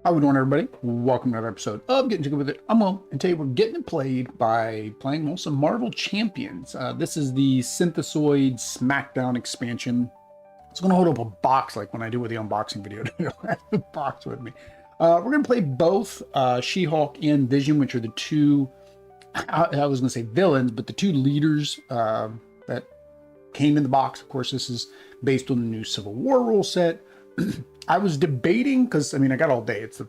How we doing, everybody? Welcome to another episode of Getting Jiggy With It. I'm Will, and today we're getting it played by playing some Marvel Champions. This is the Synthezoid Smackdown expansion. I was going to hold up a box like when I do with the unboxing video. I don't have the box with me. We're going to play both She-Hulk and Vision, which are the two, I was going to say villains, but the two leaders that came in the box. Of course, this is based on the new Civil War rule set. I was debating, because I got all day, it's the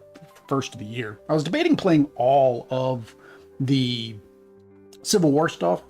first of the year. I was debating playing all of the Civil War stuff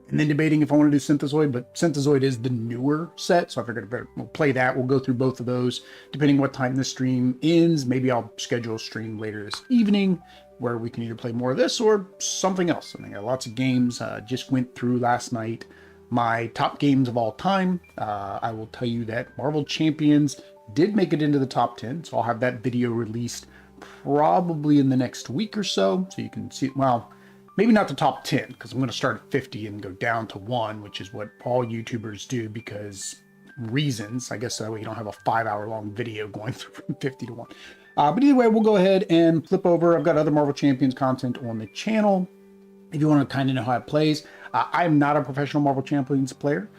and then debating if I want to do Synthezoid, but Synthezoid is the newer set, so I figured we'll play that. We'll go through both of those depending what time the stream ends. Maybe I'll schedule a stream later this evening where we can either play more of this or something else. I got lots of games. Just went through last night my top games of all time. I will tell you that Marvel Champions did make it into the top 10, so I'll have that video released probably in the next week or so you can see. Well, maybe not the top 10, because I'm going to start at 50 and go down to 1, which is what all YouTubers do because reasons. I guess that way you don't have a 5-hour long video going through from 50 to 1. But either way, we'll go ahead and flip over. I've got other Marvel Champions content on the channel if you want to kind of know how it plays. I'm not a professional Marvel Champions player.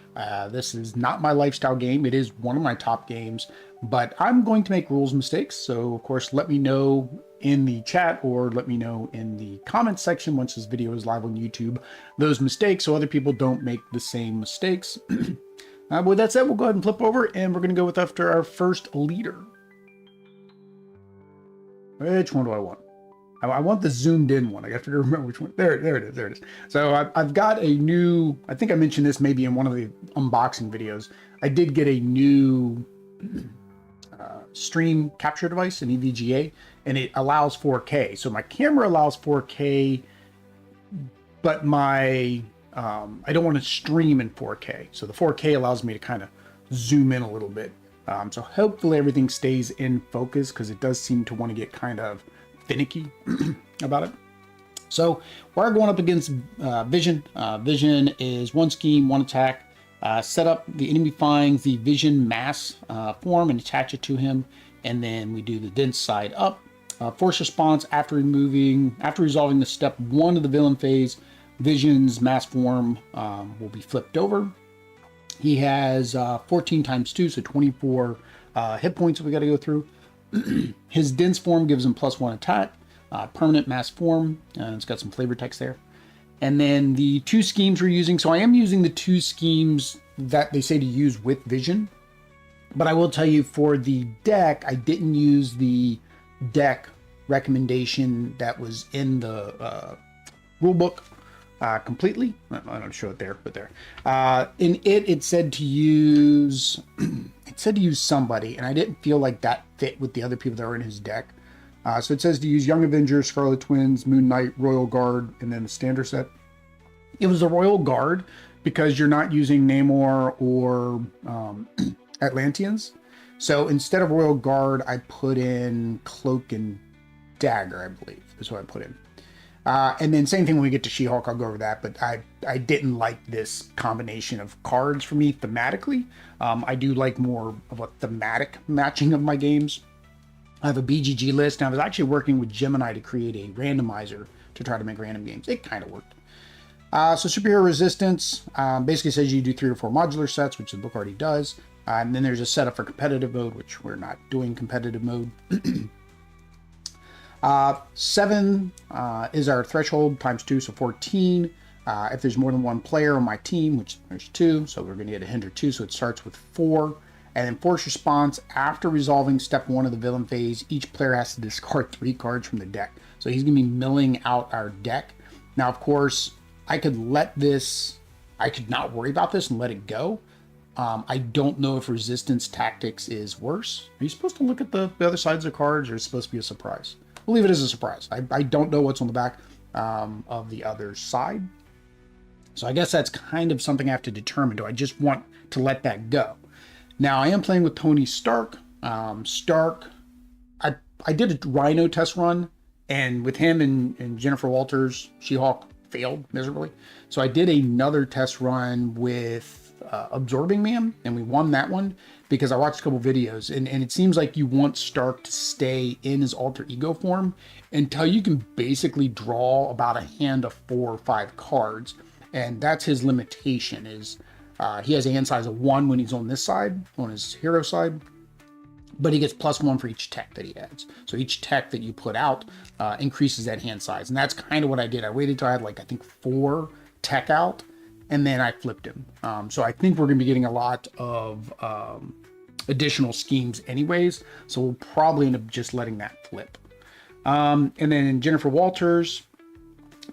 This is not my lifestyle game. It is one of my top games, but I'm going to make rules mistakes. So of course, let me know in the chat or let me know in the comment section once this video is live on YouTube, those mistakes, so other people don't make the same mistakes. With that said, we'll go ahead and flip over and we're going to go with after our first leader. Which one do I want? I want the zoomed in one. I got to remember which one. There it is. So I've got a new, I think I mentioned this maybe in one of the unboxing videos. I did get a new stream capture device, an EVGA, and it allows 4K. So my camera allows 4K, but my, I don't want to stream in 4K. So the 4K allows me to kind of zoom in a little bit. So hopefully everything stays in focus because it does seem to want to get kind of finicky about it. So we're going up against Vision. Vision is one scheme, one attack. Set up the enemy finds the Vision mass form and attach it to him, and then we do the dense side up. Force response after resolving the step 1 of the villain phase. Vision's mass form will be flipped over. He has 14 times 2, so 24 hit points that we got to go through. His dense form gives him +1 attack, permanent mass form, and it's got some flavor text there. And then the two schemes we're using, so I am using the two schemes that they say to use with Vision, but I will tell you for the deck, I didn't use the deck recommendation that was in the rule book completely. I don't show it there, but there. In it said to use somebody, and I didn't feel like that fit with the other people that were in his deck. So it says to use Young Avengers, Scarlet Twins, Moon Knight, Royal Guard, and then the standard set. It was the Royal Guard because you're not using Namor or Atlanteans. So instead of Royal Guard, I put in Cloak and Dagger, I believe, is what I put in. And then same thing when we get to She-Hulk, I'll go over that, but I didn't like this combination of cards for me thematically. I do like more of a thematic matching of my games. I have a BGG list, and I was actually working with Gemini to create a randomizer to try to make random games. It kind of worked. So Superhero Resistance basically says you do 3 or 4 modular sets, which the book already does. And then there's a setup for competitive mode, which we're not doing competitive mode. 7 is our threshold times 2, so 14. If there's more than one player on my team, which there's 2, so we're going to get a hinder 2, so it starts with 4. And then force response after resolving step 1 of the villain phase, each player has to discard 3 cards from the deck. So he's going to be milling out our deck. Now, of course, I could not worry about this and let it go. I don't know if resistance tactics is worse. Are you supposed to look at the other sides of the cards, or is it supposed to be a surprise? We'll leave it as a surprise. I don't know what's on the back of the other side. So I guess that's kind of something I have to determine. Do I just want to let that go? Now, I am playing with Tony Stark. Stark, I did a Rhino test run, and with him and Jennifer Walters, She-Hulk failed miserably. So I did another test run with Absorbing Man, and we won that one. because I watched a couple videos, and it seems like you want Stark to stay in his alter ego form until you can basically draw about a hand of 4 or 5 cards. And that's his limitation, is he has a hand size of 1 when he's on this side, on his hero side, but he gets +1 for each tech that he adds. So each tech that you put out increases that hand size. And that's kind of what I did. I waited till I had like, I think 4 tech out, and then I flipped him. So I think we're going to be getting a lot of additional schemes anyways. So we'll probably end up just letting that flip. And then Jennifer Walters,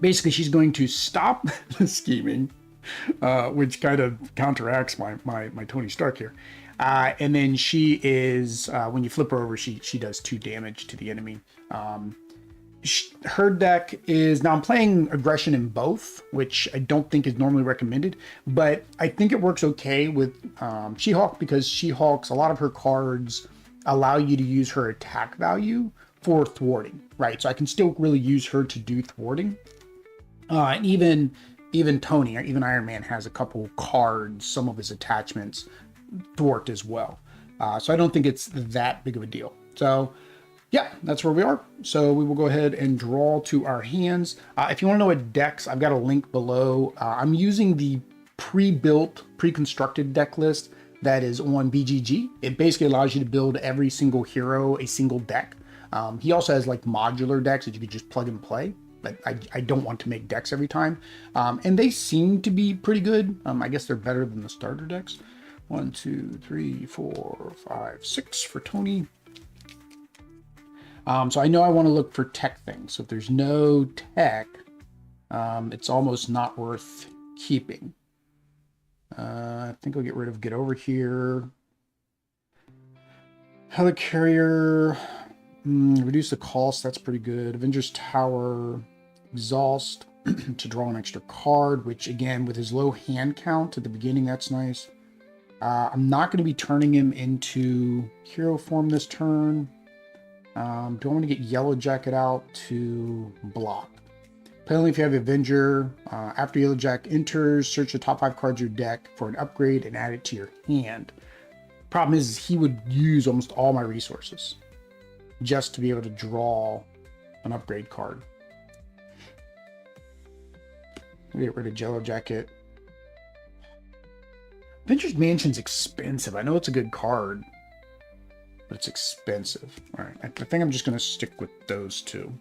basically she's going to stop the scheming, which kind of counteracts my Tony Stark here. And then she is, when you flip her over, she does 2 damage to the enemy. Her deck is, now I'm playing aggression in both, which I don't think is normally recommended, but I think it works okay with She-Hulk, because She-Hulk's, a lot of her cards allow you to use her attack value for thwarting, right? So I can still really use her to do thwarting. And even Tony, or even Iron Man, has a couple cards, some of his attachments thwart as well. So I don't think it's that big of a deal. So yeah, that's where we are. So we will go ahead and draw to our hands. If you want to know what decks, I've got a link below. I'm using the pre-built, pre-constructed deck list that is on BGG. It basically allows you to build every single hero a single deck. He also has like modular decks that you could just plug and play, but I don't want to make decks every time. And they seem to be pretty good. I guess they're better than the starter decks. 1, 2, 3, 4, 5, 6 for Tony. So I know I want to look for tech things. So if there's no tech, it's almost not worth keeping. I think I'll get over here. Helicarrier, reduce the cost, that's pretty good. Avengers Tower, exhaust to draw an extra card, which again, with his low hand count at the beginning, that's nice. I'm not going to be turning him into hero form this turn. Do I want to get Yellow Jacket out to block? Apparently, if you have Avenger, after Yellow Jacket enters, search the top 5 cards of your deck for an upgrade and add it to your hand. Problem is he would use almost all my resources just to be able to draw an upgrade card. Get rid of Yellow Jacket. Avengers Mansion's expensive. I know it's a good card, but it's expensive. All right, I think I'm just going to stick with those 2.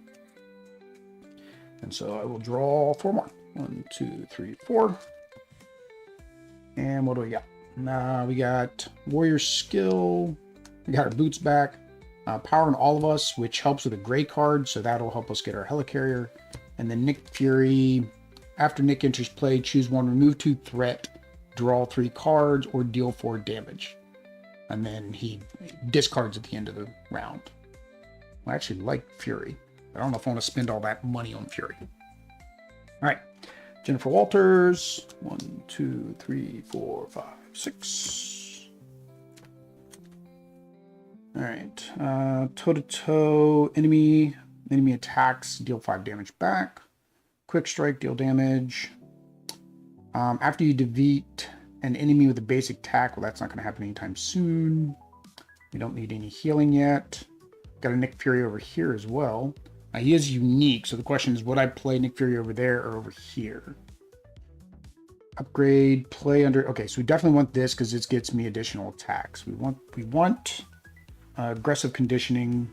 And so I will draw 4 more. 1, 2, 3, 4. And what do we got? Now we got Warrior Skill. We got our boots back. Power in All of Us, which helps with a gray card, so that'll help us get our Helicarrier. And then Nick Fury. After Nick enters play, choose 1, remove 2 threat, draw 3 cards, or deal 4 damage. And then he discards at the end of the round. I actually like Fury. I don't know if I want to spend all that money on Fury. All right, Jennifer Walters. 1, 2, 3, 4, 5, 6. All right, toe-to-toe, enemy attacks, deal 5 damage back. Quick strike, deal damage. After you defeat an enemy with a basic attack, well, that's not going to happen anytime soon. We don't need any healing yet. Got a Nick Fury over here as well. He is unique, so the question is, would I play Nick Fury over there or over here? Upgrade, play under... Okay, so we definitely want this because this gets me additional attacks. We want aggressive conditioning.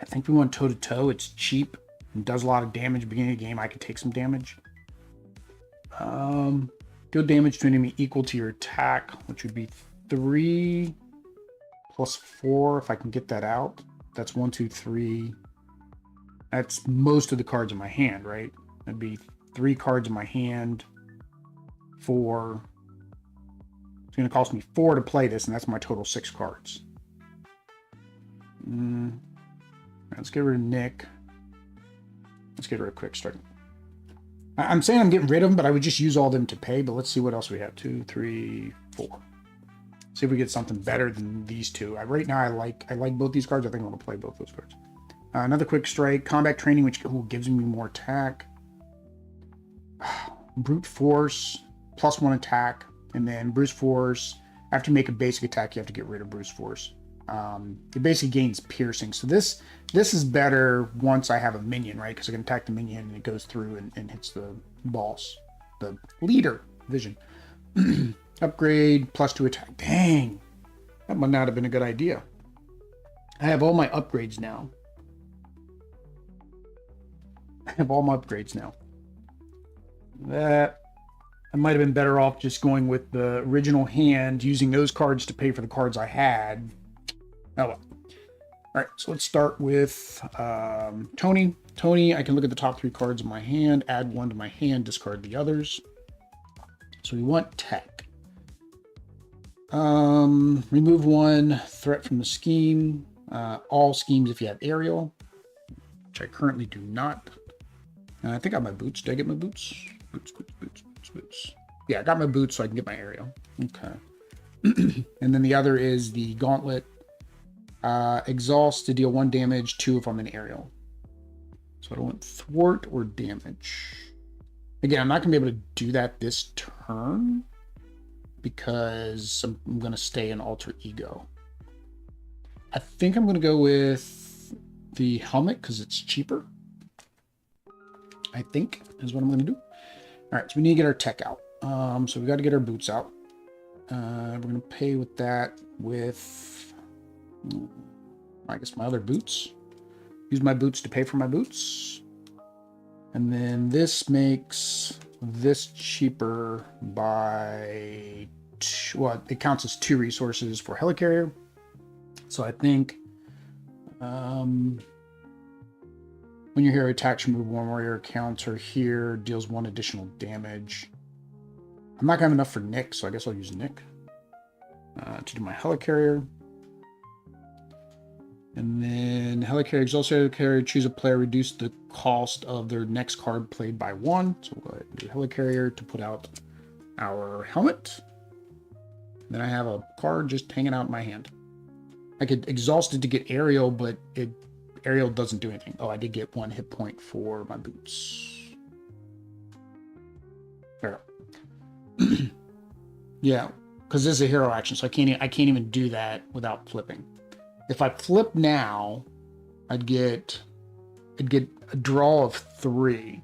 I think we want toe-to-toe. It's cheap and does a lot of damage. Beginning of the game, I could take some damage. Deal damage to an enemy equal to your attack, which would be 3 plus 4 if I can get that out. That's 1, 2, 3. That's most of the cards in my hand, right? That'd be 3 cards in my hand. 4. It's going to cost me 4 to play this, and that's my total 6 cards. Let's get rid of Nick. Let's get rid of Quick Strike. I'm saying I'm getting rid of them, but I would just use all of them to pay. But let's see what else we have. 2, 3, 4. See if we get something better than these 2. Right now, I like both these cards. I think I'm going to play both those cards. Another Quick Strike. Combat Training, which gives me more attack. Brute Force, +1 attack. And then Brute Force. after you make a basic attack, you have to get rid of Brute Force. It basically gains piercing. So this is better once I have a minion, right? Because I can attack the minion and it goes through and hits the boss, the leader vision. Upgrade +2 attack. Dang, that might not have been a good idea. I have all my upgrades now. That I might have been better off just going with the original hand, using those cards to pay for the cards I had. Oh well. All right, so let's start with Tony. Tony, I can look at the top 3 cards in my hand, add 1 to my hand, discard the others. So we want tech. Remove 1 threat from the scheme. All schemes if you have aerial, which I currently do not. I think I got my boots. Did I get my boots? Boots. Yeah, I got my boots so I can get my aerial. Okay. And then the other is the gauntlet. Exhaust to deal 1 damage, 2 if I'm in aerial. So I don't want thwart or damage. Again, I'm not going to be able to do that this turn because I'm going to stay in alter ego. I think I'm going to go with the helmet because it's cheaper. I think is what I'm going to do. All right, so we need to get our tech out. So we got to get our boots out. We're going to pay with that with, I guess, my other boots. Use my boots to pay for my boots. And then this makes this cheaper by, well, it counts as 2 resources for helicarrier. So I think when your hero attacks, remove 1 warrior counter here, deals 1 additional damage. I'm not going to have enough for Nick, so I guess I'll use Nick to do my helicarrier. And then helicarrier, exhaust helicarrier, choose a player, reduce the cost of their next card played by 1. So we'll go ahead and do helicarrier to put out our helmet. Then I have a card just hanging out in my hand. I could exhaust it to get aerial, but aerial doesn't do anything. Oh, I did get 1 hit point for my boots. There. Yeah, because this is a hero action, so I can't even do that without flipping. If I flip now, I'd get a draw of 3.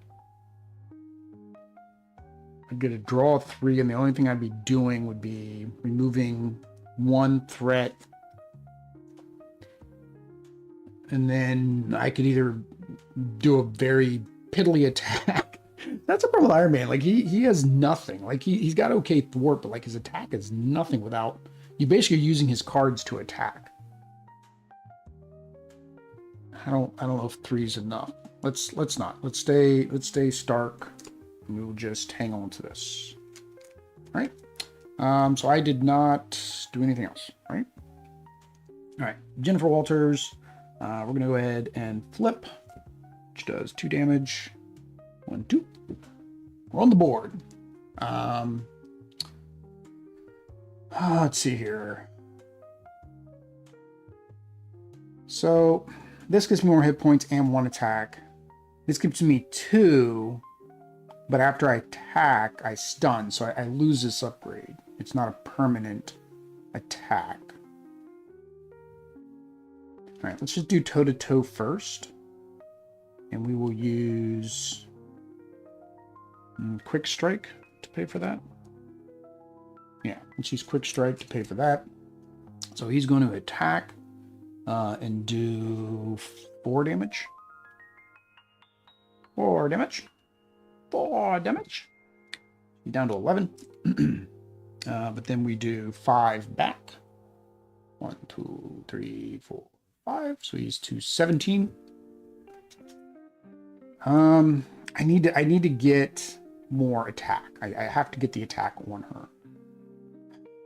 I'd get a draw of 3, and the only thing I'd be doing would be removing 1 threat. And then I could either do a very piddly attack. That's a problem with Iron Man. Like he has nothing. Like he's got okay thwart, but like his attack is nothing without you basically using his cards to attack. I don't know if 3 is enough. Let's not. Let's stay Stark. And we will just hang on to this. All right. So I did not do anything else. Right. All right. Jennifer Walters. We're going to go ahead and flip, which does 2 damage. 1, 2. We're on the board. Let's see here. So this gives me more hit points and 1 attack. This gives me 2, but after I attack, I stun, so I lose this upgrade. It's not a permanent attack. All right, let's just do toe-to-toe first. And we will use Quick Strike to pay for that. Yeah, let's use Quick Strike to pay for that. So he's going to attack and do 4 damage. 4 damage. 4 damage. He's down to 11. But then we do 5 back. 1, 2, 3, 4, 5. So he's to 17. I need to get more attack. I have to get the attack on her.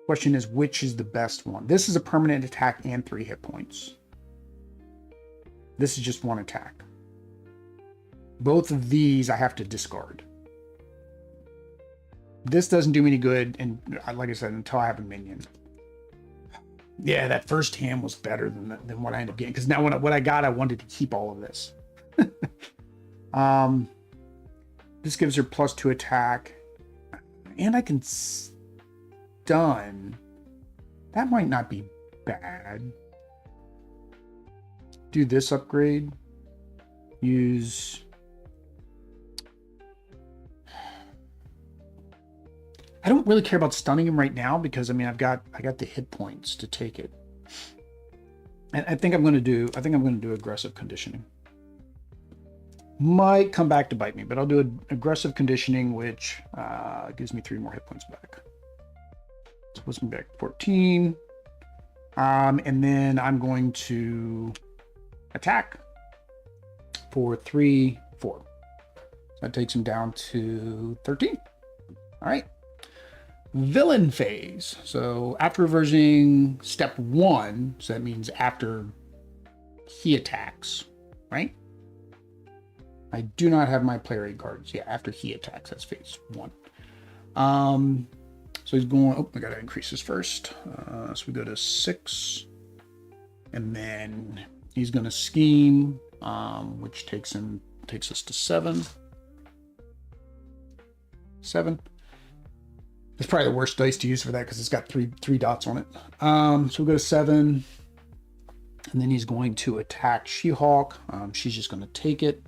Question is, which is the best one? This is a permanent attack and 3 hit points. This is just 1 attack. Both of these I have to discard. This doesn't do me any good, and like I said, until I have a minion. Yeah, that first hand was better than what I ended up getting, because now what I got, I wanted to keep all of this. This gives her +2 attack, and I can stun. That might not be bad. Do this upgrade. Use... I don't really care about stunning him right now because I mean I got the hit points to take it. And I think I'm gonna do aggressive conditioning. Might come back to bite me, but I'll do an aggressive conditioning, which gives me 3 more hit points back. So puts me back 14. And then I'm going to attack for 3, 4. So that takes him down to 13. All right. Villain phase. So after reversing step 1, so that means after he attacks, right? I do not have my player aid cards. Yeah, after he attacks, that's phase 1. So he's going, oh, I gotta increase this first. So we go to 6. And then he's gonna scheme, which takes us to 7. 7. It's probably the worst dice to use for that because it's got three dots on it. So we go to 7. And then he's going to attack She-Hulk. She's just gonna take it.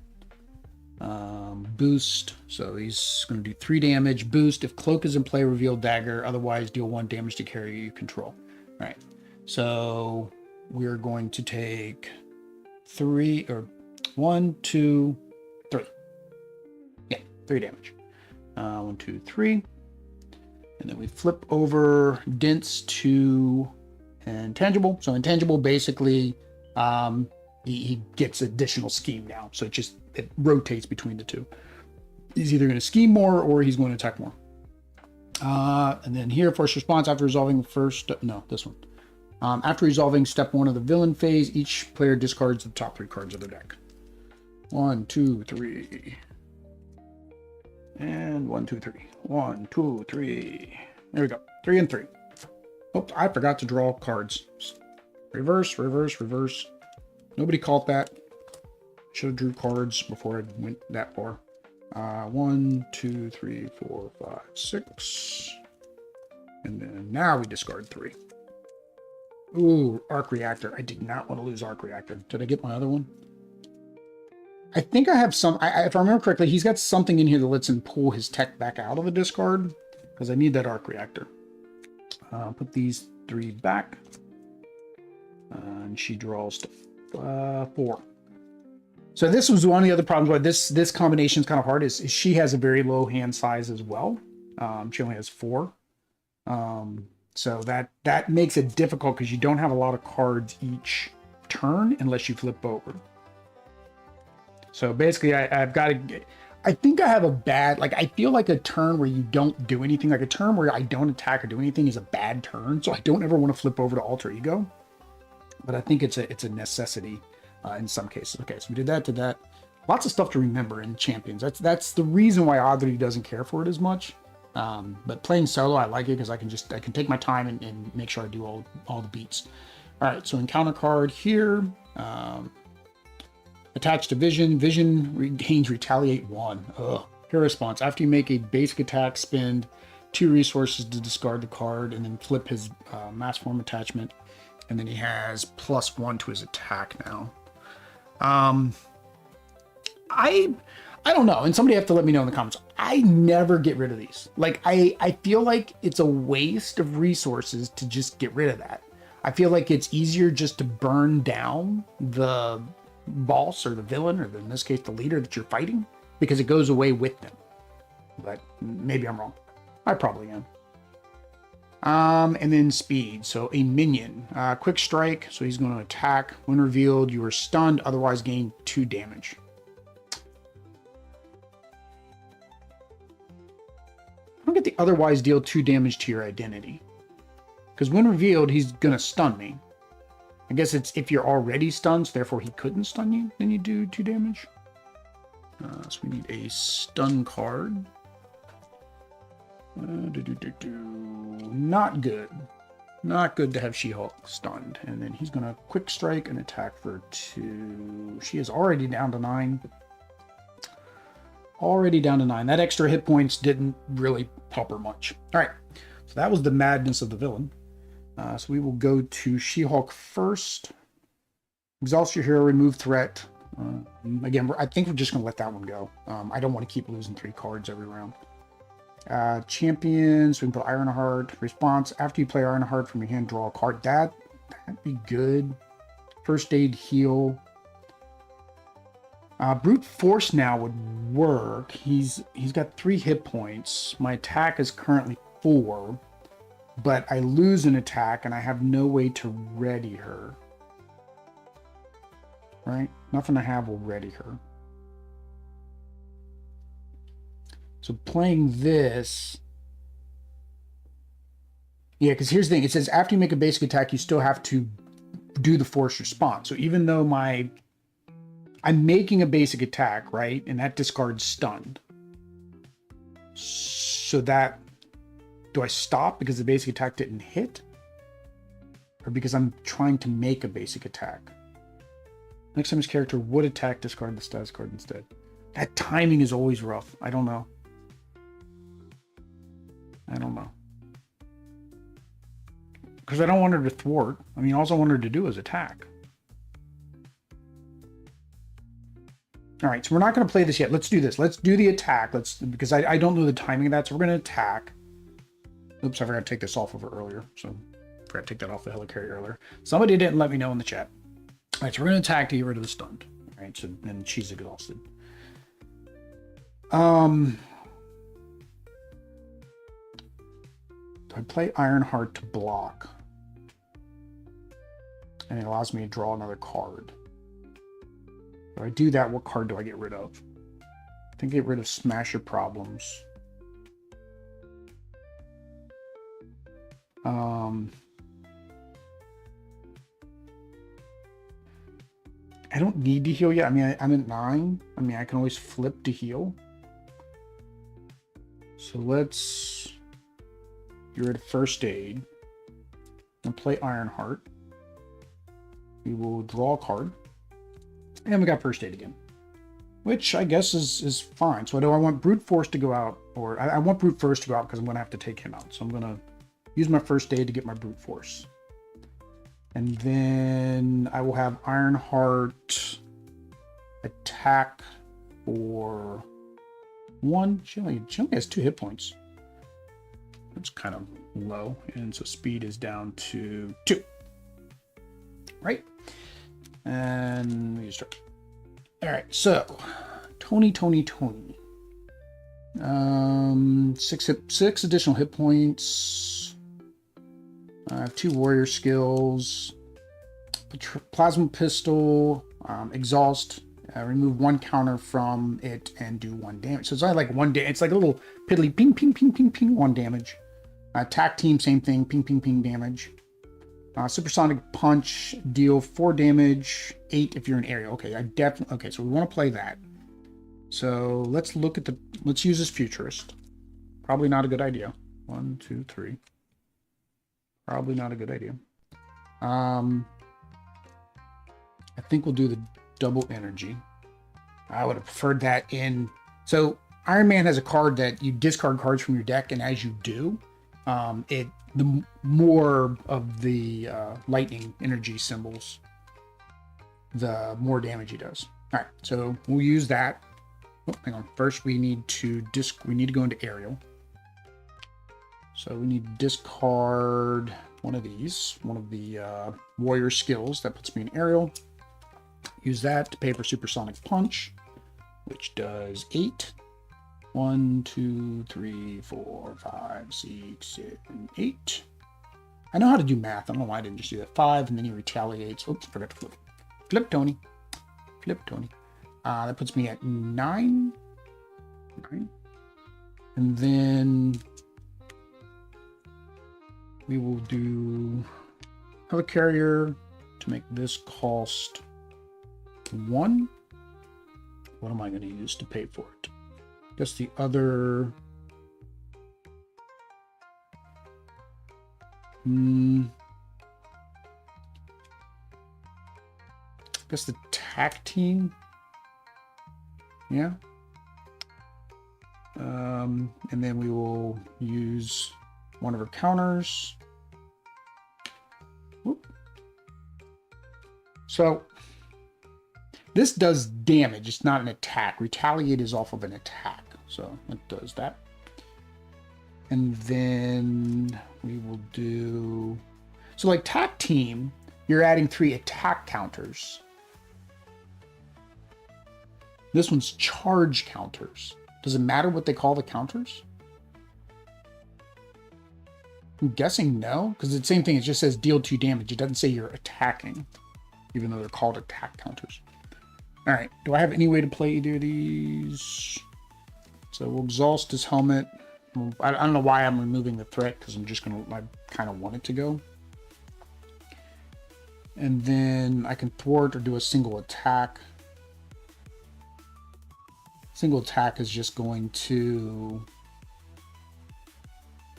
Boost, so he's going to do 3 damage. Boost, if cloak is in play, reveal dagger, otherwise deal 1 damage to carrier you control. All right, so we're going to take 3 or 1, 2, 3. Yeah, 3 damage. 1, 2, 3, and then we flip over Dents to intangible. So intangible basically he gets additional scheme now, so it rotates between the two. He's either going to scheme more or he's going to attack more. And then here, first response after resolving this one. After resolving step 1 of the villain phase, each player discards the top 3 cards of their deck. 1, 2, 3. And 1, 2, 3. 1, 2, 3. There we go. 3 and 3. Oops, I forgot to draw cards. Reverse, reverse, reverse. Nobody caught that. Should have drew cards before I went that far. 1, 2, 3, 4, 5, 6. And then now we discard 3. Ooh, Arc Reactor. I did not want to lose Arc Reactor. Did I get my other one? I think I have some... if I remember correctly, he's got something in here that lets him pull his tech back out of the discard. Because I need that Arc Reactor. Put these 3 back. And she draws to 4. So this was one of the other problems why this combination is kind of hard is she has a very low hand size as well. She only has 4. So that makes it difficult because you don't have a lot of cards each turn unless you flip over. So basically I've got to, I think I have a bad, like I feel like a turn where you don't do anything, like a turn where I don't attack or do anything is a bad turn. So I don't ever want to flip over to Alter Ego. But I think it's a necessity. In some cases. Okay, so we did that. Lots of stuff to remember in Champions. That's the reason why Audrey doesn't care for it as much. But playing solo, I like it because I can take my time and make sure I do all the beats. All right, so encounter card here. Attached to Vision. Vision gains Retaliate 1. Ugh. Here response. After you make a basic attack, spend 2 resources to discard the card and then flip his mass form attachment. And then he has +1 to his attack now. I don't know, and somebody have to let me know in the comments. I never get rid of these. Like I feel like it's a waste of resources to just get rid of that. I feel like it's easier just to burn down the boss or the villain, or in this case the leader that you're fighting, because it goes away with them. But maybe I'm wrong. I probably am. And then speed. So a minion. Quick strike. So he's going to attack. When revealed, you are stunned. Otherwise gain 2 damage. I don't get the otherwise deal 2 damage to your identity. Because when revealed, he's going to stun me. I guess it's if you're already stunned, so therefore he couldn't stun you, then you do 2 damage. So we need a stun card. Not good. Not good to have She-Hulk stunned. And then he's going to quick strike and attack for 2. She is already down to 9. Already down to 9. That extra hit points didn't really help her much. All right. So that was the madness of the villain. So we will go to She-Hulk first. Exhaust your hero, remove threat. Again, I think we're just going to let that one go. I don't want to keep losing 3 cards every round. Champions, we can put Ironheart. Response, after you play Ironheart from your hand, draw a card. That'd be good. First aid, heal. Brute force now would work. He's got 3 hit points. My attack is currently 4, but I lose an attack and I have no way to ready her. Right? Nothing I have will ready her. So playing this... Yeah, because here's the thing. It says after you make a basic attack, you still have to do the force response. So even though I'm making a basic attack, right? And that discards stunned. So that... Do I stop because the basic attack didn't hit? Or because I'm trying to make a basic attack? Next time his character would attack, discard the status card instead. That timing is always rough. I don't know. Because I don't want her to thwart. I mean, all I want her to do is attack. All right, so we're not going to play this yet. Let's do this. Let's do the attack. Because I don't know the timing of that, so we're going to attack. Oops, I forgot to take this off of her earlier. So I forgot to take that off the helicarrier earlier. Somebody didn't let me know in the chat. All right, so we're going to attack to get rid of the stunned. All right, so then she's exhausted. Do I play Ironheart to block? And it allows me to draw another card. If I do that, what card do I get rid of? I think get rid of Smasher Problems. I don't need to heal yet. I mean, I'm at 9. I mean, I can always flip to heal. So let's get rid of first aid and play Ironheart. We will draw a card. And we got first aid again, which I guess is fine. So do I want brute force to go out, or I want brute force to go out because I'm going to have to take him out. So I'm going to use my first aid to get my brute force. And then I will have Ironheart attack for 1. She only has 2 hit points. That's kind of low. And so speed is down to 2. Right? And we start. All right, so Tony. 6 additional hit points. I have 2 warrior skills. Plasma pistol, exhaust. Remove 1 counter from it and do 1 damage. So it's only like 1 damage. It's like a little piddly ping, ping, ping, ping, ping, 1 damage. Attack team, same thing, ping, ping, ping damage. Supersonic punch, deal 4 damage, 8 if you're in area. Okay, okay, so we want to play that. So let's look at let's use this futurist. Probably not a good idea. 1, 2, 3. Probably not a good idea. I think we'll do the double energy. I would have preferred that in... So Iron Man has a card that you discard cards from your deck, and as you do, the more of the lightning energy symbols, the more damage he does. All right, so we'll use that. Oh, hang on. First, we need to go into aerial. So we need to discard one of these, one of the warrior skills. That puts me in aerial. Use that to pay for supersonic punch, which does 8. 1, 2, 3, 4, 5, 6, 7, 8. I know how to do math. I don't know why I didn't just do that. 5, and then he retaliates. Oops, forgot to flip. Flip, Tony. Flip, Tony. That puts me at 9. 9. And then we will do helicarrier to make this cost 1. What am I going to use to pay for it? Guess the other... guess the tack team. Yeah. And then we will use one of her counters. So this does damage. It's not an attack. Retaliate is off of an attack. So it does that. And then we will do... So like attack team, you're adding 3 attack counters. This one's charge counters. Does it matter what they call the counters? I'm guessing no, because it's the same thing. It just says deal 2 damage. It doesn't say you're attacking, even though they're called attack counters. All right, do I have any way to play either of these? So we'll exhaust his helmet. I don't know why I'm removing the threat, because I'm just going to, I kind of want it to go. And then I can thwart or do a single attack. Single attack is just going to...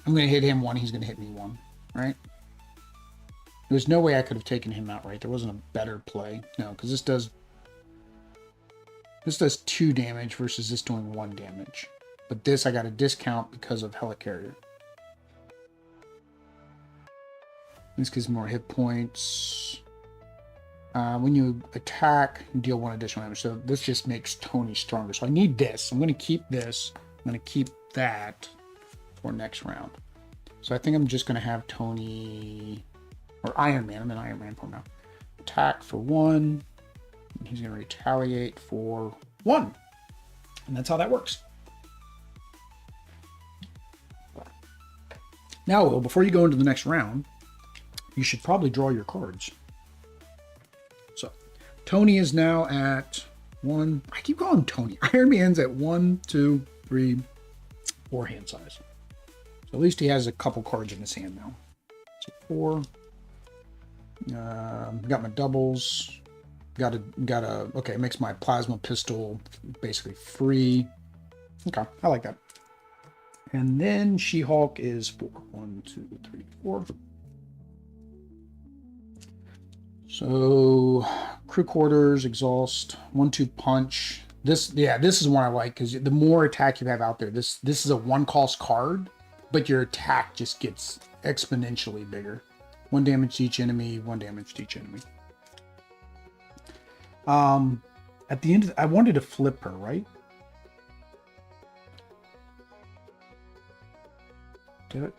I'm going to hit him 1, he's going to hit me 1, right? There's no way I could have taken him out, right? There wasn't a better play. No, because this does 2 damage versus this doing 1 damage. But this I got a discount because of Helicarrier. This gives more hit points. When you attack, you deal 1 additional damage. So this just makes Tony stronger. So I need this. I'm going to keep this. I'm going to keep that for next round. So I think I'm just going to have Tony, or Iron Man. I'm in Iron Man form now. Attack for 1. And he's going to retaliate for 1. And that's how that works. Now, Will, before you go into the next round, you should probably draw your cards. So, Tony is now at 1. I keep calling him Tony. Iron Man's at 1, 2, 3, 4 hand size. So at least he has a couple cards in his hand now. So 4. Got my doubles. Got a. Okay, it makes my plasma pistol basically free. Okay, I like that. And then She-Hulk is 4. 1, 2, 3, 4. So crew quarters, exhaust, 1-2 punch. This is one I like because the more attack you have out there, this is a 1-cost card, but your attack just gets exponentially bigger. 1 damage to each enemy, 1 damage to each enemy. At the end, I wanted to flip her, right?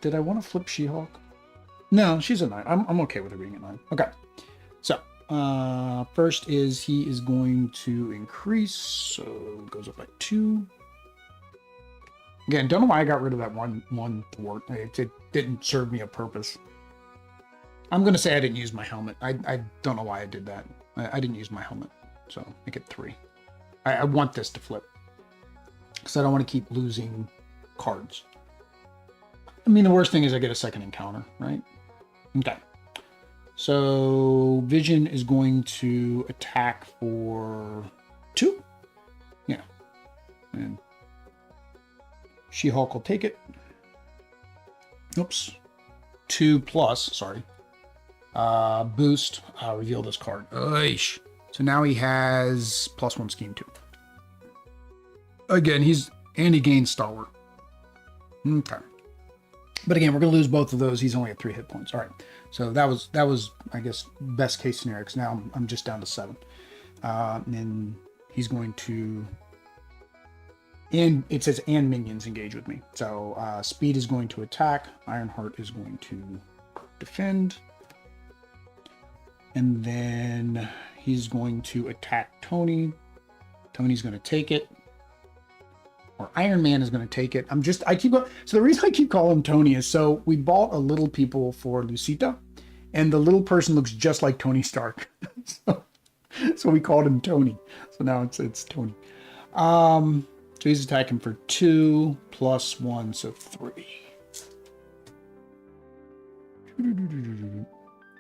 Did I want to flip She-Hulk? No, she's a 9. I'm okay with her being a 9. Okay. So, first is he is going to increase, so it goes up by 2. Again, don't know why I got rid of that one thwart. It didn't serve me a purpose. I'm going to say I didn't use my helmet. I don't know why I did that. I didn't use my helmet, so make it 3. I want this to flip, because I don't want to keep losing cards. I mean, the worst thing is I get a second encounter, right? Okay. So Vision is going to attack for 2. Yeah. And She-Hulk will take it. Oops. 2 plus, sorry. Boost. Reveal this card. Oish. So now he has +1 scheme 2. Again, he gains Stalwart. Okay. But again, we're going to lose both of those. He's only at 3 hit points. All right. So that was I guess, best case scenario, because now I'm just down to 7. And he's going to... And it says, and minions engage with me. So Speed is going to attack. Ironheart is going to defend. And then he's going to attack Tony. Tony's going to take it. Or Iron Man is going to take it. So the reason I keep calling him Tony is so we bought a Little People for Lucita, and the little person looks just like Tony Stark. so we called him Tony. So now it's Tony. So he's attacking for 2 plus 1, so 3.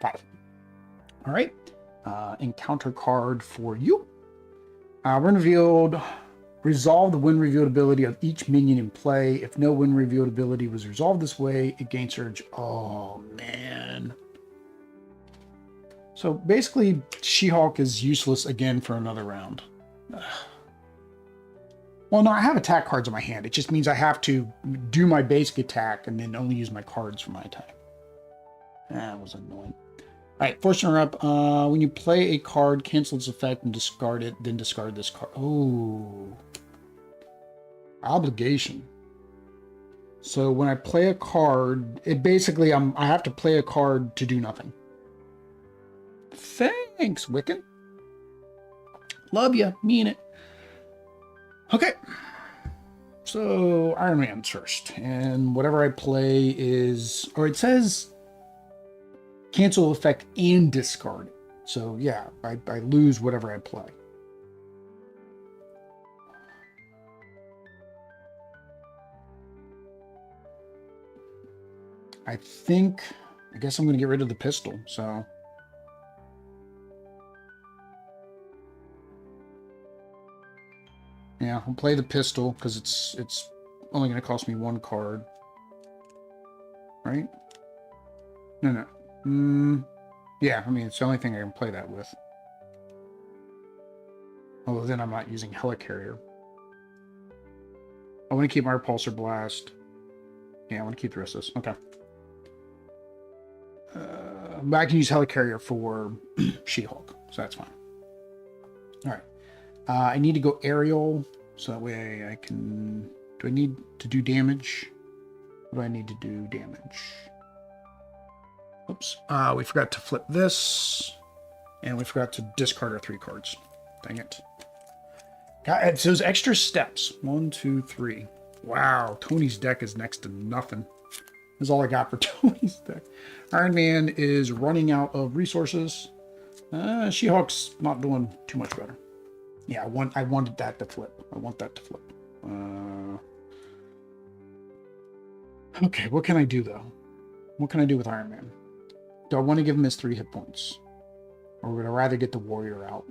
5. All right. Encounter card for you. When revealed, resolve the when revealed ability of each minion in play. If no when revealed ability was resolved this way, it gains surge. Oh, man. So basically, She-Hulk is useless again for another round. Well, no, I have attack cards in my hand. It just means I have to do my basic attack and then only use my cards for my attack. That was annoying. right, fortune up. When you play a card, cancel its effect and discard it, then discard this card. Oh. Obligation. So when I play a card, it basically I have to play a card to do nothing. Thanks, Wiccan. Love you. Mean it. Okay. So Iron Man's first. And whatever I play is, or it says cancel effect and discard. So yeah, I lose whatever I play. I guess I'm going to get rid of the pistol. So yeah, I'll play the pistol because it's only going to cost me one card. Right? No. Yeah, I mean, it's the only thing I can play that with. Although then I'm not using Helicarrier. I want to keep my Repulsor Blast. Yeah, I want to keep the rest of this. Okay. But I can use Helicarrier for She-Hulk, so that's fine. All right. I need to go aerial, so that way I can... Do I need to do damage? What do I need to do damage? Oops. We forgot to flip this, and we forgot to discard our 3 cards. Dang it. It's those extra steps. 1, 2, 3. Wow, Tony's deck is next to nothing. That's all I got for Tony's deck. Iron Man is running out of resources. She-Hulk's not doing too much better. Yeah, I wanted that to flip. I want that to flip. Okay, what can I do, though? What can I do with Iron Man? Do I want to give him his 3 hit points? Or would I rather get the Warrior out?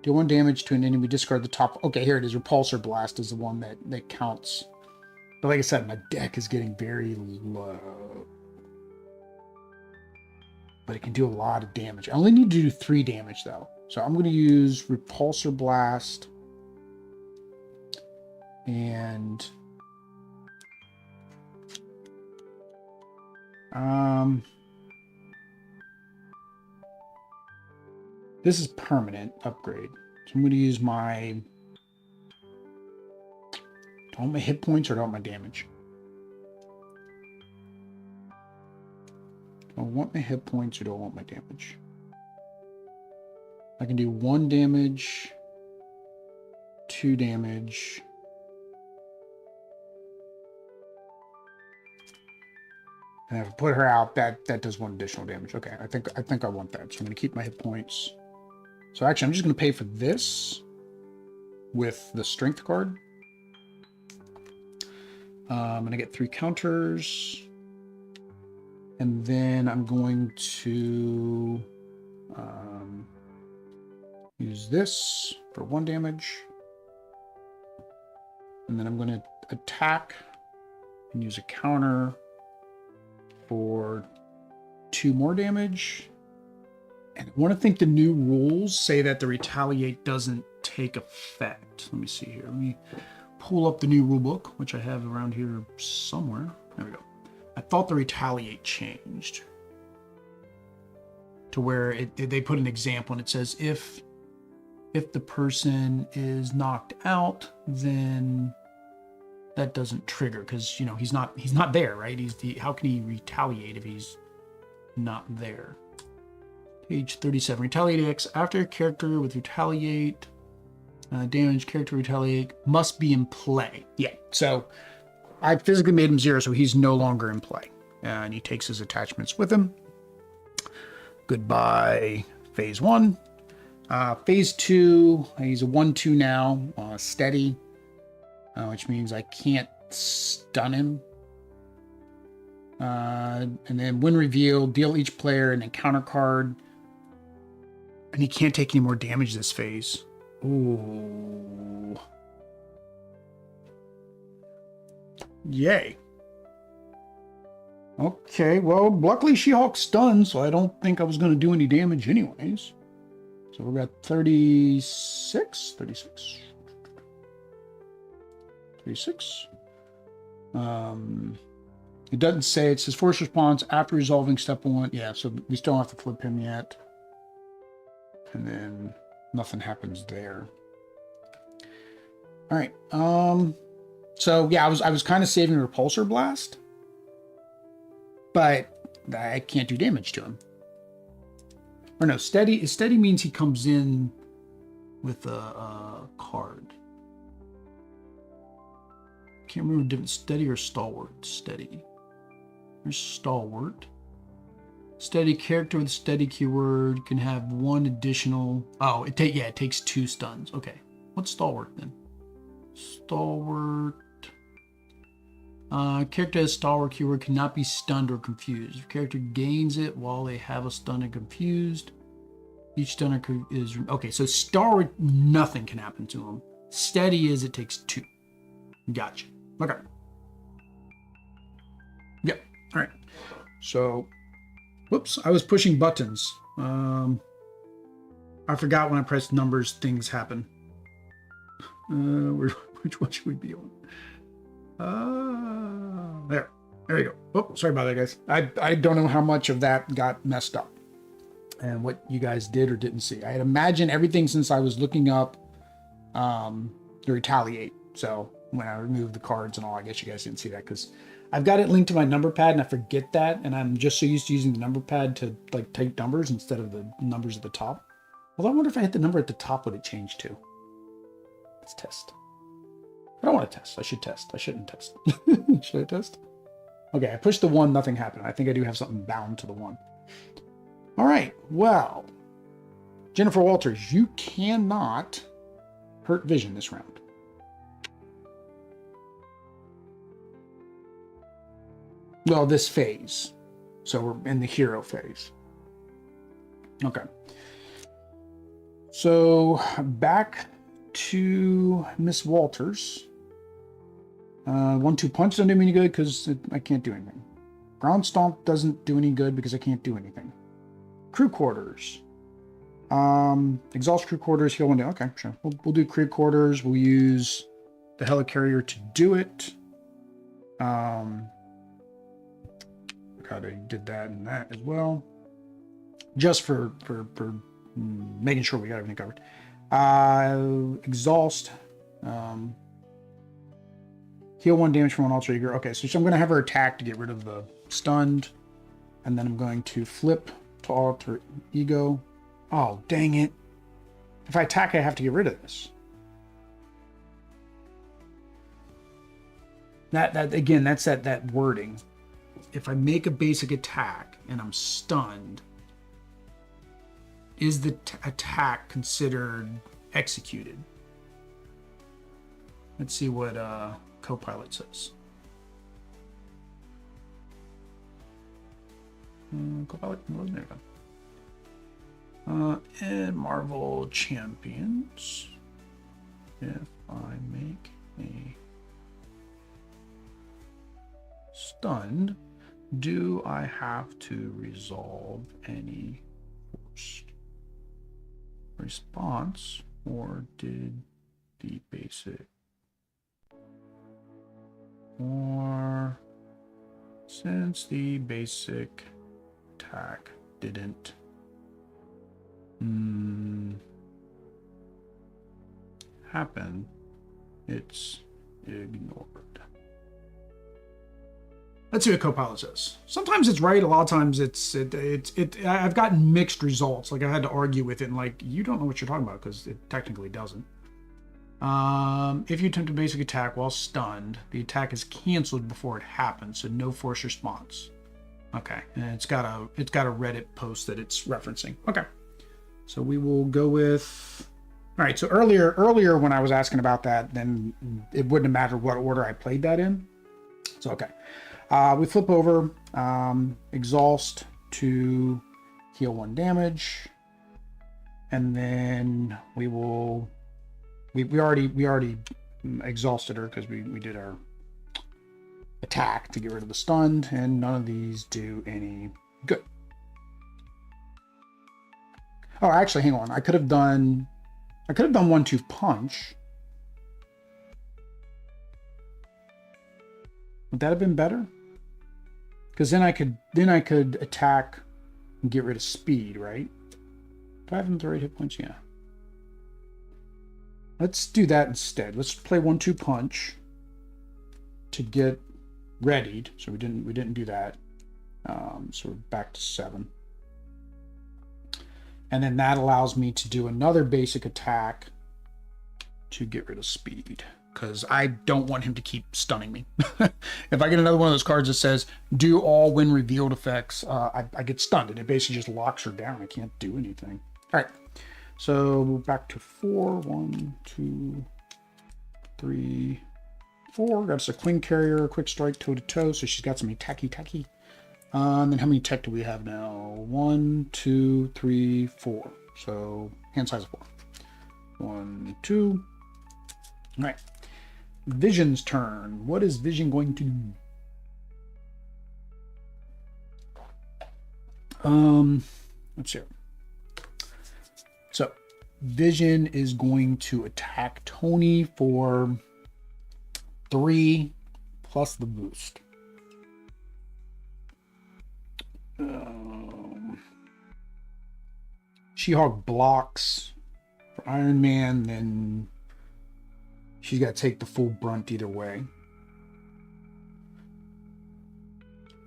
Deal 1 damage to an enemy, discard the top... Okay, here it is. Repulsor Blast is the one that counts. But like I said, my deck is getting very low. But it can do a lot of damage. I only need to do 3 damage, though. So I'm going to use Repulsor Blast. And... this is permanent upgrade. So I'm going to use my... Do I want my hit points or do I want my damage? Do I want my hit points or do I want my damage? I can do 1 damage, 2 damage. And if I put her out, that does 1 additional damage. Okay, I think I want that. So I'm going to keep my hit points. So actually, I'm just going to pay for this with the strength card. I'm going to get 3 counters. And then I'm going to use this for 1 damage. And then I'm going to attack and use a counter for 2 more damage. And I want to think the new rules say that the retaliate doesn't take effect. Let me see here. Let me pull up the new rule book, which I have around here somewhere. There we go. I thought the retaliate changed to where they put an example and it says if the person is knocked out, then that doesn't trigger because he's not there, right? How can he retaliate if he's not there? Page 37. Retaliate X. After a character with retaliate damage, character retaliate must be in play. Yeah. So I physically made him 0, so he's no longer in play, and he takes his attachments with him. Goodbye, phase 1. Phase 2. He's a 1/2 now, steady, which means I can't stun him. And then when revealed, deal each player an encounter card. And he can't take any more damage this phase. Ooh. Yay. Okay, well, luckily She-Hulk's stunned, so I don't think I was going to do any damage anyways. So we've got 36? 36. 36. It doesn't say, it says force response after resolving step 1. Yeah, so we still don't have to flip him yet. And then nothing happens there. All right. So yeah, I was kind of saving Repulsor Blast, but I can't do damage to him. Or no, steady. Steady means he comes in with a card. Can't remember the difference, steady or stalwart. Steady. There's stalwart. Steady character with steady keyword can have 1 additional. Oh, it takes 2 stuns. Okay, what's stalwart then? Stalwart. Character has stalwart keyword cannot be stunned or confused. If character gains it while they have a stun and confused, each stun is okay. So stalwart, nothing can happen to him. Steady is it takes 2. Gotcha. Okay. Yep. All right. So, whoops, I was pushing buttons. I forgot when I press numbers, things happen. Which one should we be on? There you go. Oh, sorry about that, guys. I don't know how much of that got messed up and what you guys did or didn't see. I had imagined everything since I was looking up the retaliate. So when I removed the cards and all, I guess you guys didn't see that because I've got it linked to my number pad and I forget that. And I'm just so used to using the number pad to like type numbers instead of the numbers at the top. Although I wonder if I hit the number at the top, would it change too? Let's test. I don't want to test. I should test. I shouldn't test. Should I test? Okay, I pushed the 1, nothing happened. I think I do have something bound to the 1. All right, well, Jennifer Walters, you cannot hurt Vision this round. Well, this phase. So we're in the hero phase. Okay. So back to Miss Walters. 1-2 punch doesn't do me any good because I can't do anything. Ground stomp doesn't do any good because I can't do anything. Crew quarters. Exhaust crew quarters, heal 1 down. Okay, sure. We'll do crew quarters. We'll use the helicarrier to do it. God, I did that and that as well. Just for making sure we got everything covered. Exhaust. Heal 1 damage from an alter ego. Okay, so I'm going to have her attack to get rid of the stunned. And then I'm going to flip to alter ego. Oh, dang it. If I attack, I have to get rid of this. That again, that's that wording. If I make a basic attack and I'm stunned, is the attack considered executed? Let's see what Copilot says. Copilot, there we go. And Marvel Champions. If I make a stunned, do I have to resolve any forced response, or did the basic, or since the basic attack didn't happen, it's ignored. Let's see what Copilot says. Sometimes it's right, a lot of times I've gotten mixed results. Like I had to argue with it and like, you don't know what you're talking about because it technically doesn't. If you attempt a basic attack while stunned, the attack is canceled before it happens, so no force response. Okay, and it's got a Reddit post that it's referencing. Okay, so we will go with. All right, so earlier when I was asking about that, then it wouldn't have mattered what order I played that in. So okay, we flip over, exhaust to heal 1 damage, and then we will. We already exhausted her because we did our attack to get rid of the stunned, and none of these do any good. Oh, actually, hang on. I could have done 1-2 punch. Would that have been better? Because then I could attack and get rid of speed, right? Do I have him the right hit points? Yeah. Let's do that instead. Let's play 1-2 punch to get readied. So we didn't do that. So we're back to 7. And then that allows me to do another basic attack to get rid of speed, because I don't want him to keep stunning me. If I get another one of those cards that says do all when revealed effects, I get stunned, and it basically just locks her down. I can't do anything. All right, so back to 4. 1, 2, 3, 4. Got us a Queen Carrier, quick strike, toe to toe. So she's got some tacky. And then how many tech do we have now? 1, 2, 3, 4. So hand size of 4. 1, 2. All right. Vision's turn. What is Vision going to do? Let's see. So Vision is going to attack Tony for 3 plus the boost. She-Hulk blocks for Iron Man, then she's got to take the full brunt either way.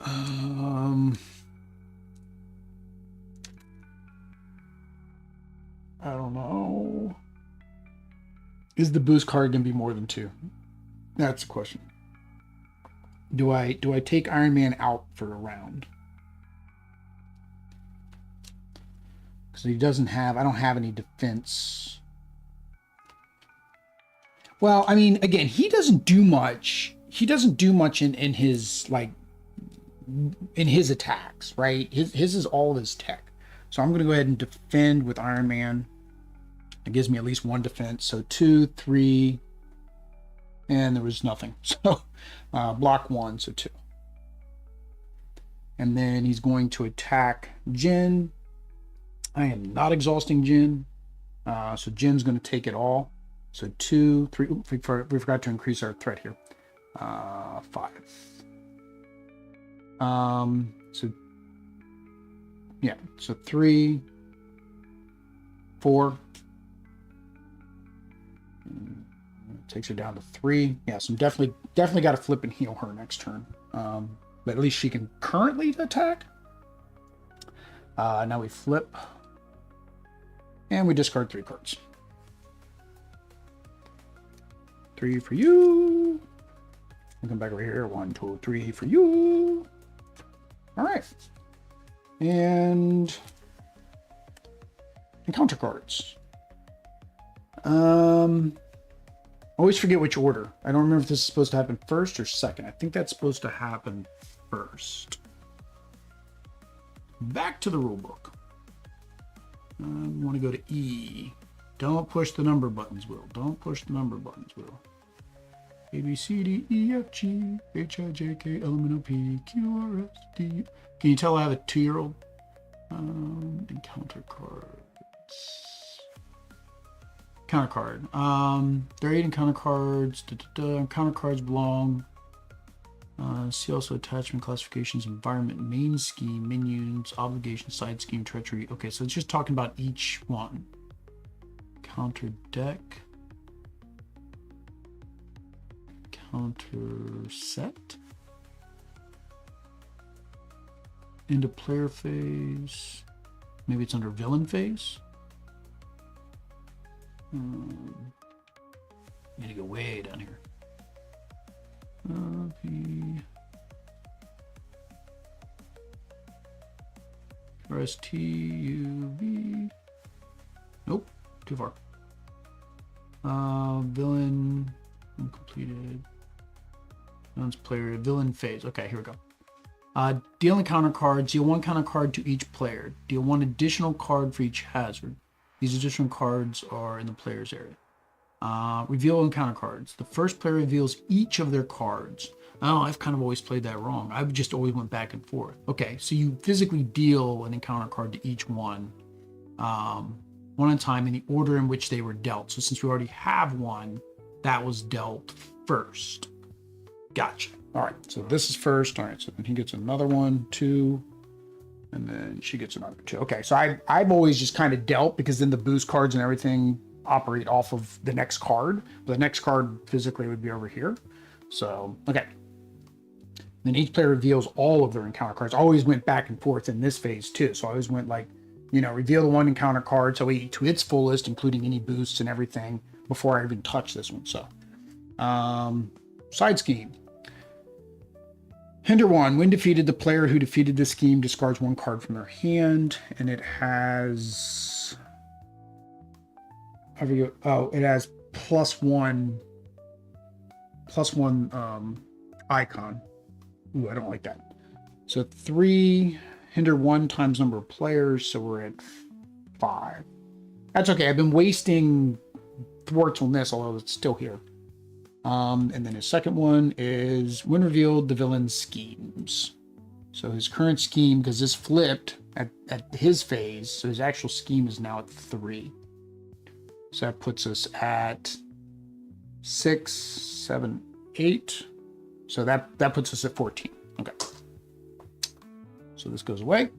I don't know. Is the boost card going to be more than 2? That's the question. Do I take Iron Man out for a round? Because he doesn't have, I don't have any defense. Well, I mean, again, he doesn't do much. He doesn't do much in his, like, in his attacks, right? His is all his tech. So I'm going to go ahead and defend with Iron Man. It gives me at least 1 defense. So 2, 3, and there was nothing. So block 1, so 2. And then he's going to attack Jin. I am not exhausting Jin. So Jin's going to take it all. So 2, 3. Oops, we forgot to increase our threat here. 5. So yeah, so 3, 4. Takes her down to 3. Yeah, so I'm definitely got to flip and heal her next turn. But at least she can currently attack. Now we flip. And we discard 3 cards. 3 for you. I'll come back over here. 1, 2, 3 for you. All right. And encounter cards. Always forget which order. I don't remember if this is supposed to happen first or second. I think that's supposed to happen first. Back to the rule book. I want to go to E. Don't push the number buttons, Will. Don't push the number buttons, Will. A, B, C, D, E, F, G, H, I, J, K, L, M, N, O, P, Q, R, S, T. Can you tell I have a 2-year-old? Encounter cards. Counter card. There are 8 encounter cards. Encounter cards belong. See also attachment, classifications, environment, main scheme, menus, obligation, side scheme, treachery. Okay, so it's just talking about each one. Counter deck. Counter set. Into player phase. Maybe it's under villain phase. Need to go way down here. Press T, U, V. Nope, too far. Villain completed. Villain's player, villain phase. Okay, here we go. Deal encounter cards. Deal 1 counter card to each player. Deal 1 additional card for each hazard. These additional cards are in the player's area. Reveal encounter cards. The first player reveals each of their cards. Oh, I've kind of always played that wrong. I've just always went back and forth. Okay, so you physically deal an encounter card to each one, one at a time in the order in which they were dealt. So since we already have one, that was dealt first. Gotcha. All right, so this is first. All right, so then he gets another one, 2, and then she gets another 2. Okay, so I've always just kind of dealt, because then the boost cards and everything operate off of the next card. But the next card physically would be over here. So, okay. Then each player reveals all of their encounter cards. I always went back and forth in this phase too. So I always went like, you know, reveal the one encounter card so to its fullest, including any boosts and everything before I even touch this one. So, side scheme. Hinder 1. When defeated, the player who defeated this scheme discards 1 card from their hand, and it has. It has +1 icon. Ooh, I don't like that. So 3, hinder 1 times number of players, so we're at 5. That's okay. I've been wasting thwarts on this, although it's still here. And then his second one is when revealed, the villain's schemes. So his current scheme, because this flipped at his phase, so his actual scheme is now at 3. So that puts us at 6, 7, 8. So that puts us at 14. Okay. So this goes away.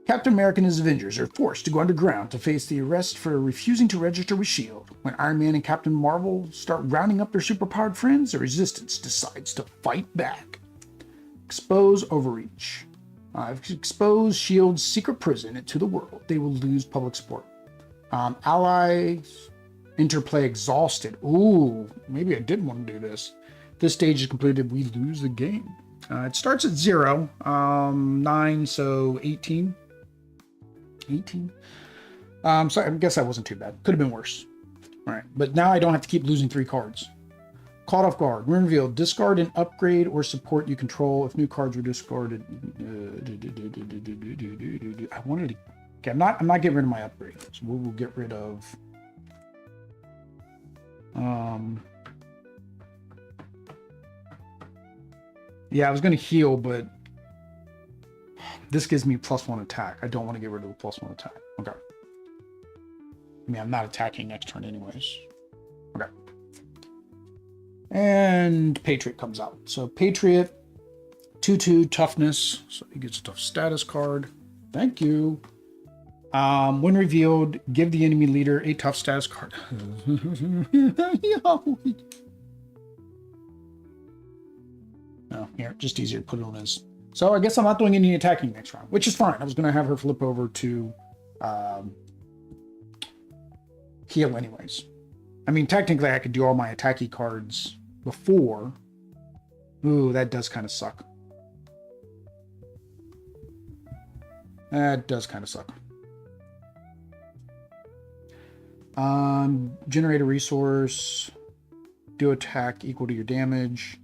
Captain America and his Avengers are forced to go underground to face the arrest for refusing to register with S.H.I.E.L.D. When Iron Man and Captain Marvel start rounding up their superpowered friends, the Resistance decides to fight back. Expose overreach. Expose S.H.I.E.L.D's secret prison to the world. They will lose public support. Allies interplay exhausted. Ooh, maybe I did want to do this. This stage is completed. We lose the game. It starts at 0. 9, so 18. 18. So I guess that wasn't too bad. Could have been worse. All right, but now I don't have to keep losing 3 cards. Caught off guard. When revealed, discard an upgrade or support you control. If new cards were discarded, I wanted to. Okay, I'm not getting rid of my upgrade. So we'll get rid of. Yeah, I was going to heal, but this gives me +1 attack. I don't want to get rid of the +1 attack. Okay. I mean, I'm not attacking next turn anyways. Okay. And Patriot comes out. So Patriot, 2/2 toughness. So he gets a tough status card. Thank you. When revealed, give the enemy leader a tough status card. Oh, here, just easier to put it on his. So I guess I'm not doing any attacking next round, which is fine. I was going to have her flip over to heal anyways. I mean, technically I could do all my attacky cards before. Ooh, that does kind of suck. That does kind of suck. Generate a resource. Do attack equal to your damage.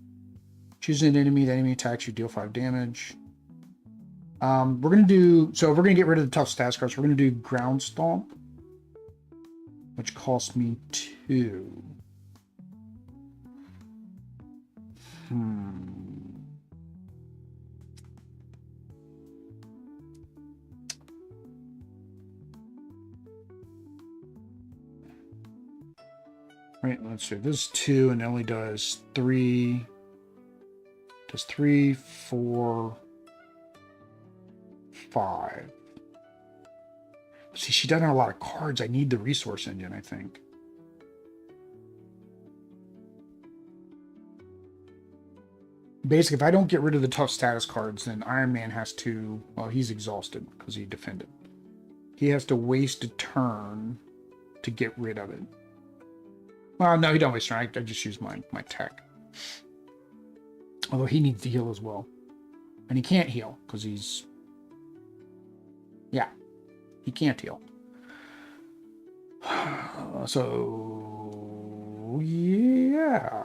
Choose an enemy. The enemy attacks you, deal 5 damage. We're going to get rid of the tough stats cards. We're going to do Ground Stomp, which costs me 2. Right, let's see. This is 2 and it only does 3. Does 3, 4, 5. See, she doesn't have a lot of cards. I need the resource engine, I think. Basically, if I don't get rid of the tough status cards, then Iron Man has to... Well, he's exhausted because he defended. He has to waste a turn to get rid of it. Well, no, he don't waste a turn. I just use my tech. Although he needs to heal as well. And he can't heal because he's... Yeah. He can't heal. So... Yeah.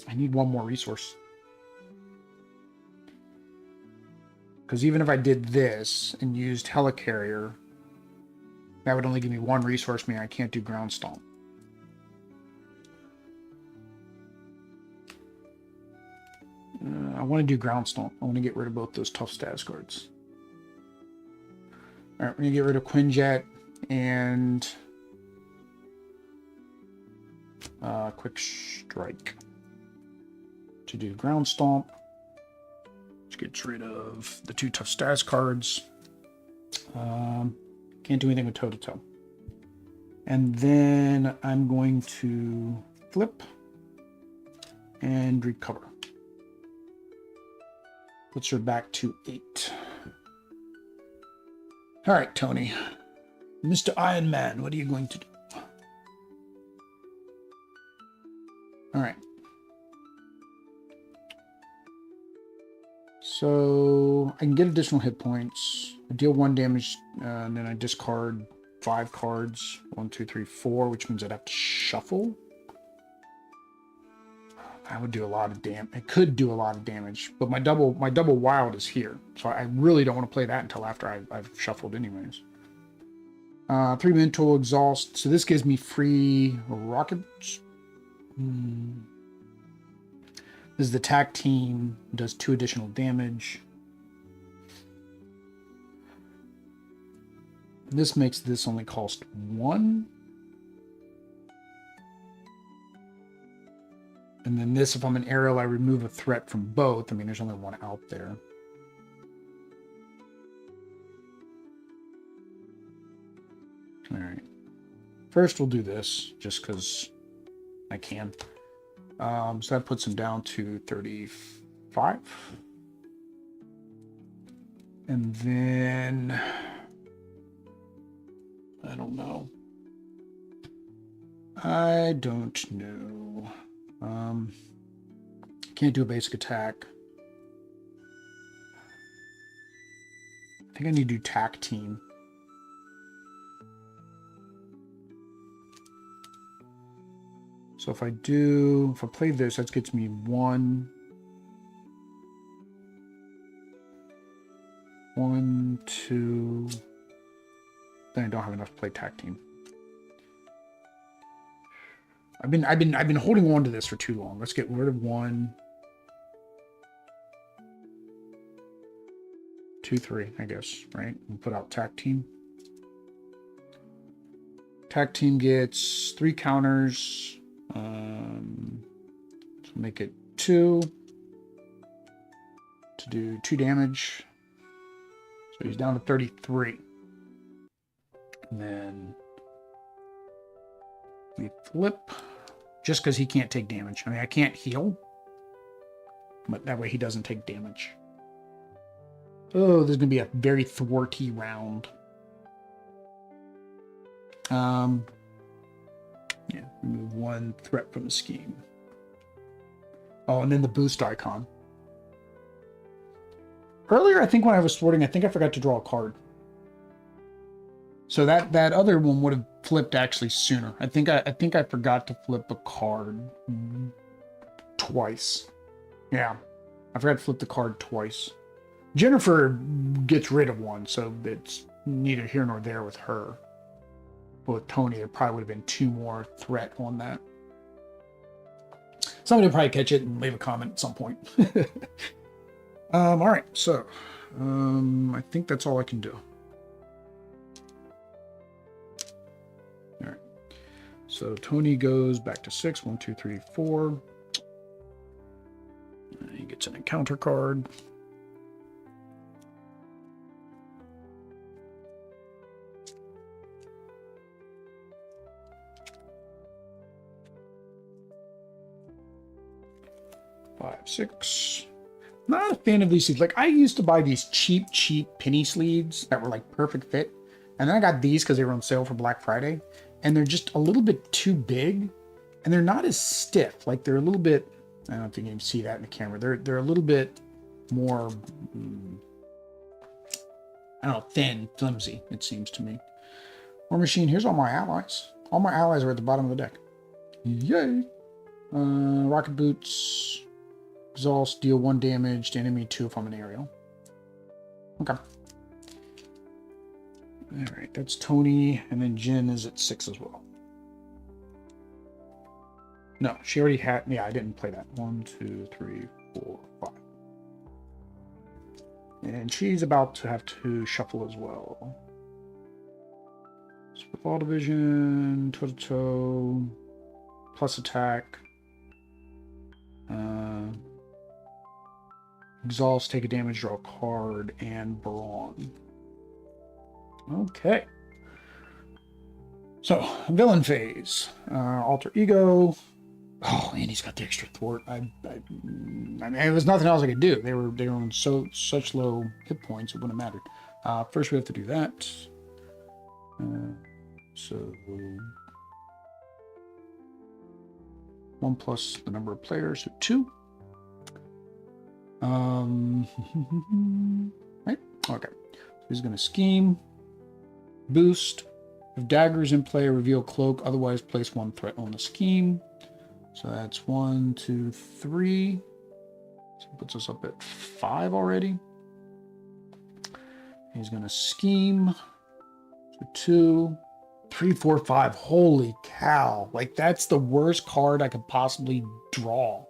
I need one more resource. Because even if I did this and used Helicarrier, that would only give me 1 resource, meaning I can't do Ground Stomp. I want to do Ground Stomp. I want to get rid of both those tough status cards. Alright, we're going to get rid of Quinjet and quick strike to do ground stomp, which gets rid of the 2 tough status cards. Can't do anything with toe to toe. And then I'm going to flip and recover. Puts her back to 8. All right, Tony. Mr. Iron Man, what are you going to do? All right. So I can get additional hit points. I deal 1 damage, and then I discard 5 cards. 1, 2, 3, 4, which means I'd have to shuffle. I would do a lot of damage. It could do a lot of damage, but my double wild is here, so I really don't want to play that until after I've shuffled anyways. 3 mental exhaust. So this gives me free rockets. This is the attack team. Does 2 additional damage. This makes this only cost 1. And then this, if I'm an aerial, I remove a threat from both. I mean, there's only 1 out there. All right. First, we'll do this, just because I can. So that puts him down to 35. And then... I don't know. Can't do a basic attack. I think I need to do tack team. So if I play this, that gets me 1, 2. Then I don't have enough to play tack team. I've been holding on to this for too long. Let's get rid of 1, 2, 3, I guess, right? We'll put out tack team. Tack team gets 3 counters. So make it 2 to do 2 damage. So he's down to 33. And then we flip, just because he can't take damage. I mean, I can't heal, but that way he doesn't take damage. Oh, there's going to be a very thwarty round. Yeah, remove 1 threat from the scheme. Oh, and then the boost icon. Earlier, I think when I was sorting, I think I forgot to draw a card. So that other one would have flipped actually sooner. I think I forgot to flip a card twice. Yeah, I forgot to flip the card twice. Jennifer gets rid of 1, so it's neither here nor there with her. But with Tony, there probably would have been 2 more threat on that. Somebody will probably catch it and leave a comment at some point. All right, so I think that's all I can do. All right, so Tony goes back to 6. 1, 2, 3, 4. He gets an encounter card. Five, 6. Not a fan of these sleeves. Like, I used to buy these cheap penny sleeves that were like perfect fit. And then I got these because they were on sale for Black Friday. And they're just a little bit too big. And they're not as stiff. Like, they're a little bit, I don't think you can see that in the camera. They're a little bit more, I don't know, thin, flimsy, it seems to me. War Machine, here's all my allies. All my allies are at the bottom of the deck. Yay! Rocket Boots. Exhaust, deal 1 damage to enemy, 2 if I'm an aerial. Okay. Alright, that's Tony, and then Jen is at 6 as well. No, she already had, yeah, I didn't play that. 1, 2, 3, 4, 5. And she's about to have to shuffle as well. Spitball Division, toe-to-toe. plus attack. Exhaust, take a damage, draw a card, and brawn. Okay. So, villain phase. Alter ego. Oh, and he's got the extra thwart. I mean, there was nothing else I could do. They were on such low hit points, it wouldn't have mattered. First, we have to do that. So 1 plus the number of players, so 2. Right? Okay. So he's going to scheme, boost. If daggers in play, reveal cloak. Otherwise, place 1 threat on the scheme. So that's 1, 2, 3. So it puts us up at 5 already. He's going to scheme. So 2, 3, 4, 5. Holy cow. Like, that's the worst card I could possibly draw.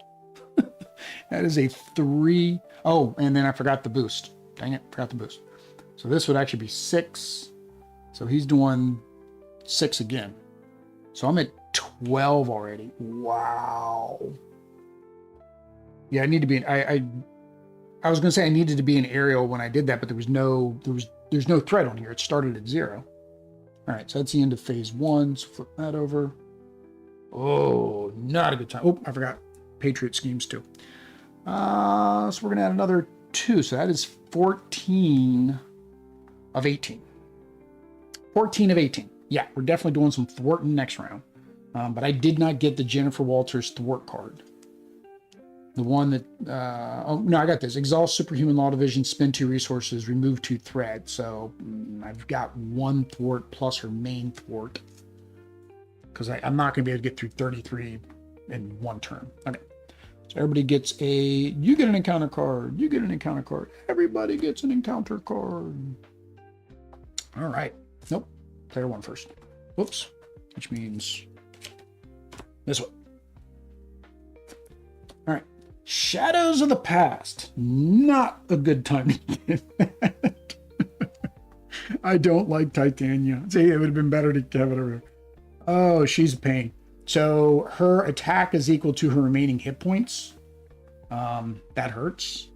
That is a 3. Oh, and then I forgot the boost. Dang it, forgot the boost. So this would actually be 6. So he's doing 6 again. So I'm at 12 already. Wow. Yeah, I need to be. I was gonna say I needed to be an aerial when I did that, but there's no threat on here. It started at 0. All right, so that's the end of phase 1. So flip that over. Oh, not a good time. Oh, I forgot Patriot schemes too. So we're gonna add another 2. So that is 14 of 18. 14 of 18. Yeah, we're definitely doing some thwarting next round. But I did not get the Jennifer Walters thwart card. The one that, oh no, I got this. Exhaust Superhuman Law Division, spend 2 resources, remove 2 thread. So I've got 1 thwart plus her main thwart. Because I'm not going to be able to get through 33 in 1 turn. Okay. So everybody gets you get an encounter card. You get an encounter card. Everybody gets an encounter card. All right. Nope. Player 1 first. Whoops. Which means this one. All right. Shadows of the Past. Not a good time to get that. I don't like Titania. See, it would have been better to have it over. Oh, she's a pain. So her attack is equal to her remaining hit points. That hurts.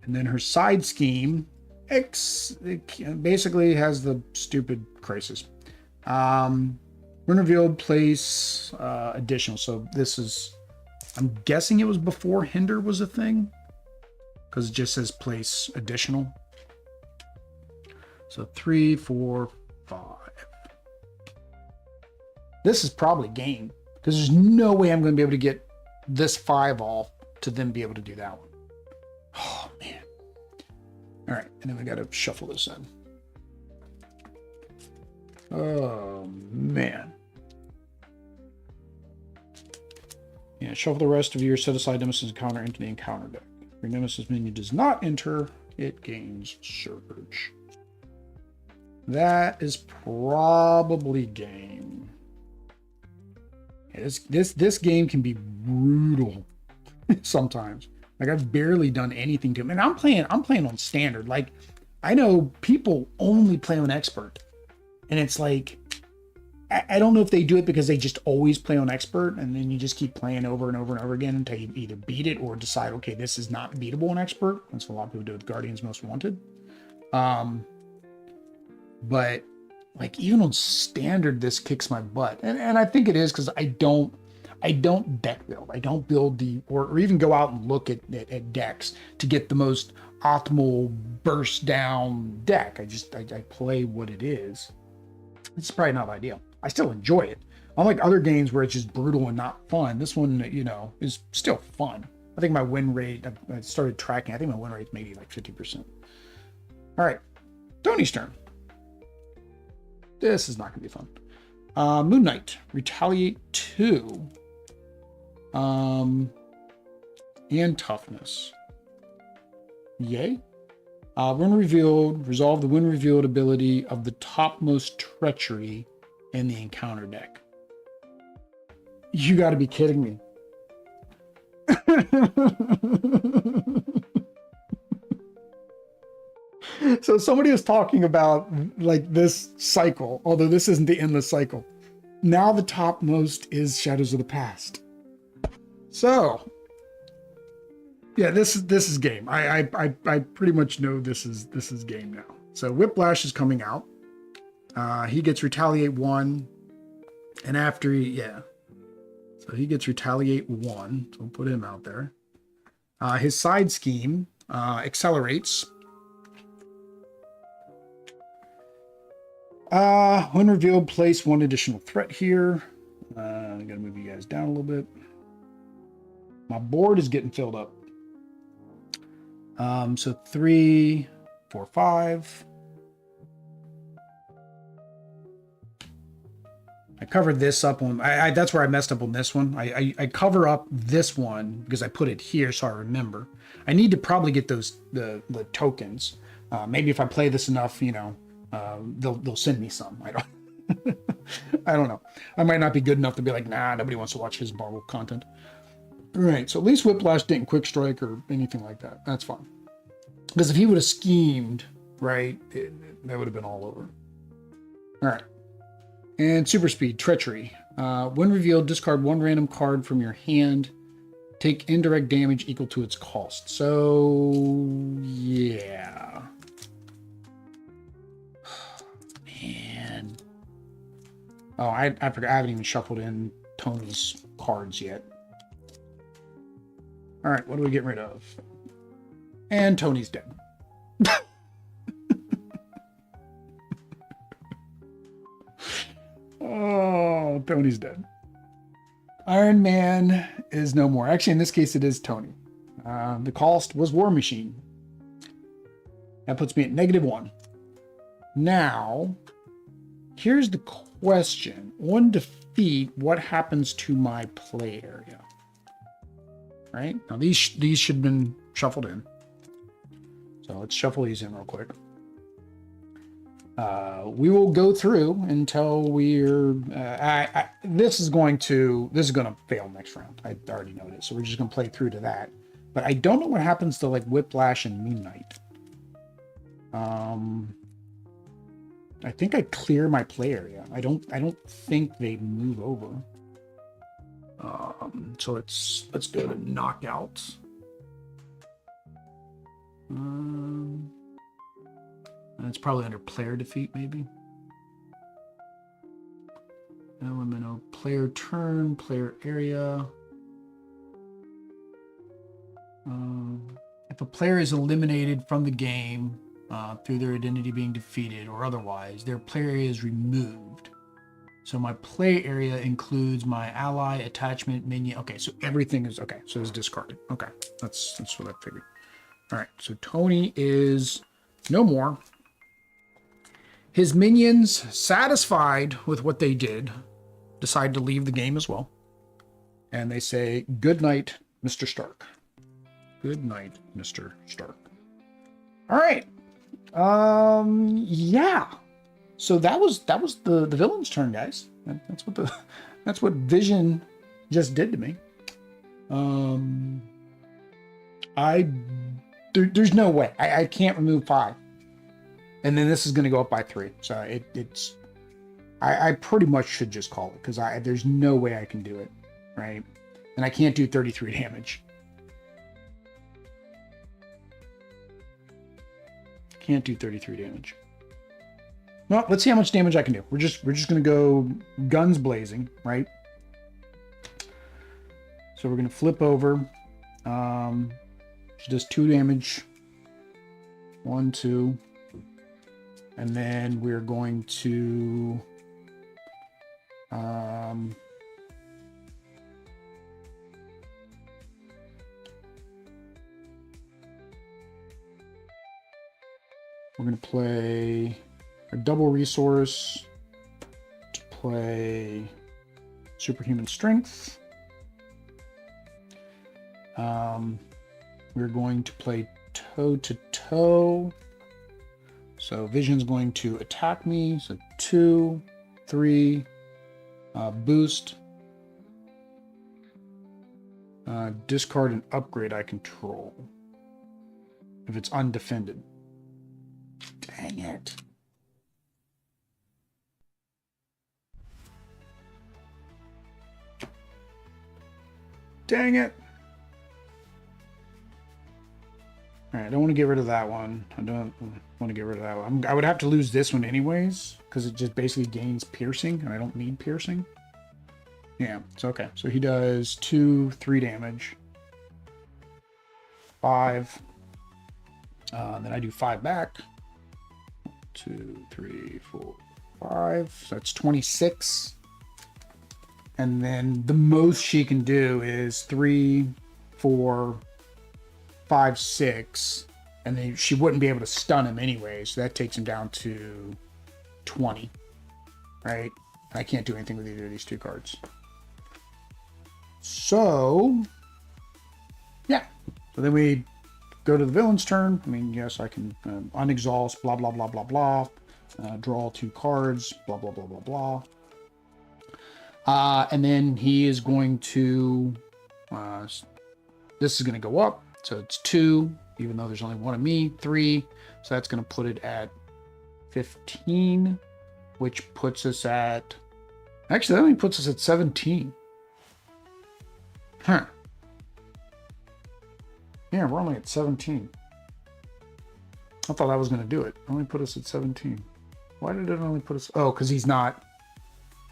And then her side scheme basically has the stupid crisis. When revealed, place additional. So this is, I'm guessing it was before Hinder was a thing, because it just says place additional. So 3, 4, 5. This is probably game, because there's no way I'm going to be able to get this 5 off to then be able to do that one. Oh, man. All right, and then we got to shuffle this in. Oh, man. Yeah, shuffle the rest of your set-aside Nemesis encounter into the encounter deck. If your Nemesis minion does not enter, it gains Surge. That is probably game. Yeah, this game can be brutal sometimes. Like, I've barely done anything to him. And I'm playing on standard. Like, I know people only play on expert. And it's like, I don't know if they do it because they just always play on expert, and then you just keep playing over and over and over again until you either beat it or decide, okay, this is not beatable on expert. That's what a lot of people do with Guardians Most Wanted. But like, even on standard, this kicks my butt. And I think it is because I don't deck build. I don't build or even go out and look at decks to get the most optimal burst down deck. I play what it is. It's probably not ideal. I still enjoy it. Unlike other games where it's just brutal and not fun, this one, is still fun. I think my win rate, I started tracking, I think my win rate's maybe like 50%. All right, Tony's turn. This is not going to be fun. Moon Knight, Retaliate 2. And Toughness. Yay. When revealed, resolve the when revealed ability of the topmost treachery in the encounter deck. You got to be kidding me. So somebody was talking about like this cycle, although this isn't the endless cycle. now the topmost is Shadows of the Past. So, yeah, this is game. I pretty much know this is game now. So Whiplash is coming out. He gets Retaliate 1, and after so he gets Retaliate 1. So we'll put him out there. His side scheme accelerates. When revealed, place 1 additional threat here. I'm gonna move you guys down a little bit. My board is getting filled up. So 3, 4, 5. I covered this up on, that's where I messed up on this one. I cover up this one because I put it here so I remember. I need to probably get those, the tokens. Maybe if I play this enough, you know, they'll send me some. I don't, I don't know. I might not be good enough to be like, nah, nobody wants to watch his Marvel content. All right, so at least Whiplash didn't quick strike or anything like that. That's fine. Because if he would have schemed, right, that would have been all over. All right. And Super Speed, Treachery. When revealed, discard 1 random card from your hand. Take indirect damage equal to its cost. So, yeah. Man. Oh, I forgot. I haven't even shuffled in Tony's cards yet. All right, what are we getting rid of? And Tony's dead. Oh, Tony's dead. Iron Man is no more. Actually, in this case, it is Tony. The cost was War Machine. That puts me at -1. Now, here's the question. On defeat, what happens to my play area? Right? Now, these should have been shuffled in. So let's shuffle these in real quick. We will go through until we're. This is going to fail next round. I already know this, so we're just going to play through to that. But I don't know what happens to like Whiplash and Moon Knight. I think I clear my play area. I don't think they move over. So let's go to knockouts. That's probably under player defeat, maybe. Element player turn, player area. If a player is eliminated from the game through their identity being defeated or otherwise, their player area is removed. So my play area includes my ally, attachment, minion. Okay, so everything is okay. So it's discarded. Okay, that's what I figured. All right, so Tony is no more. His minions, satisfied with what they did, decide to leave the game as well. And they say, good night, Mr. Stark. Good night, Mr. Stark. All right. Yeah. So that was the villain's turn, guys. That's what Vision just did to me. There's no way. I can't remove 5. And then this is going to go up by 3. So I pretty much should just call it because there's no way I can do it, right? And I can't do 33 damage. Can't do 33 damage. Well, let's see how much damage I can do. We're just going to go guns blazing, right? So we're going to flip over. She does 2 damage. 1, 2. And then we're going to play a double resource to play superhuman strength. We're going to play toe to toe. So Vision's going to attack me. So 2, 3, boost. Discard and upgrade I control. If it's undefended. Dang it. Dang it. All right, I don't want to get rid of that one. I don't want to get rid of that one. I would have to lose this one anyways, because it just basically gains piercing, and I don't need piercing. Yeah, it's okay. So he does 2, 3 damage. 5. Then I do 5 back. 2, 3, 4, 5. So that's 26. And then the most she can do is 3, 4, 5, 6. And then she wouldn't be able to stun him anyway. So that takes him down to 20. Right? I can't do anything with either of these 2 cards. So, yeah. So then we go to the villain's turn. I mean, yes, I can unexhaust, blah, blah, blah, blah, blah. Draw 2 cards, blah, blah, blah, blah, blah. And then he is going to, this is going to go up. So it's 2, even though there's only 1 of me, 3. So that's going to put it at 15, which puts us at, actually, that only puts us at 17. Huh. Yeah, we're only at 17. I thought I was going to do it. Only put us at 17. Why did it only put us? Oh, because he's not.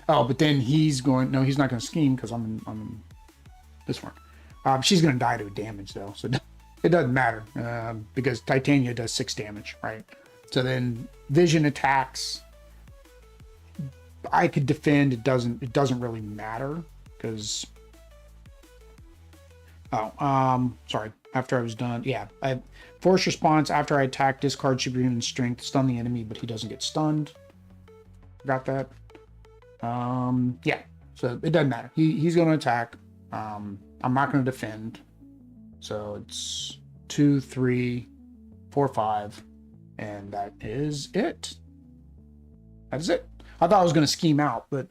Oh, but then he's going. No, he's not going to scheme because I'm in this one. She's going to die to damage though, so it doesn't matter because Titania does 6 damage, right? So then Vision attacks. I could defend. It doesn't really matter because. Oh, sorry. After I was done, yeah. I force response after I attack. Discard superhuman strength, stun the enemy, but he doesn't get stunned. Got that? Yeah. So it doesn't matter. He's going to attack. I'm not going to defend. So it's 2, 3, 4, 5, and that is it. That is it. I thought I was going to scheme out, but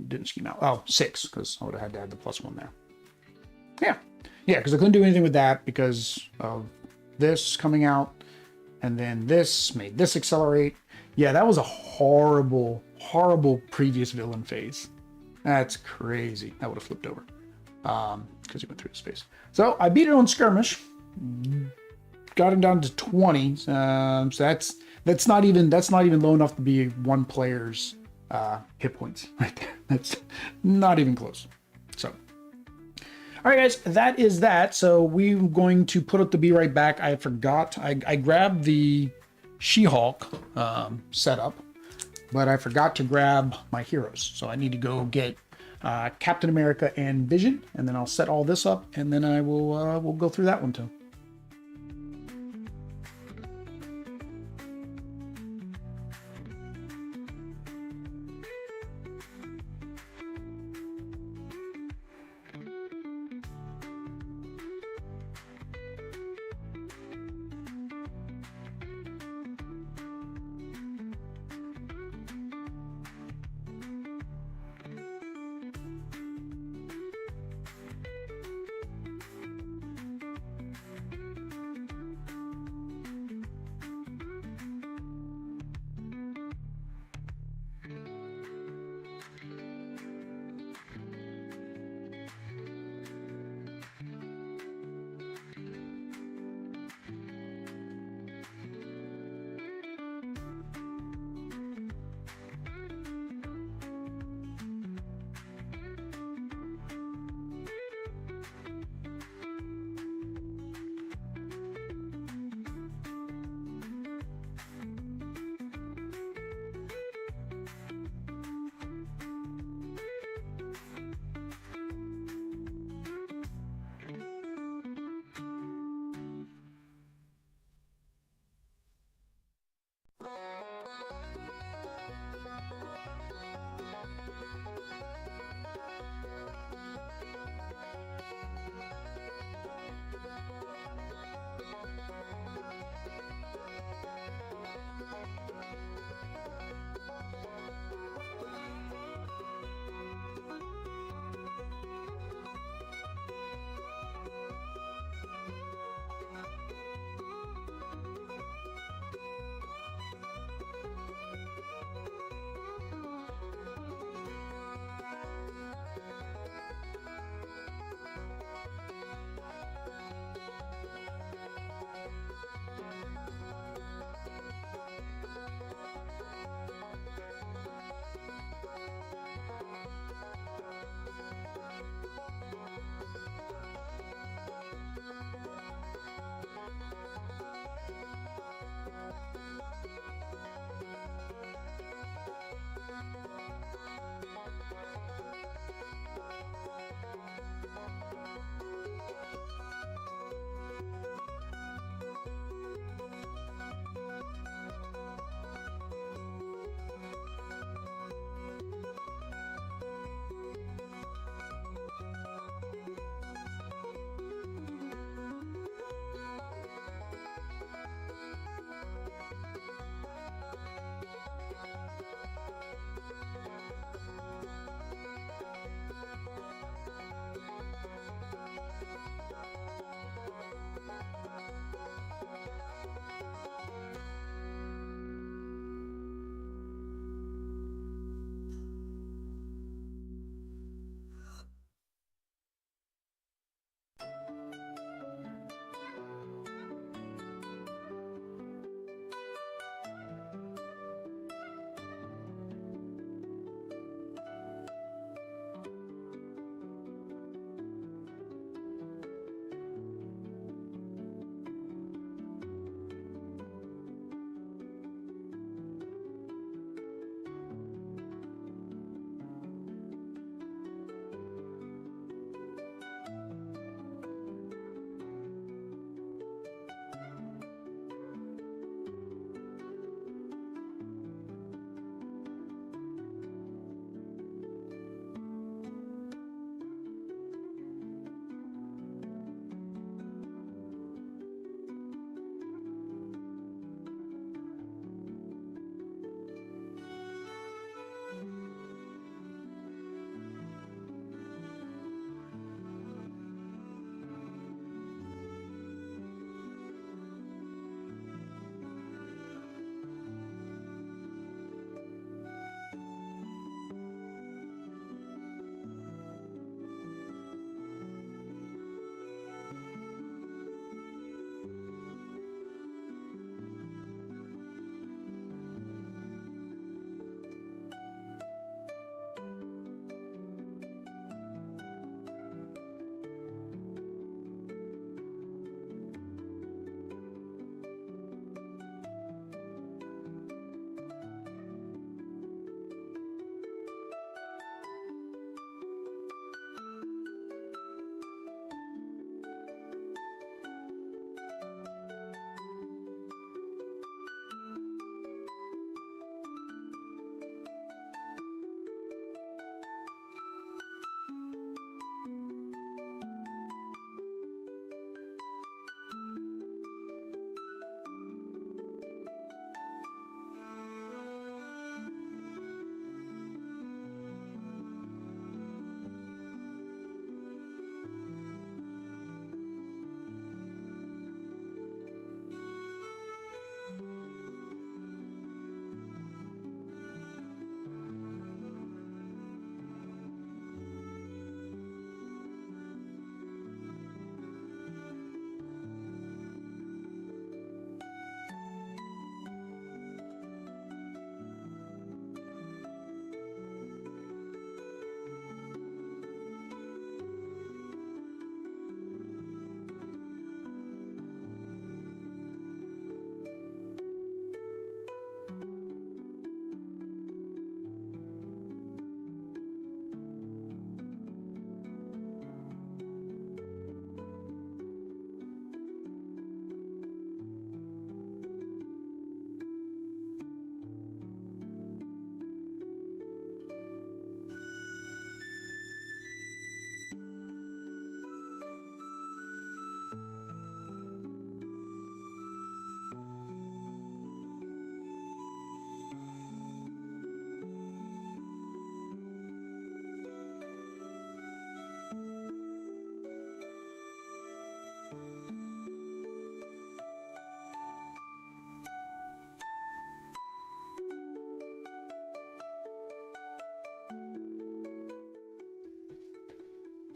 didn't scheme out. Oh, 6, because I would have had to add the +1 there. Yeah. Yeah, because I couldn't do anything with that because of this coming out. And then this made this accelerate. Yeah, that was a horrible, horrible previous villain phase. That's crazy. That would have flipped over. Because he went through the space. So I beat it on skirmish. Got him down to 20. So that's not even low enough to be one player's hit points right there. That's not even close. So. All right, guys, that is that. So we're going to put up the Be Right Back. I forgot. I grabbed the She-Hulk setup, but I forgot to grab my heroes. So I need to go get Captain America and Vision, and then I'll set all this up, and then I will we'll go through that one too.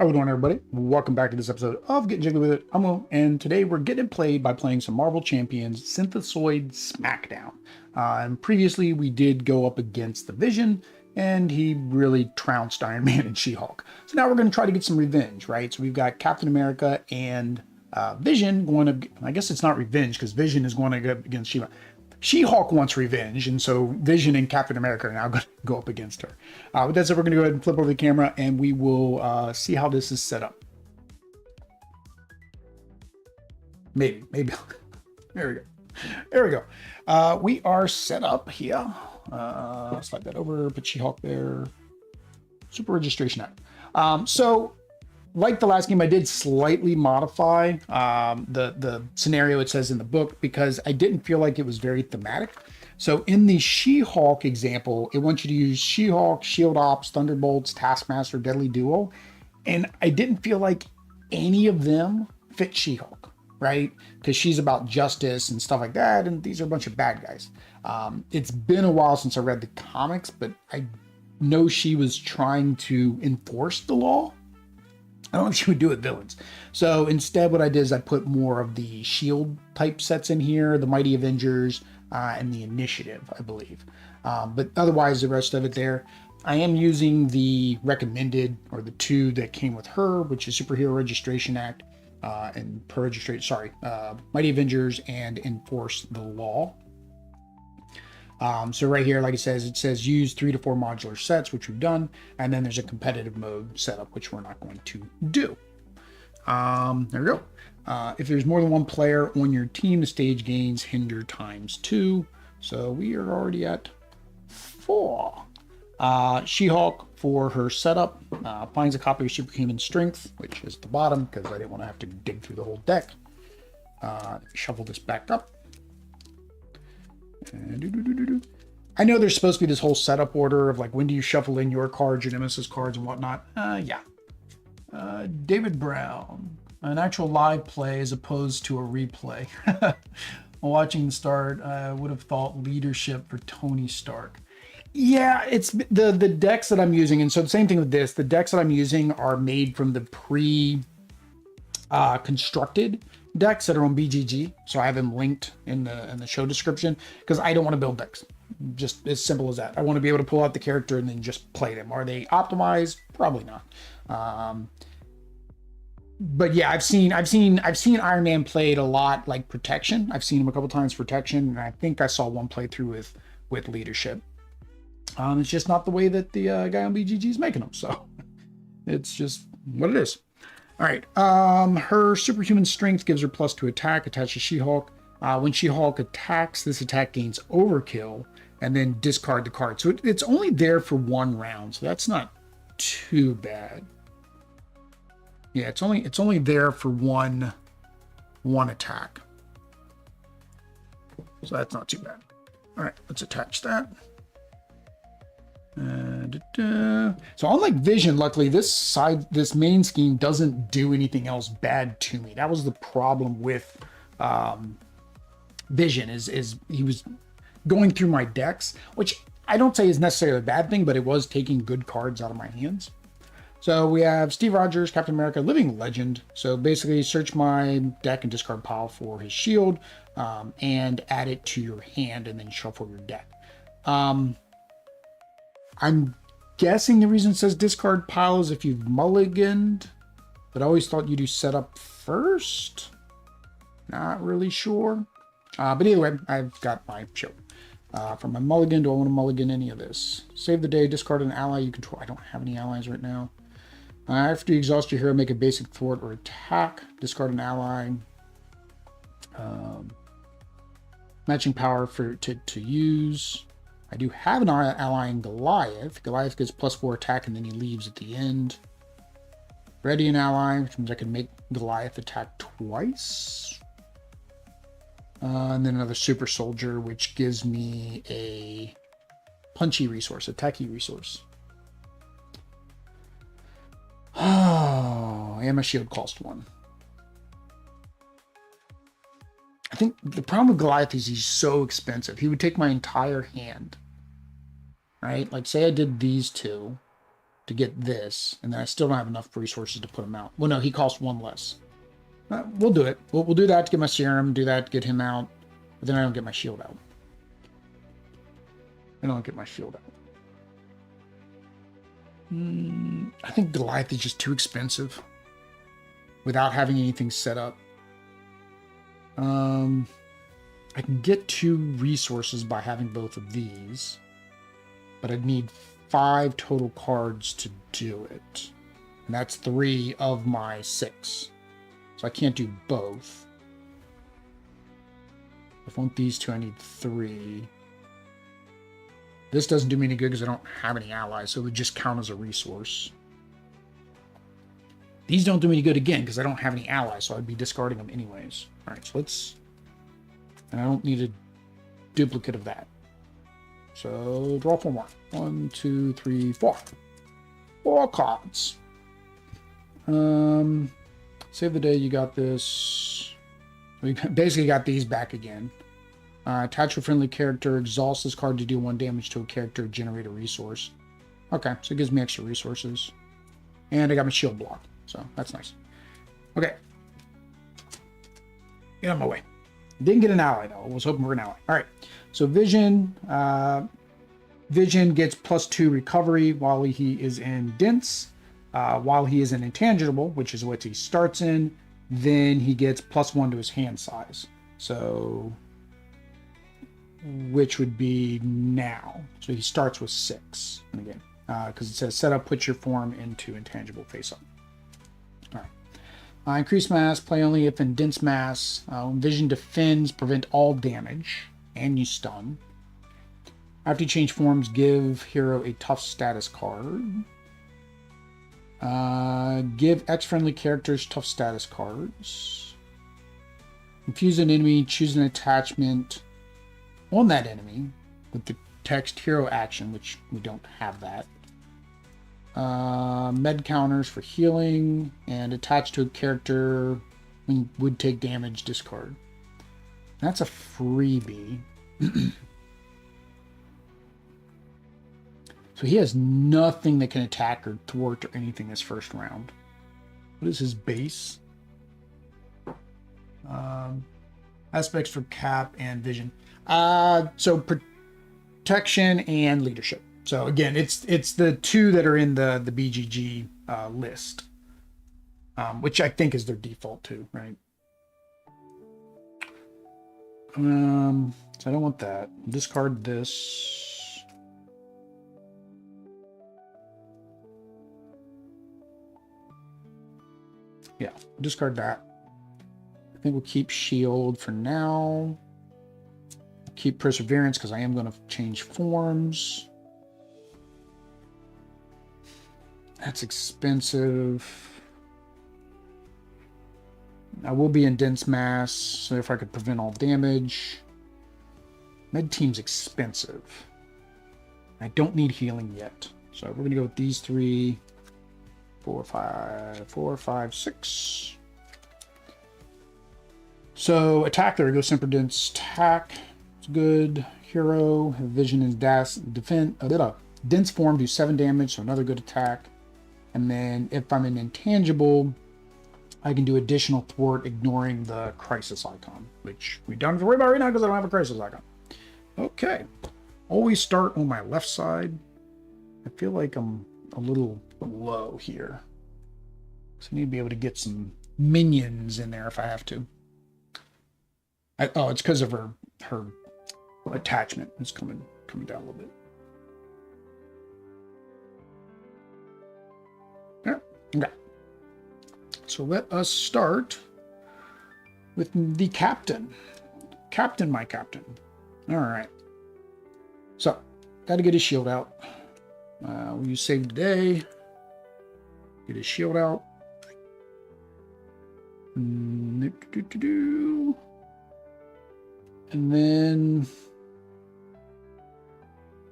How we doing, everybody? Welcome back to this episode of Getting Jiggly With It. I'm Will, and today we're getting played by playing some Marvel Champions Synthezoid Smackdown. And previously we did go up against the Vision, and he really trounced Iron Man and She-Hulk. So now we're going to try to get some revenge, right? So we've got Captain America and Vision going to, I guess it's not revenge, because Vision is going to go against She-Hulk. She-Hulk wants revenge, and so Vision and Captain America are now going to go up against her. With that said, we're going to go ahead and flip over the camera, and we will see how this is set up. Maybe. There we go. There we go. We are set up here. Slide that over, put She-Hulk there. Super Registration Act. So, like the last game, I did slightly modify the scenario it says in the book because I didn't feel like it was very thematic. So in the She-Hulk example, it wants you to use She-Hulk, Shield Ops, Thunderbolts, Taskmaster, Deadly Duo. And I didn't feel like any of them fit She-Hulk, right? Because she's about justice and stuff like that. And these are a bunch of bad guys. It's been a while since I read the comics, but I know she was trying to enforce the law. I don't know if she would do it villains. So instead what I did is I put more of the shield type sets in here, the Mighty Avengers, and the Initiative, I believe. But otherwise the rest of it there. I am using the recommended, or the two that came with her, which is Superhero Registration Act, and Mighty Avengers and Enforce the Law. So right here, like it says use 3 to 4 modular sets, which we've done. And then there's a competitive mode setup, which we're not going to do. There we go. If there's more than one player on your team, the stage gains hinder ×2. So we are already at 4. She-Hulk for her setup finds a copy of Superhuman Strength, which is at the bottom because I didn't want to have to dig through the whole deck. Shuffle this back up. I know there's supposed to be this whole setup order of like when do you shuffle in your cards, your nemesis cards and whatnot. David Brown, an actual live play as opposed to a replay. While watching the start, I would have thought leadership for Tony Stark. Yeah, it's the decks that I'm using, and so the same thing with this. The decks that I'm using are made from the constructed decks that are on BGG, so I have them linked in the show description because I don't want to build decks. Just as simple as that. I want to be able to pull out the character and then just play them. Are they optimized? Probably not. But yeah, I've seen Iron Man played a lot like protection. I've seen him a couple times protection, and I think I saw one playthrough with leadership. It's just not the way that the guy on BGG is making them. So it's just what it is. All right, her superhuman strength gives her +2 attack, attached to She-Hulk. When She-Hulk attacks, this attack gains overkill, and then discard the card. So it's only there for 1 round, so that's not too bad. Yeah, it's only there for one attack. So that's not too bad. All right, let's attach that. So unlike Vision, luckily this main scheme doesn't do anything else bad to me. That was the problem with Vision is he was going through my decks, which I don't say is necessarily a bad thing, but it was taking good cards out of my hands. So we have Steve Rogers, Captain America, Living Legend. So basically search my deck and discard pile for his shield, and add it to your hand and then shuffle your deck. I'm guessing the reason it says discard pile is if you've mulliganed, but I always thought you do setup first. Not really sure. But either way, I've got my shield. For my mulligan, do I want to mulligan any of this? Save the day, discard an ally you control. I don't have any allies right now. After you exhaust your hero, make a basic thwart or attack. Discard an ally. Matching power to use. I do have an ally in Goliath. Goliath gets +4 attack and then he leaves at the end. Ready an ally, which means I can make Goliath attack twice. And then another super soldier, which gives me a punchy resource, a techie resource. Oh, and my shield cost 1. I think the problem with Goliath is he's so expensive. He would take my entire hand. Right? Like say I did these two. to get this, and then I still don't have enough resources to put him out. Well, no, he costs 1 less. We'll do it. We'll do that to get my serum, do that to get him out, but then I don't get my shield out. I don't get my shield out. I think Goliath is just too expensive without having anything set up. I can get 2 resources by having both of these, but I'd need 5 total cards to do it. And that's 3 of my 6. So I can't do both. If I want these 2, I need 3. This doesn't do me any good because I don't have any allies, so it would just count as a resource. These don't do me any good again because I don't have any allies, so I'd be discarding them anyways. All right, so let's... And I don't need a duplicate of that. So draw 4 more. 1, 2, 3, 4. 4 cards. Save the day, you got this. We basically got these back again. Attach a friendly character, exhaust this card to do 1 damage to a character, generate a resource. Okay, so it gives me extra resources. And I got my shield block, so that's nice. Okay. Get out of my way. Didn't get an ally, though. I was hoping for an ally. All right, so Vision. Vision gets +2 recovery while he is in dense. While he is in intangible, which is what he starts in, then he gets +1 to his hand size. So... which would be now. So he starts with 6. And again, because it says set up, put your form into intangible face up. All right. Increase mass, play only if in dense mass. Vision defends, prevent all damage, and you stun. After you change forms, give hero a tough status card. Give X-friendly characters tough status cards. Confuse an enemy, choose an attachment on that enemy with the text hero action, which we don't have that. Med counters for healing, and attached to a character when would take damage, discard. That's a freebie. So he has nothing that can attack or thwart or anything this first round. What is his base? Aspects for Cap and Vision. So protection and leadership. So again, it's the 2 that are in the BGG list, which I think is their default too, right? So I don't want that. Discard this. Yeah, discard that. I think we'll keep shield for now. Keep perseverance because I am going to change forms. That's expensive. I will be in dense mass, so if I could prevent all damage. Med team's expensive. I don't need healing yet, so we're going to go with these 3. 4, 5, 6. So attack, there we go. Semper dense attack. It's good. Hero, vision and defend. Dense form, do 7 damage, so another good attack. And then if I'm an intangible, I can do additional thwart, ignoring the crisis icon, which we don't have to worry about right now because I don't have a crisis icon. Okay. Always start on my left side. I feel like I'm a little low here, so I need to be able to get some minions in there if I have to. Oh, it's because of her attachment. It's coming down a little bit. Yeah. Okay. So let us start with the captain. Captain, my captain. All right. So, got to get his shield out. We'll use save today. Get his shield out. And then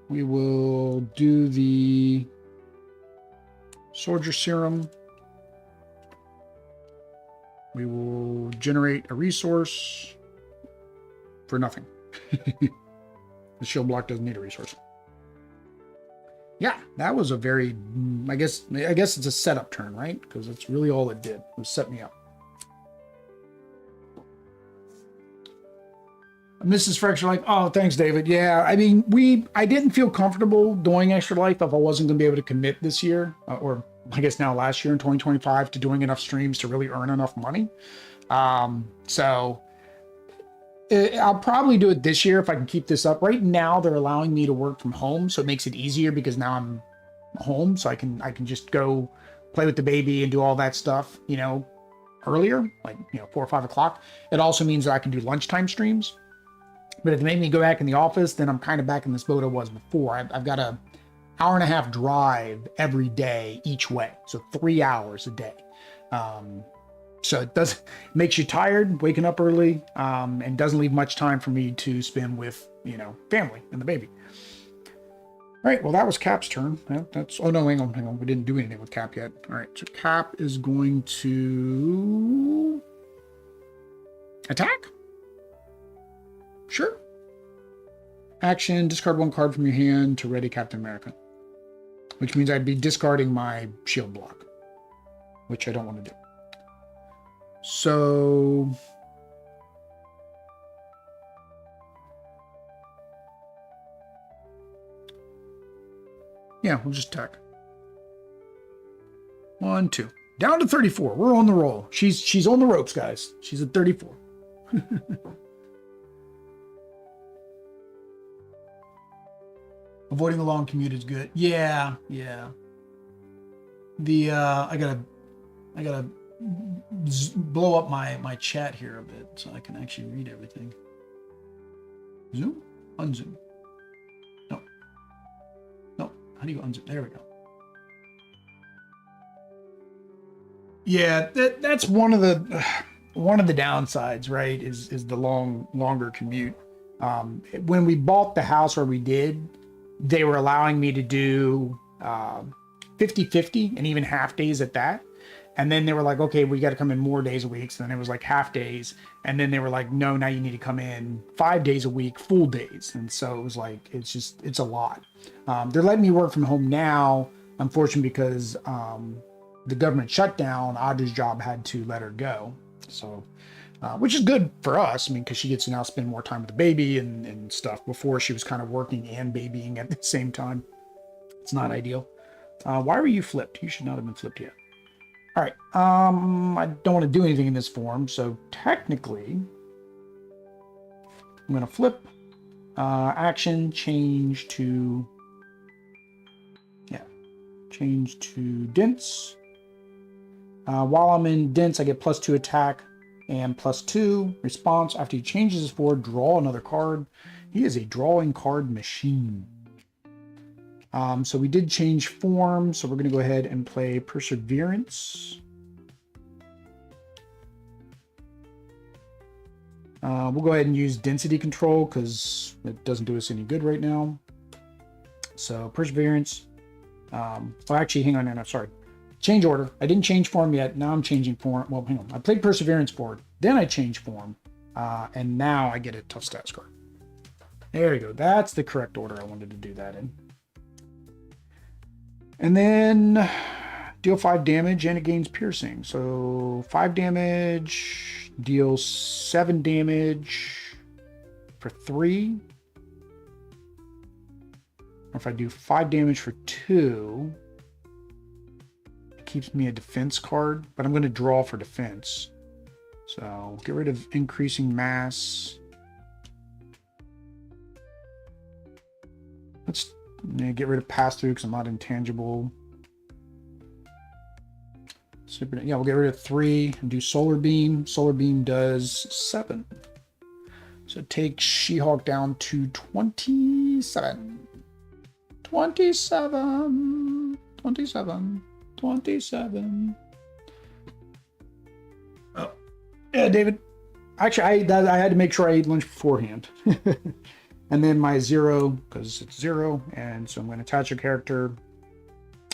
we will do the soldier serum. We will generate a resource for nothing. The shield block doesn't need a resource. Yeah, that was a very, I guess it's a setup turn, right? Because that's really all it did, was set me up. Mrs. Frex are like, oh, thanks, David. Yeah, I mean, I didn't feel comfortable doing Extra Life if I wasn't going to be able to commit this year, or I guess now last year in 2025, to doing enough streams to really earn enough money. So I'll probably do it this year if I can keep this up. Right now, they're allowing me to work from home, so it makes it easier because now I'm home, so I can just go play with the baby and do all that stuff, you know, earlier, like, you know, 4 or 5 o'clock. It also means that I can do lunchtime streams. But if they make me go back in the office, then I'm kind of back in this boat I was before. I've got a hour-and-a-half drive every day each way, so 3 hours a day. So it makes you tired waking up early, and doesn't leave much time for me to spend with, you know, family and the baby. All right, well, that was Cap's turn. Oh no, hang on. We didn't do anything with Cap yet. All right, so Cap is going to attack. Sure. Action, discard 1 card from your hand to ready Captain America. Which means I'd be discarding my shield block, which I don't want to do. So yeah, we'll just attack. 1, 2. Down to 34. We're on the roll. She's on the ropes, guys. She's at 34. Avoiding a long commute is good. Yeah. The I gotta blow up my chat here a bit so I can actually read everything. Zoom, unzoom. No. How do you unzoom? There we go. Yeah, that's one of the downsides, right? Is the longer commute. When we bought the house, or we did, they were allowing me to do 50-50 and even half days at that. And then they were like, okay, we got to come in more days a week. So then it was like half days. And then they were like, no, now you need to come in 5 days a week, full days. And so it was like, it's a lot. They're letting me work from home now, unfortunately, because the government shutdown, Audra's job had to let her go. So, which is good for us. I mean, because she gets to now spend more time with the baby and stuff. Before, she was kind of working and babying at the same time. It's not ideal. Why were you flipped? You should not have been flipped yet. All right. I don't want to do anything in this form, so technically, I'm going to flip. Action, change to dense. While I'm in dense, I get +2 attack and +2 response. After he changes his forward, draw another card. He is a drawing card machine. So we did change form, so we're going to go ahead and play Perseverance. We'll go ahead and use density control because it doesn't do us any good right now. So Perseverance. Oh, actually, hang on. No, sorry. Change order. I didn't change form yet. Now I'm changing form. Well, hang on. I played Perseverance forward. Then I changed form. And now I get a tough stats card. There you go. That's the correct order I wanted to do that in. And then deal 5 damage and it gains piercing. So 5 damage, deals 7 damage for 3. Or if I do 5 damage for 2, it keeps me a defense card, but I'm going to draw for defense. So get rid of increasing mass. Let's get rid of pass-through because I'm not intangible. Yeah, we'll get rid of 3 and do Solar Beam. Solar Beam does 7. So take She-Hulk down to 27. 27. Oh, yeah, David. Actually, I had to make sure I ate lunch beforehand. And then my 0, because it's 0, and so I'm going to attach a character.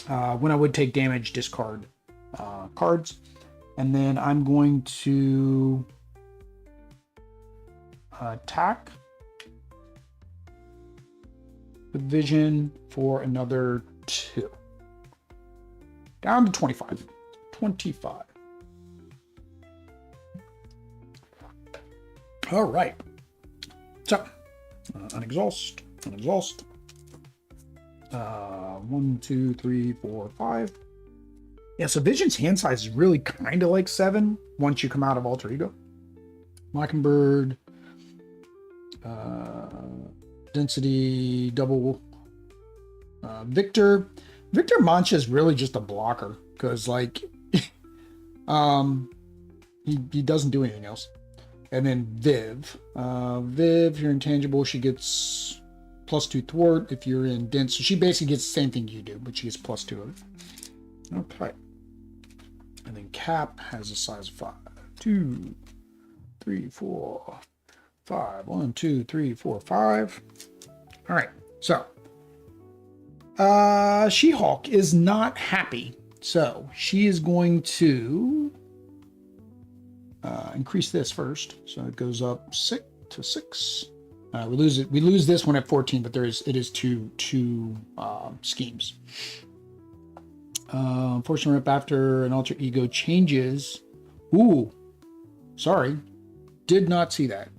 When I would take damage, discard cards. And then I'm going to attack with Vision for another 2. Down to 25. 25. All right. So, unexhaust, unexhaust. 1, 2, 3, 4, 5. Yeah, so Vision's hand size is really kind of like 7 once you come out of Alter Ego. Mockingbird. Density, double. Victor Mancha is really just a blocker because, like, he doesn't do anything else. And then Viv. Viv, if you're intangible, she gets +2 thwart. If you're in dense, so she basically gets the same thing you do, but she gets +2 of it. Okay. And then Cap has a size of 5. 2, 3, 4, 5. 1, 2, 3, 4, 5. All right. So, She-Hulk is not happy. So she is going to increase this first. So it goes up 6 to 6. We lose it. We lose this one at 14, but it is two schemes. Unfortunately, up after an alter ego changes. Ooh, sorry, did not see that.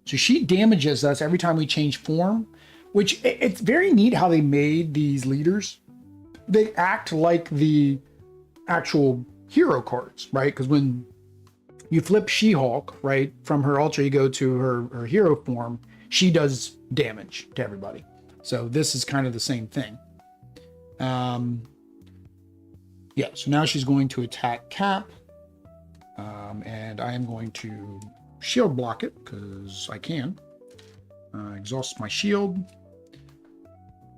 So she damages us every time we change form, which it's very neat how they made these leaders. They act like the actual hero cards, right? Because when you flip She-Hulk, right, from her alter ego to her hero form, she does damage to everybody. So this is kind of the same thing. Yeah, so now she's going to attack Cap. And I am going to shield block it because I can. Exhaust my shield.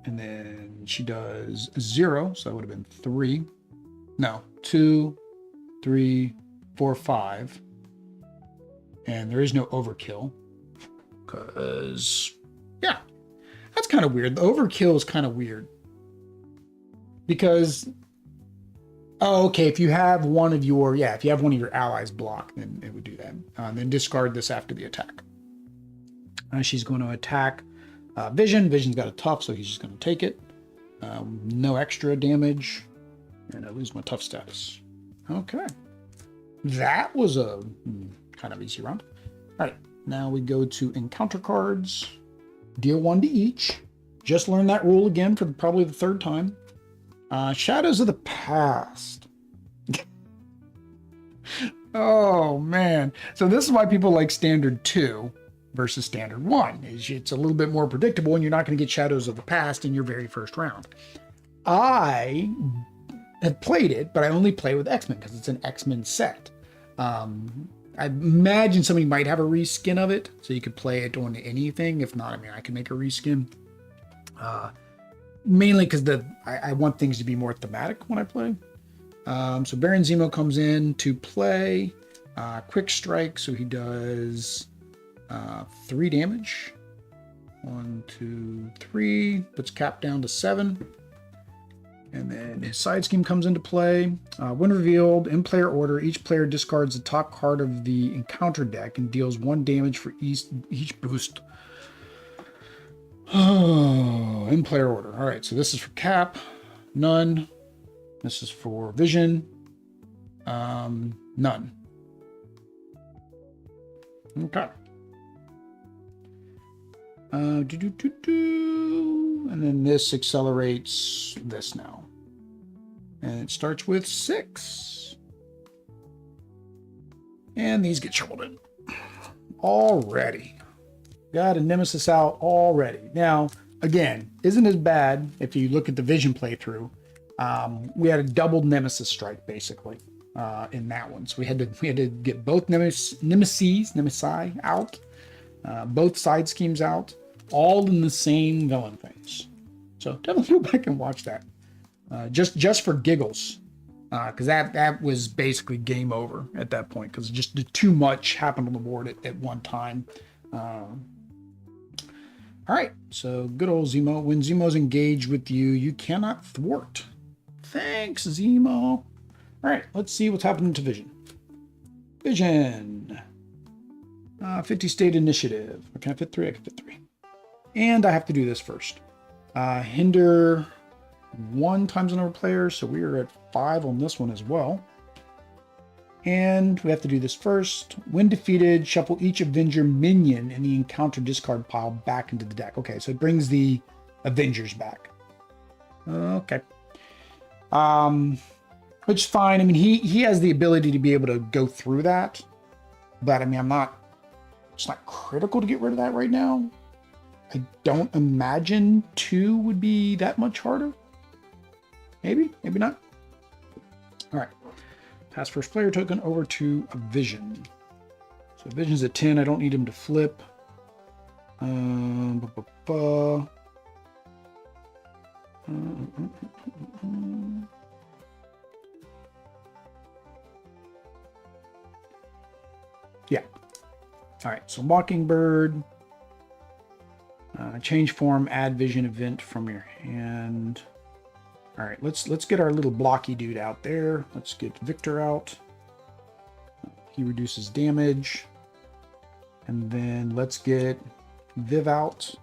And then she does 0, so that would have been 3. No, 2, 3, 4, 5. And there is no overkill. Because, yeah, that's kind of weird. The overkill is kind of weird. Because, oh, okay, if you have one of your allies block, then it would do that. Then discard this after the attack. She's going to attack Vision. Vision's got a tough, so he's just going to take it. No extra damage. And I lose my tough status. Okay. That was a kind of easy round. All right. Now we go to encounter cards. Deal 1 to each. Just learned that rule again for probably the 3rd time. Shadows of the Past. Oh, man. So this is why people like Standard 2 versus Standard 1. It's a little bit more predictable, and you're not going to get Shadows of the Past in your very first round. I have played it, but I only play with X-Men because it's an X-Men set. I imagine somebody might have a reskin of it, so you could play it on anything. If not, I mean, I can make a reskin. Mainly because I want things to be more thematic when I play. So Baron Zemo comes in to play. Quick Strike, so he does 3 damage. 1, 2, 3. Puts Cap down to 7. And then his side scheme comes into play. When revealed, in player order, each player discards the top card of the encounter deck and deals 1 damage for each boost. Oh, in player order. All right, so this is for Cap. None. This is for Vision. None. Okay. And then this accelerates this now. And it starts with 6. And these get shuffled in. Already. Got a Nemesis out already. Now, again, isn't as bad if you look at the Vision playthrough. We had a double Nemesis strike, basically, in that one. So we had to get both Nemesi out. Both side schemes out, all in the same villain phase. So definitely go back and watch that, just for giggles, because that was basically game over at that point, because just too much happened on the board at one time. All right, so good old Zemo. When Zemo's engaged with you, you cannot thwart. Thanks, Zemo. All right, let's see what's happening to Vision. Vision. 50 state initiative. Can I fit 3? I can fit 3. And I have to do this first. Hinder 1 times the number of players, so we are at 5 on this one as well. And we have to do this first. When defeated, shuffle each Avenger minion in the encounter discard pile back into the deck. Okay, so it brings the Avengers back. Okay. Which is fine. I mean, he has the ability to be able to go through that. But I mean, it's not critical to get rid of that right now. I don't imagine 2 would be that much harder. Maybe, maybe not. All right. Pass first player token over to a Vision. So Vision's at 10. I don't need him to flip. Yeah. All right. So Mockingbird. Change form. Add Vision event from your hand. All right, let's get our little blocky dude out there. Let's get Victor out. He reduces damage. And then let's get Viv out.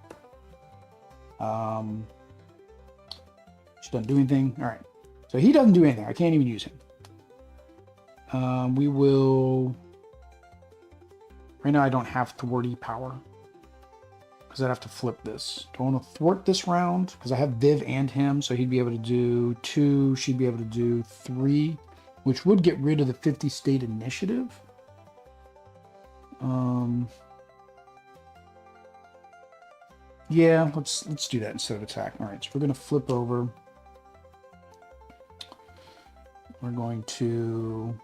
She doesn't do anything. All right, so he doesn't do anything. I can't even use him. We will... Right now I don't have thwarty power, because I'd have to flip this. Do I want to thwart this round? Because I have Viv and him, so he'd be able to do 2. She'd be able to do 3, which would get rid of the 50 state initiative. Yeah, let's do that instead of attack. All right, so we're going to flip over. We're going to...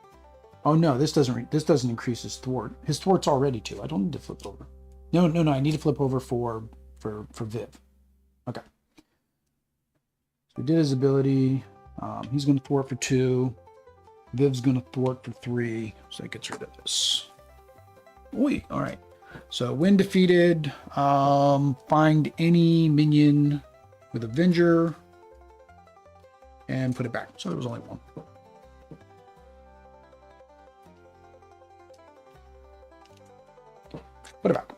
Oh no, this doesn't increase his thwart. His thwart's already 2. I don't need to flip over. No, I need to flip over for Viv. Okay. So we did his ability. He's going to thwart for 2. Viv's going to thwart for 3. So that gets rid of this. Oi, all right. So when defeated, find any minion with Avenger and put it back. So there was only 1. Put it back.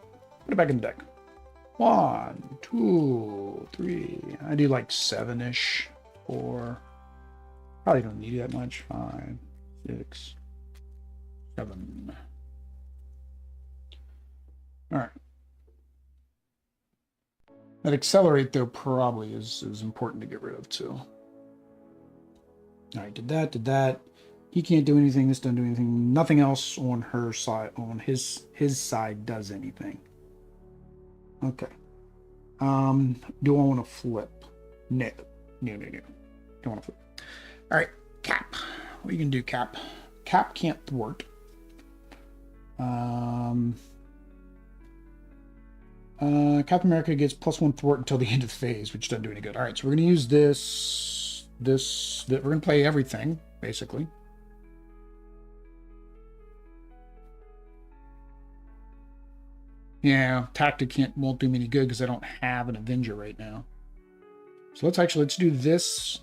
Put it back in the deck. 1, 2, 3. I do like 7-ish. 4. Probably don't need that much. 5, 6, 7. All right. That accelerate, though, probably is important to get rid of, too. All right, did that. He can't do anything. This doesn't do anything. Nothing else on her side, on his side, does anything. Okay. Do I want to flip? No. Don't want to flip. All right, Cap. What are you gonna do, Cap? Cap can't thwart. Captain America gets +1 thwart until the end of the phase, which doesn't do any good. All right, so we're gonna use this. We're gonna play everything basically. Yeah, tactic won't do me any good because I don't have an Avenger right now. So let's do this,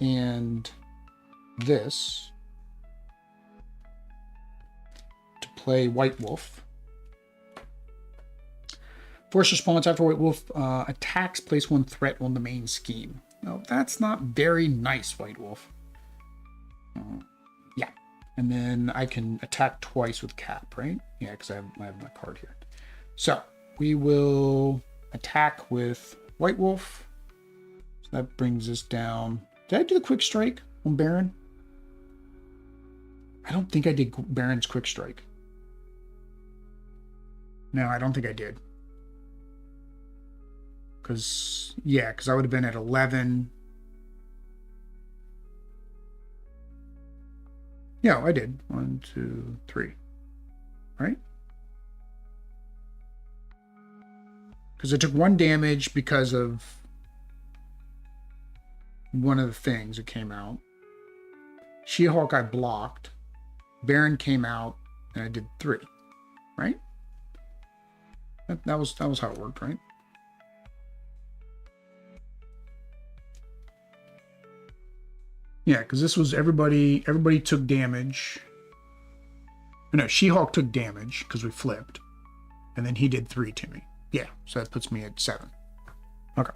and this to play White Wolf. Force response after White Wolf attacks, place 1 threat on the main scheme. No, that's not very nice, White Wolf. Yeah. And then I can attack twice with Cap, right? Yeah, because I have my card here. So we will attack with White Wolf. So that brings us down. Did I do the quick strike on Baron? I don't think I did Baron's quick strike. No, I don't think I did. Because I would have been at 11. Yeah, I did. 1, 2, 3. Right? Because I took 1 damage because of one of the things that came out. She-Hulk I blocked. Baron came out, and I did 3. Right? That was how it worked, right? Yeah, because this was everybody took damage. No, She-Hulk took damage because we flipped. And then he did 3 to me. Yeah, so that puts me at 7. Okay.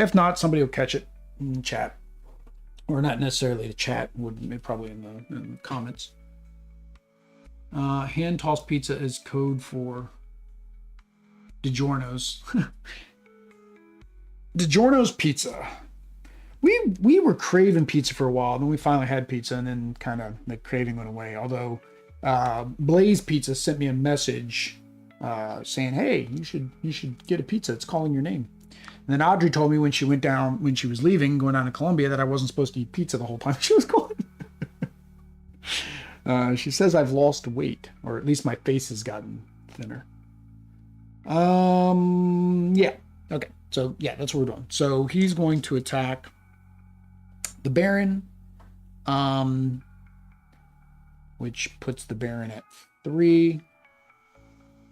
If not, somebody will catch it in the chat. Or not necessarily the chat, would probably in the comments. Hand tossed pizza is code for DiGiorno's. DiGiorno's pizza. We were craving pizza for a while, then we finally had pizza, and then kind of the craving went away. Although Blaze Pizza sent me a message saying, "Hey, you should get a pizza. It's calling your name." And then Audrey told me when she was leaving, going down to Colombia, that I wasn't supposed to eat pizza the whole time she was gone. She says I've lost weight, or at least my face has gotten thinner. Yeah. Okay. So yeah, that's what we're doing. So he's going to attack the Baron, which puts the Baron at 3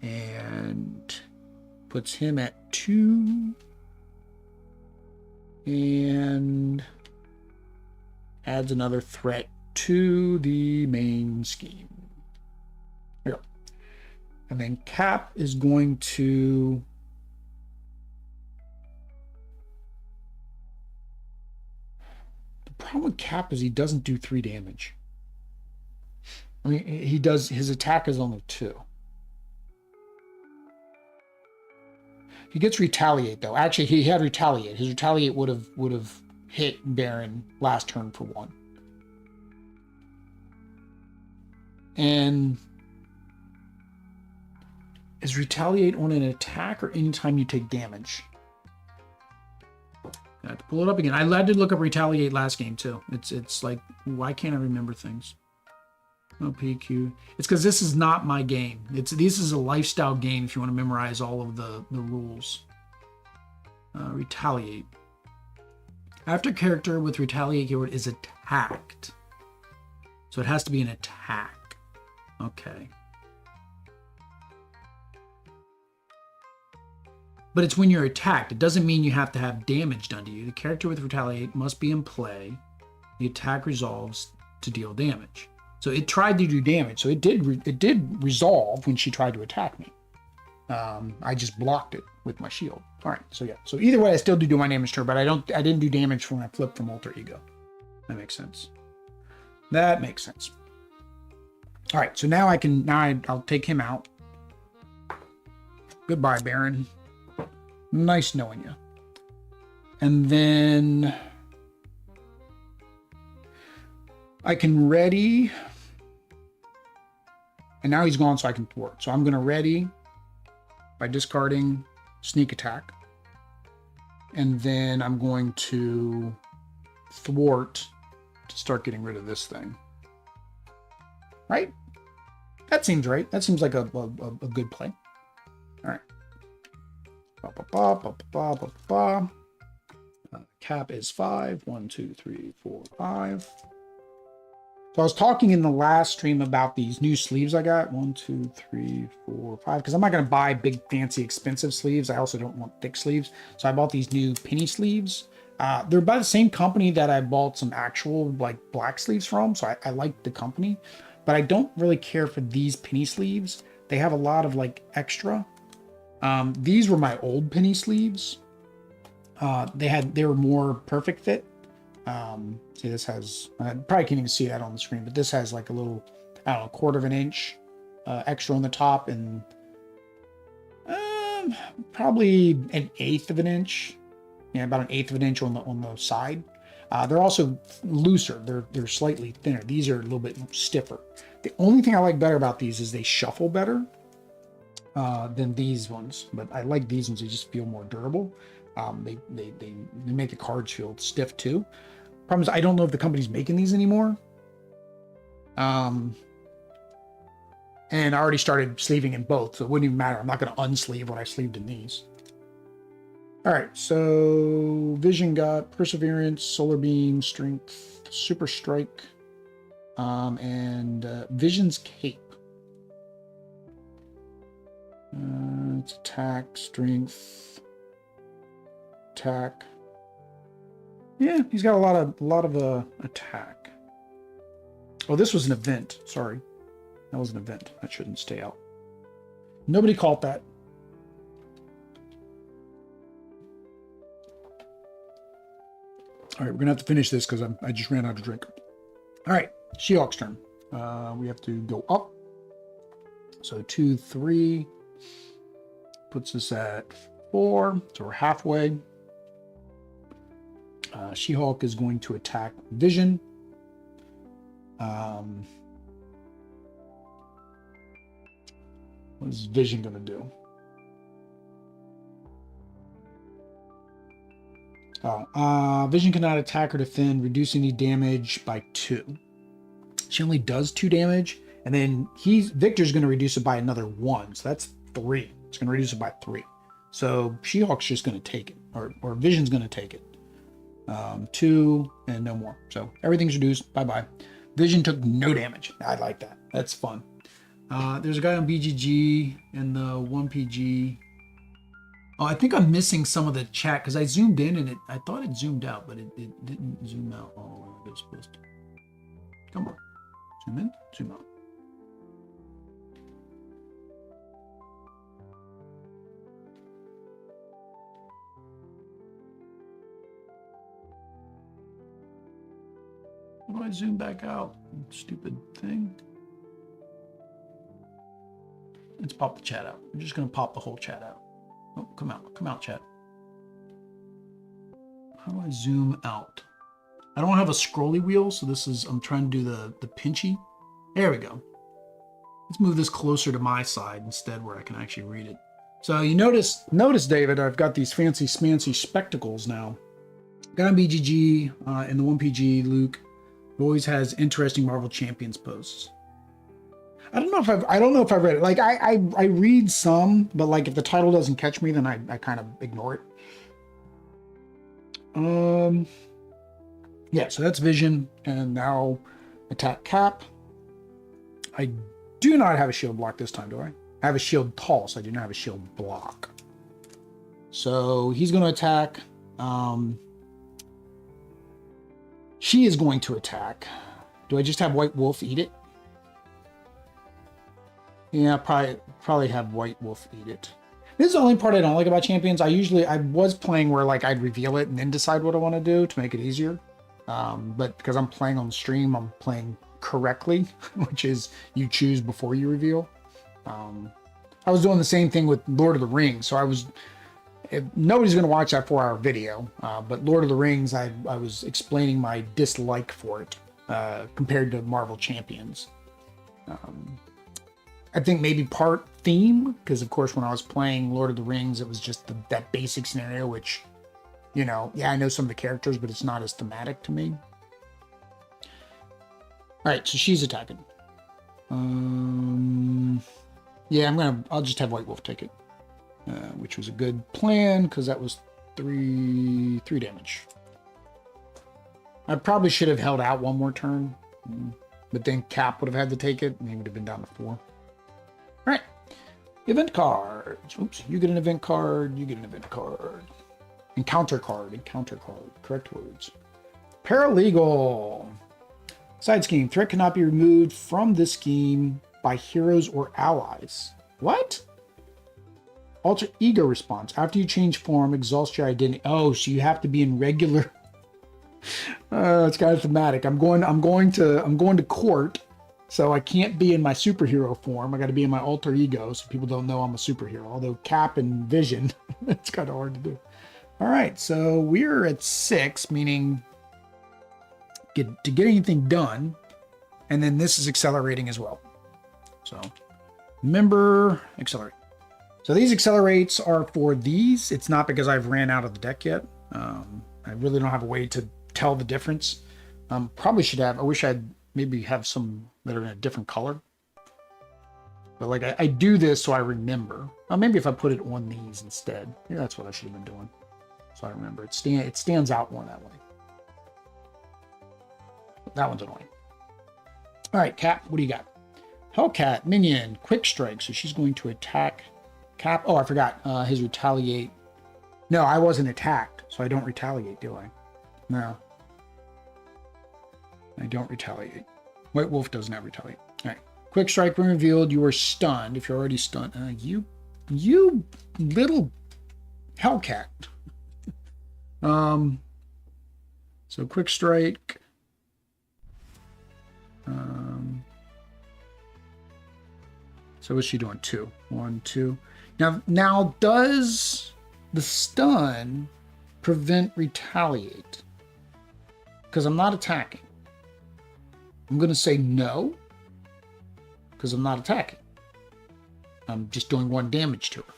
and puts him at 2 and adds another threat to the main scheme. Here we go. And then Cap is going to problem with Cap is he doesn't do 3 damage. I mean, he does, his attack is only 2. He gets retaliate though. Actually, he had retaliate. His retaliate would have hit Baron last turn for 1. And is retaliate on an attack or anytime you take damage? I have to pull it up again. I had to look up retaliate last game too. It's like, why can't I remember things? No PQ. It's because this is not my game. This is a lifestyle game if you want to memorize all of the rules. Retaliate. After character with retaliate keyword is attacked. So it has to be an attack. Okay. But it's when you're attacked. It doesn't mean you have to have damage done to you. The character with retaliate must be in play. The attack resolves to deal damage. So it tried to do damage. So it did resolve when she tried to attack me. I just blocked it with my shield. All right. So yeah. So either way, I still do my damage turn, but I didn't do damage when I flipped from alter ego. That makes sense. That makes sense. All right. So now I'll take him out. Goodbye, Baron. Nice knowing you. And then I can ready. And now he's gone, so I can thwart. So I'm going to ready by discarding sneak attack. And then I'm going to thwart to start getting rid of this thing. Right? That seems right. That seems like a good play. All right. Cap is 5. 1, 2, 3, 4, 5. So I was talking in the last stream about these new sleeves I got. 1, 2, 3, 4, 5. Because I'm not going to buy big, fancy, expensive sleeves. I also don't want thick sleeves. So I bought these new penny sleeves. They're by the same company that I bought some actual like black sleeves from. So I like the company. But I don't really care for these penny sleeves. They have a lot of like extra. These were my old penny sleeves. They were more perfect fit. See, this has, I probably can't even see that on the screen, but this has like a little, I don't know, 1/4 of an inch extra on the top and probably 1/8 of an inch. Yeah, about 1/8 of an inch on the side. They're also looser. They're slightly thinner. These are a little bit stiffer. The only thing I like better about these is they shuffle better than these ones, but I like these ones. They just feel more durable. They make the cards feel stiff too. Problem is, I don't know if the company's making these anymore. And I already started sleeving in both, so it wouldn't even matter. I'm not going to unsleeve what I sleeved in these. All right, so Vision got Perseverance, Solar Beam, Strength, Super Strike, and Vision's Cape. It's attack, strength, attack. Yeah, he's got a lot of attack. Oh, this was an event. Sorry, that was an event. That shouldn't stay out. Nobody caught that. All right, we're gonna have to finish this because I just ran out of drink. All right, She-Hulk's turn. We have to go up. So 2, 3 puts us at 4. So we're halfway. She-Hulk is going to attack Vision. What is Vision going to do? Vision cannot attack or defend, reduce any damage by 2. She only does 2 damage, and then Victor's going to reduce it by another 1, so that's 3. It's going to reduce it by 3. So She-Hulk's just going to take it, or Vision's going to take it. 2 and no more. So everything's reduced. Bye-bye. Vision took no damage. I like that. That's fun. There's a guy on BGG and the 1PG. Oh, I think I'm missing some of the chat because I zoomed in and I thought it zoomed out, but it didn't zoom out all the way it was supposed to. Come on. Zoom in, zoom out. How do I zoom back out? Stupid thing. Let's pop the chat out. I'm just going to pop the whole chat out. Oh, come out, chat. How do I zoom out? I don't have a scrolly wheel, so I'm trying to do the pinchy. There we go. Let's move this closer to my side instead where I can actually read it. So you notice, David, I've got these fancy smancy spectacles now. Got on BGG and the 1PG, Luke. Always has interesting Marvel Champions posts. I don't know if I've read it. Like I read some, but like if the title doesn't catch me, then I kind of ignore it. Yeah, so that's Vision, and now attack Cap. I do not have a shield block this time, do I? I have a shield toss. I do not have a shield block. So he's going to attack. She is going to attack. Do I just have White Wolf eat it? Yeah, probably have White Wolf eat it. This is the only part I don't like about Champions. I was playing where like I'd reveal it and then decide what I want to do to make it easier. But because I'm playing on stream, I'm playing correctly, which is you choose before you reveal. I was doing the same thing with Lord of the Rings. So nobody's going to watch that 4-hour video. But Lord of the Rings, I was explaining my dislike for it compared to Marvel Champions. I think maybe part theme, because of course when I was playing Lord of the Rings, it was just that basic scenario, which, you know, yeah, I know some of the characters, but it's not as thematic to me. All right, so she's attacking. Yeah, I'll just have White Wolf take it, which was a good plan because that was 3 damage. I probably should have held out one more turn, but then Cap would have had to take it, and he would have been down to 4. All right, event cards. Oops, you get an event card. You get an event card. Encounter card. Correct words. Paralegal. Side scheme. Threat cannot be removed from this scheme by heroes or allies. What? Alter ego response. After you change form, exhaust your identity. Oh, so you have to be in regular. It's kind of thematic. I'm going to court, so I can't be in my superhero form. I got to be in my alter ego, so people don't know I'm a superhero. Although Cap and Vision, it's kind of hard to do. All right, so we're at 6, meaning to get anything done, and then this is accelerating as well. So remember, accelerate. So these accelerates are for these. It's not because I've ran out of the deck yet. I really don't have a way to tell the difference. Probably should have. I wish I'd maybe have some that are in a different color. But like I do this so I remember. Maybe if I put it on these instead. Yeah, that's what I should have been doing. So I remember. It stands out more that way. That one's annoying. All right, Cap, what do you got? Hellcat, minion, quick strike. So she's going to attack Cap. Oh, I forgot. His retaliate. No, I wasn't attacked, so I don't retaliate, do I? No. I don't retaliate. White Wolf does not retaliate. All right. Quick strike when revealed. You are stunned. If you're already stunned. You little Hellcat. So quick strike. So what's she doing? 2. 1, 2. Now does the stun prevent retaliate? Because I'm not attacking. I'm going to say no. Because I'm not attacking. I'm just doing 1 damage to her.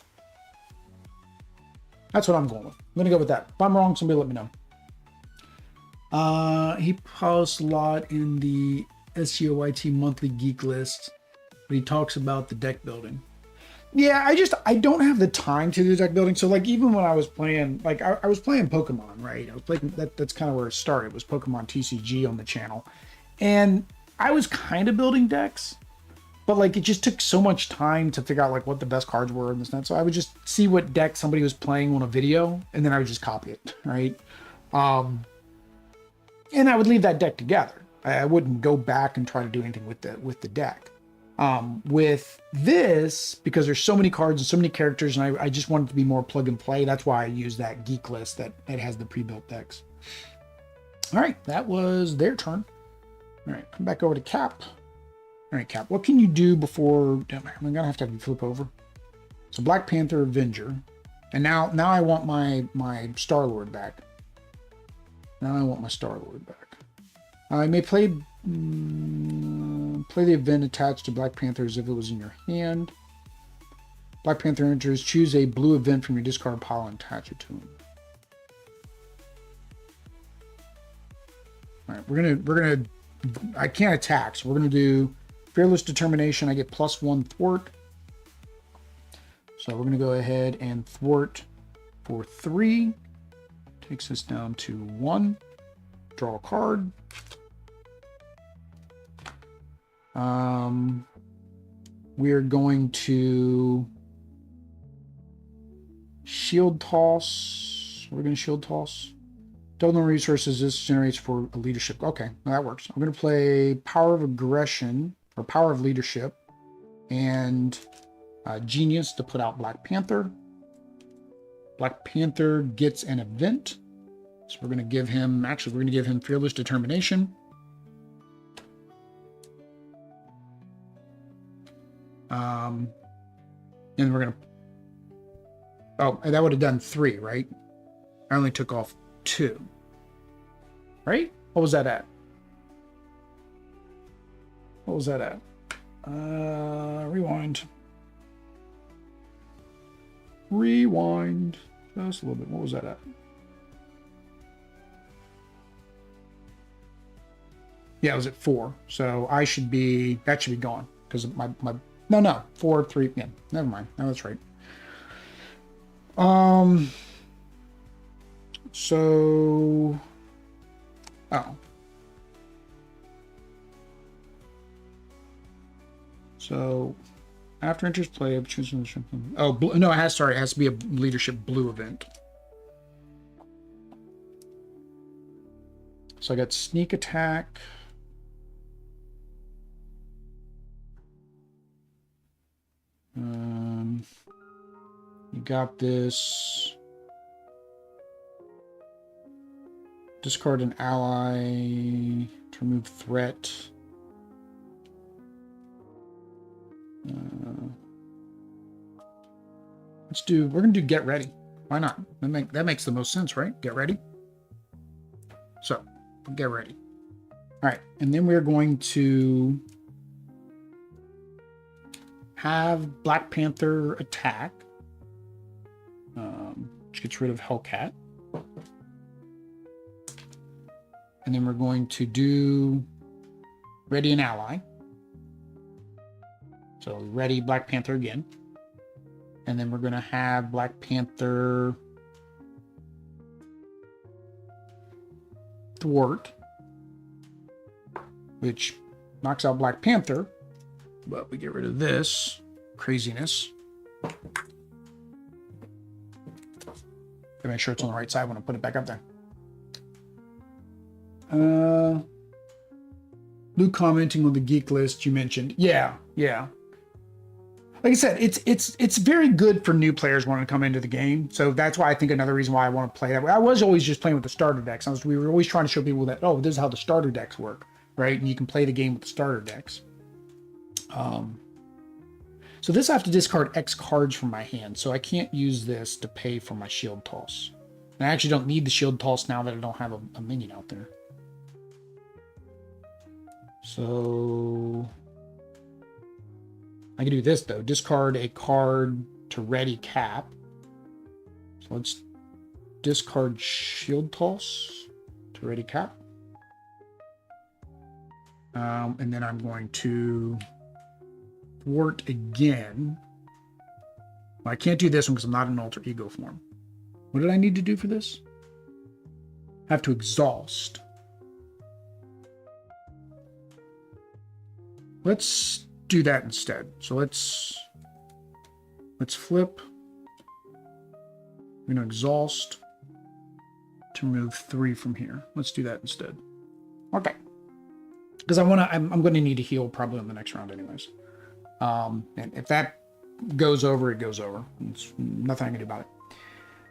That's what I'm going with. I'm going to go with that. If I'm wrong, somebody let me know. He posts a lot in the SCOYT monthly geek list. But he talks about the deck building. Yeah, I don't have the time to do deck building. So like even when I was playing, like I was playing Pokemon, right? I was playing that's kind of where it started. It was Pokemon TCG on the channel. And I was kind of building decks, but like it just took so much time to figure out like what the best cards were and this and that. So I would just see what deck somebody was playing on a video, and then I would just copy it, right? And I would leave that deck together. I wouldn't go back and try to do anything with the deck. With this, because there's so many cards and so many characters, and I just wanted to be more plug and play. That's why I use that geek list that it has the pre-built decks. All right, that was their turn. All right, come back over to Cap. All right, Cap, what can you do before? Damn, I'm gonna have to flip over. So Black Panther, Avenger, and now I want my Star-Lord back. Now I want my Star-Lord back. I may play the event attached to Black Panther as if it was in your hand. Black Panther enters. Choose a blue event from your discard pile and attach it to him. All right, we're gonna. I can't attack, so we're gonna do Fearless Determination. I get +1 thwart. So we're gonna go ahead and thwart for 3. Takes us down to 1. Draw a card. We're going to shield toss. We're going to shield toss. Total resources this generates for a leadership. Okay, well, that works. I'm going to play Power of Aggression or Power of Leadership and Genius to put out Black Panther. Black Panther gets an event. So we're going to give him, actually, we're going to give him Fearless Determination. And we're going to, oh, that would have done 3, right? I only took off 2, right? What was that at? What was that at? Rewind. Rewind. Just a little bit. What was that at? Yeah, it was at 4. So I should be, that should be gone because my no, 4, 3, yeah, never mind. No, that's right. So, oh. So, after enters play, choose leadership. Oh, no, it has to be a leadership blue event. So I got sneak attack. You got this. Discard an ally to remove threat. We're gonna do get ready. Why not? That makes the most sense, right? Get ready. So, get ready. All right, and then we're going to have Black Panther attack, which gets rid of Hellcat. And then we're going to do ready an ally. So ready Black Panther again. And then we're going to have Black Panther thwart, which knocks out Black Panther. But we get rid of this craziness. To make sure it's on the right side when I put it back up there. Luke commenting on the geek list you mentioned. Yeah. like I said, it's very good for new players wanting to come into the game. So that's why I think another reason why I want to play that way. I was always just playing with the starter decks. We were always trying to show people that, oh, this is how the starter decks work, right? And you can play the game with the starter decks. So this I have to discard X cards from my hand, so I can't use this to pay for my shield toss. And I actually don't need the shield toss now that I don't have a minion out there. So I can do this though. Discard a card to ready cap. So let's discard shield toss to ready cap. And then I'm going to thwart again. Well, I can't do this one because I'm not in alter ego form. What did I need to do for this? I have to exhaust. Let's do that instead. So let's flip. We're gonna exhaust to remove 3 from here. Let's do that instead. Okay. Because I'm gonna need to heal probably in the next round anyways. And if that goes over, it goes over. It's nothing I can do about it.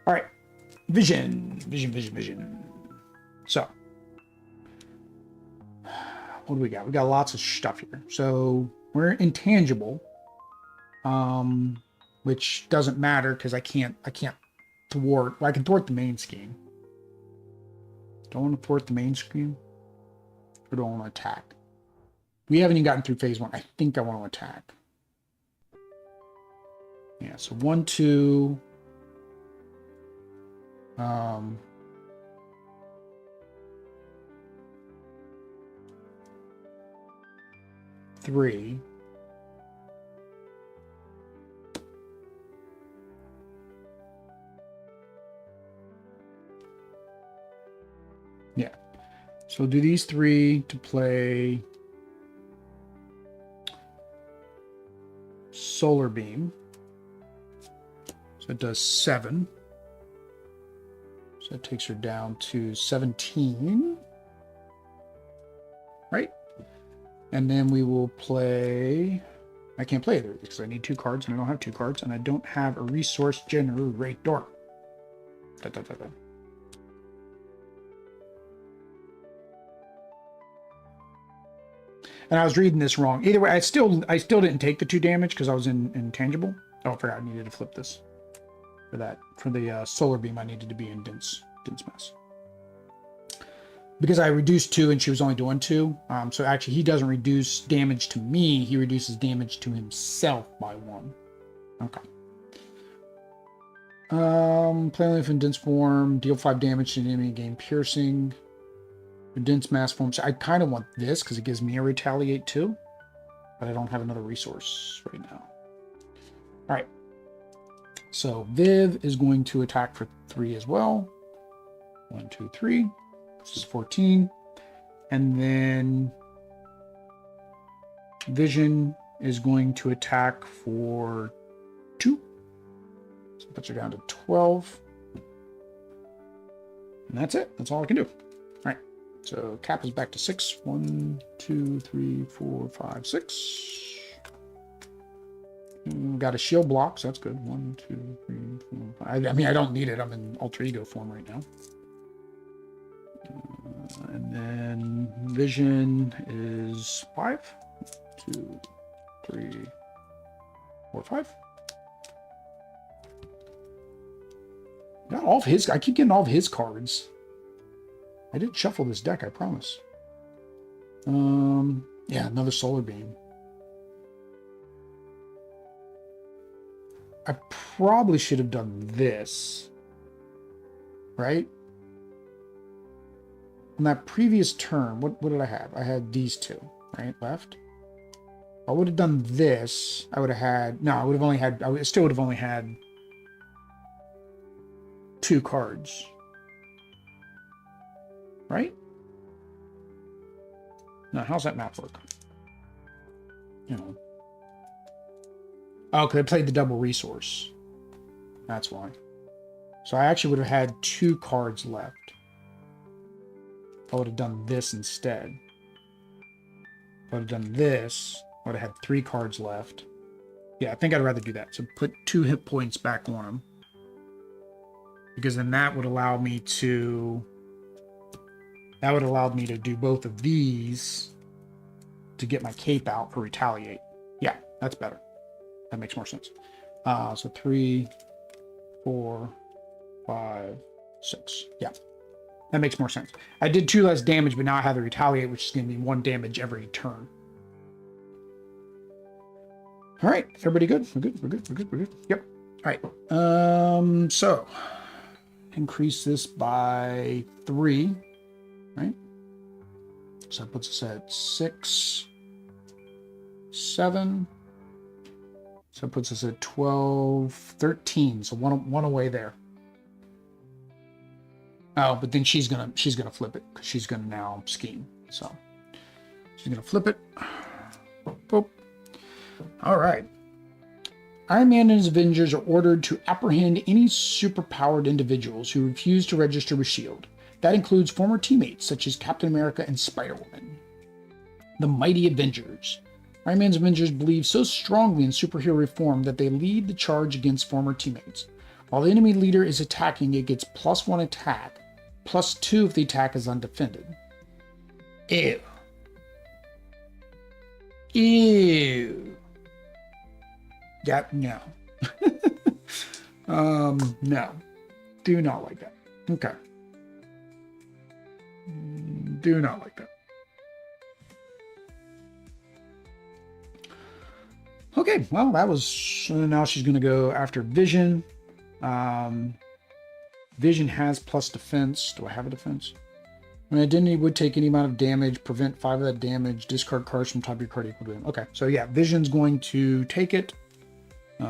All right. Vision. So what do we got? We got lots of stuff here. So we're intangible, which doesn't matter because I can't thwart. Well, I can thwart the main scheme. Don't want to thwart the main scheme, or do I want to attack? We haven't even gotten through phase 1. I think I want to attack. Yeah. So 1, 2. 3. Yeah. So do these 3 to play Solar Beam. So it does 7. So that takes her down to 17. Right? And then we will play... I can't play either because I need 2 cards and I don't have 2 cards and I don't have a resource generator. And I was reading this wrong. Either way, I still didn't take the 2 damage because I was in intangible. Oh, I forgot I needed to flip this. For that. For the solar beam, I needed to be in dense mass. Because I reduced 2 and she was only doing 2. So actually he doesn't reduce damage to me. He reduces damage to himself by 1. Okay. Play life in dense form. Deal 5 damage to the enemy. Gain piercing. In dense mass form. So I kind of want this because it gives me a retaliate too. But I don't have another resource right now. Alright. So Viv is going to attack for 3 as well. 1, 2, 3. This is 14. And then Vision is going to attack for 2. So it puts her down to 12. And that's it. That's all I can do. All right. So Cap is back to 6. 1, 2, 3, 4, 5, 6. Got a shield block, so that's good. 1, 2, 3, 4, 5. I mean, I don't need it. I'm in alter ego form right now. And then Vision is 5. 2, 3, 4, 5. Got all of his. I keep getting all of his cards. I did shuffle this deck, I promise. Yeah, another solar beam. I probably should have done this, right? On that previous turn, what did I have? I had these 2, right, left. If I would have done this, I would have had, no, I would have only had, I still would have only had 2 cards, right? Now, how's that map work? You know. Oh, because I played the double resource. That's why. So I actually would have had 2 cards left. I would have done this instead. If I would have done this, I would have had 3 cards left. Yeah, I think I'd rather do that. So put 2 hit points back on him. Because then that would allow me to... That would allow me to do both of these to get my cape out for retaliate. Yeah, that's better. That makes more sense. So 3, 4, 5, 6. Yeah, that makes more sense. I did 2 less damage, but now I have to retaliate, which is going to be 1 damage every turn. All right, everybody good? We're good. We're good. We're good. We're good. Yep. All right. So increase this by 3. Right. So that puts us at 6, 7. So it puts us at 12, 13. So one away there. Oh, but then she's gonna flip it because she's gonna now scheme. So she's gonna flip it. Boop. All right. Iron Man and his Avengers are ordered to apprehend any superpowered individuals who refuse to register with S.H.I.E.L.D. That includes former teammates such as Captain America and Spider-Woman. The mighty Avengers. Iron Man's Avengers believe so strongly in superhero reform that they lead the charge against former teammates. While the enemy leader is attacking, it gets +1 attack, +2 if the attack is undefended. Ew. Ew. Yeah, no. No. Do not like that. Okay. Do not like that. Okay, well, that was... now she's going to go after Vision. Vision has plus defense. Do I have a defense? When identity would take any amount of damage, prevent 5 of that damage, discard cards from top of your card equal to him. Okay, so yeah, Vision's going to take it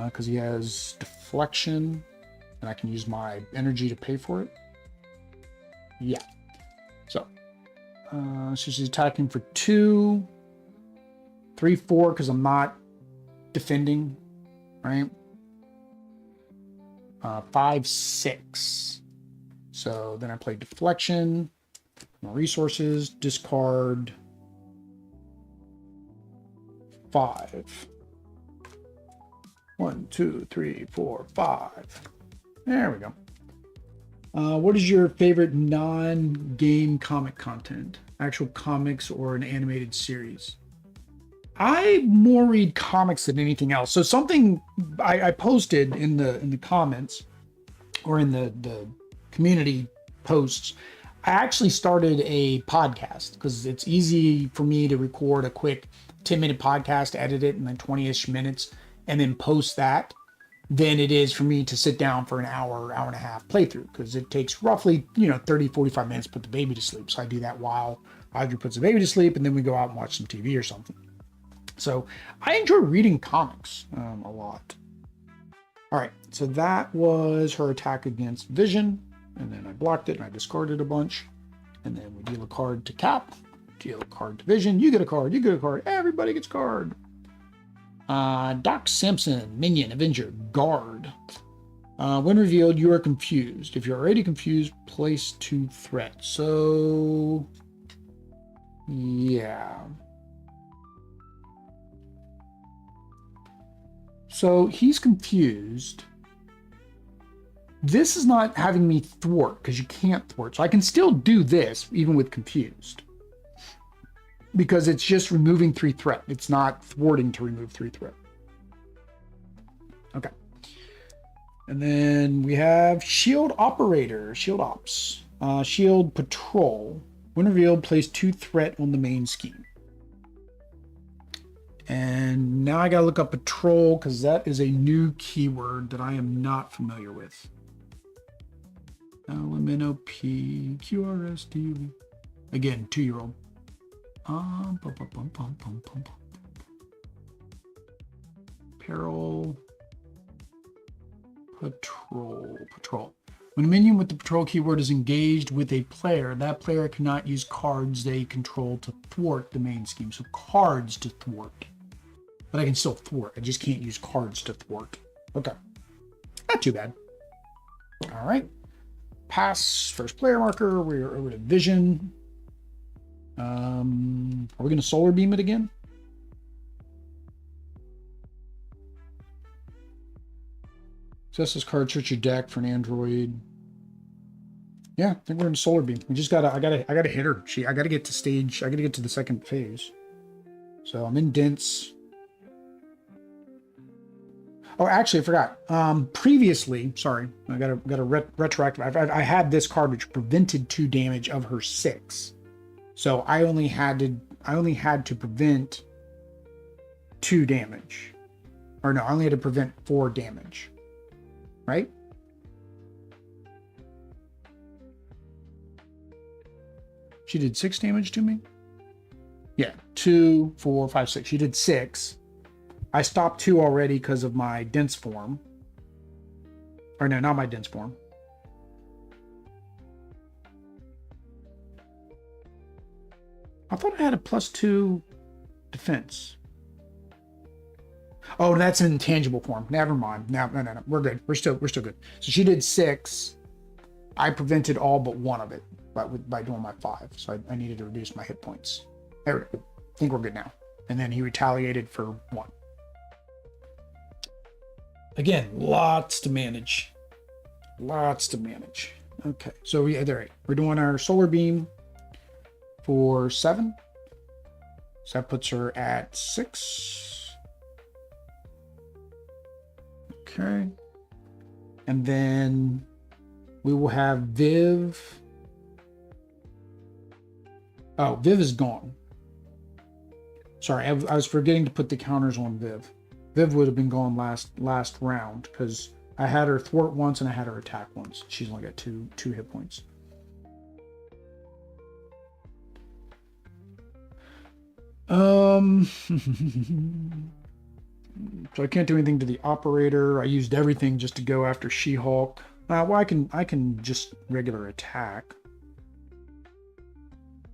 because he has deflection, and I can use my energy to pay for it. Yeah. So she's attacking for 2, 3, 4 because I'm not defending, right? 5, 6. So then I play deflection, more resources, discard 5. 1, 2, 3, 4, 5. There we go. What is your favorite non-game comic content? Actual comics or an animated series? I more read comics than anything else. So something I posted in the comments or in the community posts, I actually started a podcast because it's easy for me to record a quick 10-minute podcast, edit it in like 20-ish minutes, and then post that than it is for me to sit down for an hour, hour and a half playthrough, because it takes roughly, 30, 45 minutes to put the baby to sleep. So I do that while Audrey puts the baby to sleep, and then we go out and watch some TV or something. So I enjoy reading comics a lot. All right, so that was her attack against Vision, and then I blocked it and I discarded a bunch, and then we deal a card to Cap, deal a card to Vision, you get a card, you get a card, everybody gets a card. Doc Samson, Minion, Avenger, Guard. When revealed, you are confused. If you're already confused, place 2 threats. So, yeah. So he's confused. This is not having me thwart because you can't thwart. So I can still do this even with confused, because it's just removing 3 threat. It's not thwarting to remove 3 threat. Okay. And then we have Shield Operator, Shield Ops, Shield Patrol. When revealed, place 2 threat on the main scheme. And now I gotta look up Patrol because that is a new keyword that I am not familiar with. LMNOP, QRSTUV. Again, 2-year-old. Peril. Patrol. When a minion with the patrol keyword is engaged with a player, that player cannot use cards they control to thwart the main scheme. So cards to thwart. But I can still thwart. I just can't use cards to thwart. Okay. Not too bad. All right. Pass first player marker. We're over to Vision. Are we going to solar beam it again? Access this card, search your deck for an android. Yeah, I think we're in solar beam. We just gotta, I gotta hit her. I gotta get to stage, I gotta get to the second phase. So I'm in dense. Oh, actually, I forgot. Previously, sorry, I got a retroactive. I had this card which prevented 2 damage of her 6. So I only had to prevent 2 damage. Or no, I only had to prevent 4 damage. Right? She did 6 damage to me? Yeah, 2, 4, 5, 6. She did 6. I stopped 2 already because of my dense form. Or no, not my dense form. I thought I had a +2 defense. Oh, that's an intangible form. Never mind. No. We're good. We're still good. So she did 6. I prevented all but 1 of it by doing my 5. So I needed to reduce my hit points. There we go. I think we're good now. And then he retaliated for 1. Again, lots to manage. Lots to manage. Okay, so we're doing our solar beam for 7. So that puts her at 6. Okay. And then we will have Viv. Oh, Viv is gone. Sorry, I was forgetting to put the counters on Viv. Viv would have been gone last round because I had her thwart once and I had her attack once. She's only got two hit points. So I can't do anything to the operator. I used everything just to go after She-Hulk. Well, I can just regular attack.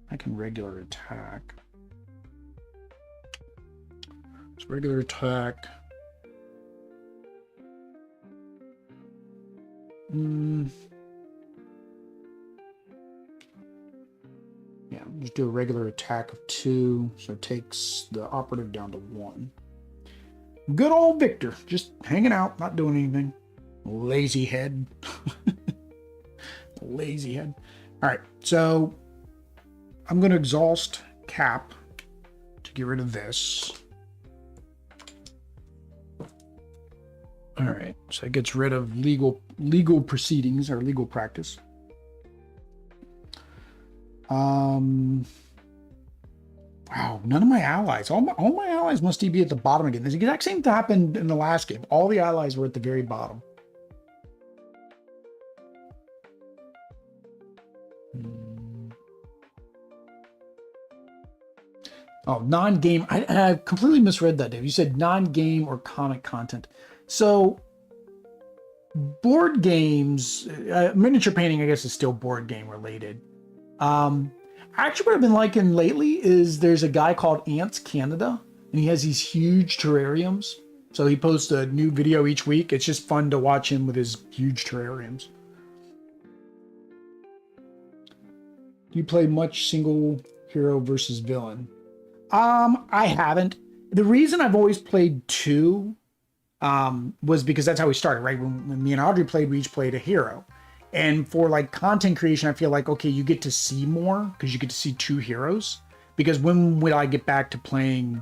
I can regular attack. It's regular attack. Yeah, just do a regular attack of 2, so it takes the operative down to 1. Good old Victor, just hanging out, not doing anything. Lazy head. Lazy head. All right, so I'm going to exhaust Cap to get rid of this. All right, so it gets rid of legal proceedings or legal practice. Wow, none of my allies. All my allies must be at the bottom again. The exact same thing happened in the last game. All the allies were at the very bottom. Oh, non-game. I completely misread that, Dave. You said non-game or comic content. So board games, miniature painting, I guess, is still board game related. Actually, what I've been liking lately is there's a guy called Ants Canada, and he has these huge terrariums. So he posts a new video each week. It's just fun to watch him with his huge terrariums. Do you play much single hero versus villain? I haven't. The reason I've always played 2 was because that's how we started, right? When me and Audrey played, we each played a hero. And for like content creation, I feel like, okay, you get to see more because you get to see 2 heroes. Because when will I get back to playing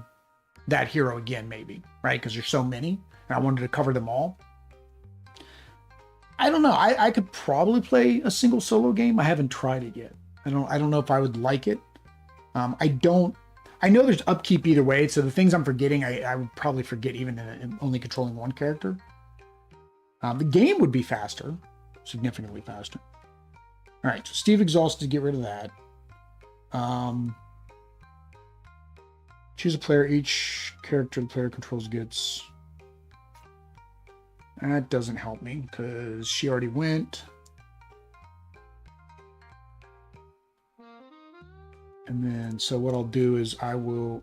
that hero again, maybe, right? Because there's so many and I wanted to cover them all. I don't know. I could probably play a single solo game. I haven't tried it yet. I don't know if I would like it. I know there's upkeep either way. So the things I'm forgetting, I would probably forget even in only controlling 1 character. The game would be faster. Significantly faster. All right, so Steve exhausted to get rid of that. Choose a player. Each character the player controls gets. That doesn't help me because she already went. And then, so what I'll do is I will.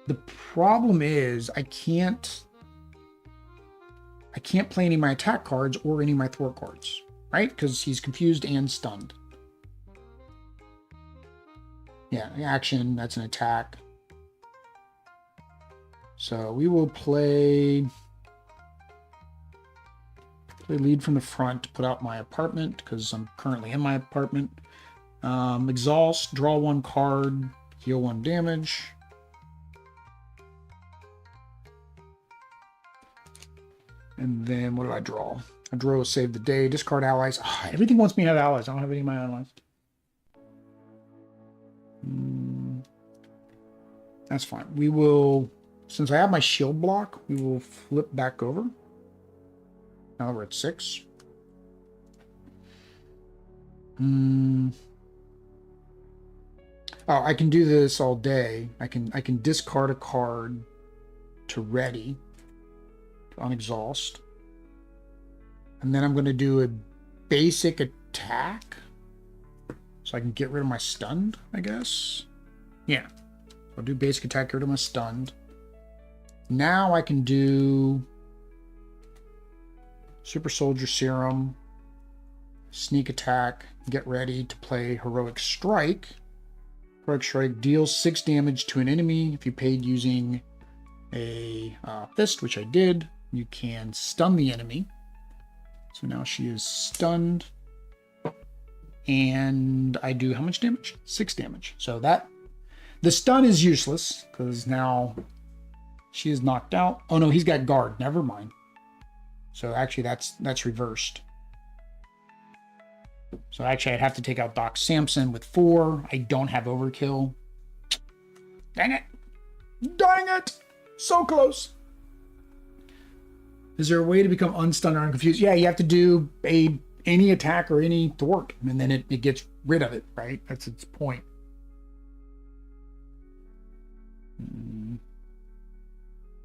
The problem is I can't play any of my attack cards or any of my thwart cards, right? Because he's confused and stunned. Yeah, action, that's an attack. So we will play Play lead from the front to put out my apartment because I'm currently in my apartment. Exhaust, draw 1 card, heal 1 damage. And then what do I draw? I draw save the day, discard allies. Oh, everything wants me to have allies. I don't have any of my allies. That's fine. We will, since I have my shield block, we will flip back over. Now we're at 6. Oh, I can do this all day. I can discard a card to ready, to unexhaust. And then I'm going to do a basic attack. So I can get rid of my stunned, I guess. Yeah. I'll do basic attack, get rid of my stunned. Now I can do Super Soldier Serum, sneak attack, get ready to play Heroic Strike. Heroic Strike deals 6 damage to an enemy. If you paid using a fist, which I did, you can stun the enemy. So now she is stunned. And I do how much damage? 6 damage. So that, the stun is useless because now she is knocked out. Oh no, he's got guard. Never mind. So actually that's reversed. So actually I'd have to take out Doc Samson with 4. I don't have overkill. Dang it. Dang it. So close. Is there a way to become unstunned or unconfused? Yeah, you have to do any attack or any thwart, and then it gets rid of it, right? That's its point.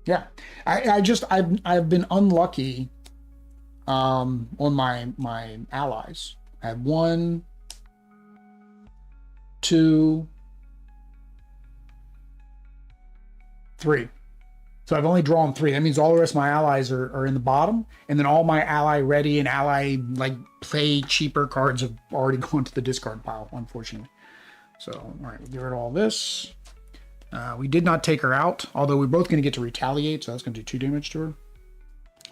Yeah, I've been unlucky on my allies. I have 1, 2, 3. So I've only drawn 3. That means all the rest of my allies are in the bottom, and then all my ally ready and ally like play cheaper cards have already gone to the discard pile, unfortunately. So all right, we'll get rid of all this. We did not take her out, although we're both going to get to retaliate, so that's going to do 2 damage to her.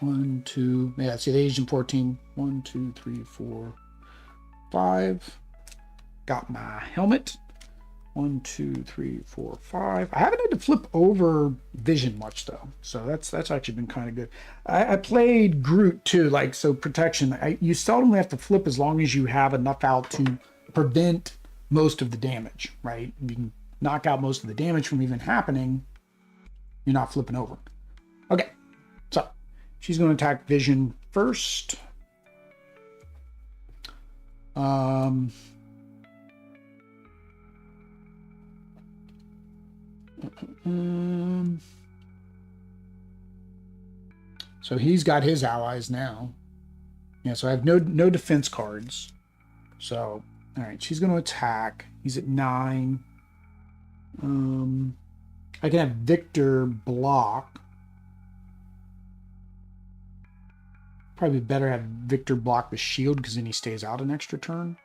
1, 2, yeah, see the Agent 14. 1, 2, 3, 4, 5. Got my helmet. 1, 2, 3, 4, 5. I haven't had to flip over vision much though, so that's actually been kind of good. I played Groot too, like, so protection. You seldom have to flip as long as you have enough out to prevent most of the damage, right? You can knock out most of the damage from even happening. You're not flipping over. Okay, so she's going to attack vision first. So he's got his allies now. Yeah, so I have no defense cards. So, all right, she's going to attack. He's at 9. I can have Victor block. Probably better have Victor block with shield because then he stays out an extra turn.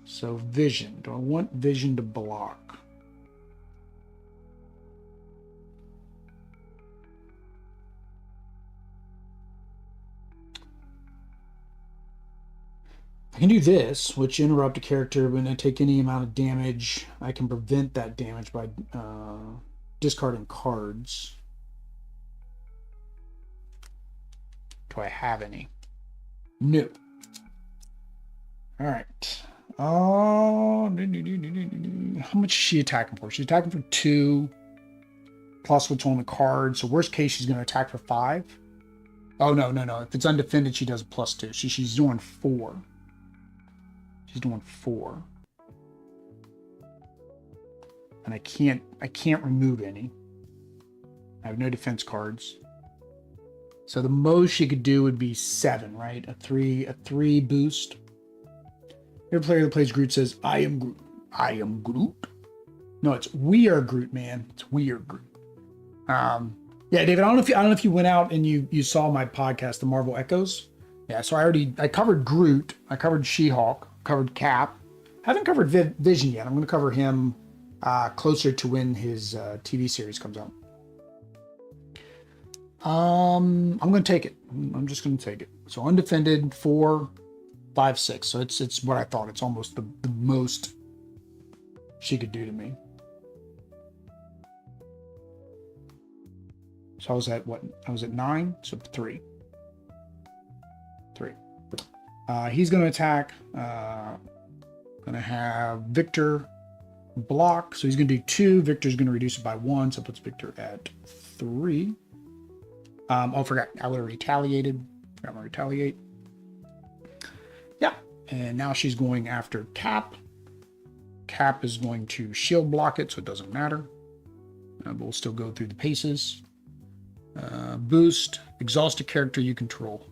So vision. Do I want vision to block? I can do this, which interrupt a character when I take any amount of damage. I can prevent that damage by discarding cards. Do I have any? No. All right. Oh, how much is she attacking for? She's attacking for 2, plus what's on the card. So worst case, she's going to attack for 5. Oh, no. If it's undefended, she does a +2. She's doing 4. She's doing 4. And I can't remove any. I have no defense cards. So the most she could do would be 7, right? A 3 boost. Every player that plays Groot says, I am Groot. I am Groot. No, it's we are Groot, man. It's we are Groot. Yeah, David, I don't know if you went out and you saw my podcast, The Marvel Echoes. Yeah, so I covered Groot, I covered She-Hulk, covered Cap. Haven't covered Vision yet. I'm going to cover him closer to when his TV series comes out. I'm going to take it. I'm just going to take it. So undefended, 4, 5, 6. So it's what I thought. It's almost the most she could do to me. So I was at what? I was at 9, so 3. 3. He's going to attack. Going to have Victor block. So he's going to do 2. Victor's going to reduce it by 1. So it puts Victor at 3. Oh, I forgot. I would have retaliated. Forgot to retaliate. Yeah. And now she's going after Cap. Cap is going to shield block it, so it doesn't matter. But we'll still go through the paces. Boost. Exhaust a character you control.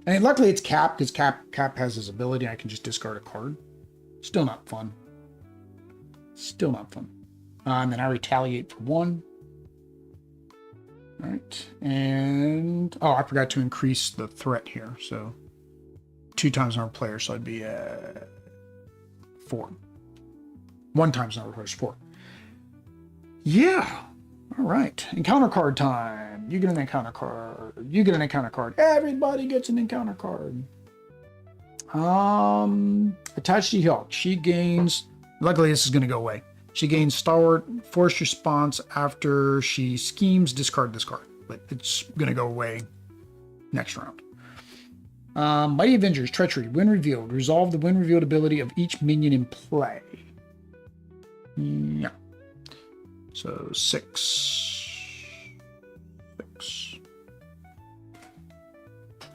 And luckily it's Cap, because Cap has his ability. I can just discard a card. Still not fun. Still not fun. And then I retaliate for 1. All right. And, oh, I forgot to increase the threat here. So 2 times number of players. So I'd be 4. 1 times number of players, 4. Yeah. All right. Encounter card time. You get an encounter card. You get an encounter card. Everybody gets an encounter card. Attached to Hulk. She gains, luckily this is going to go away. She gains stalwart force response after she schemes, discard this card. But it's going to go away next round. Mighty Avengers, Treachery, when revealed. Resolve the when revealed ability of each minion in play. Yeah. So 6.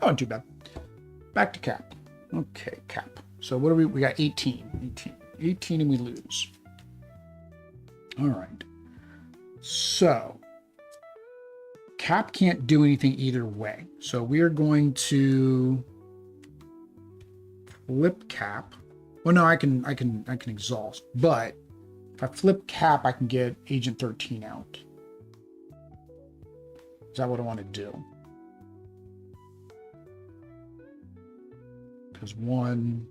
Oh, not too bad. Back to Cap. Okay, Cap. So what do we got 18. 18 and we lose. All right. So Cap can't do anything either way. So we are going to flip Cap. Well, no, I can exhaust, but if I flip Cap, I can get Agent 13 out. Is that what I want to do? Because 1...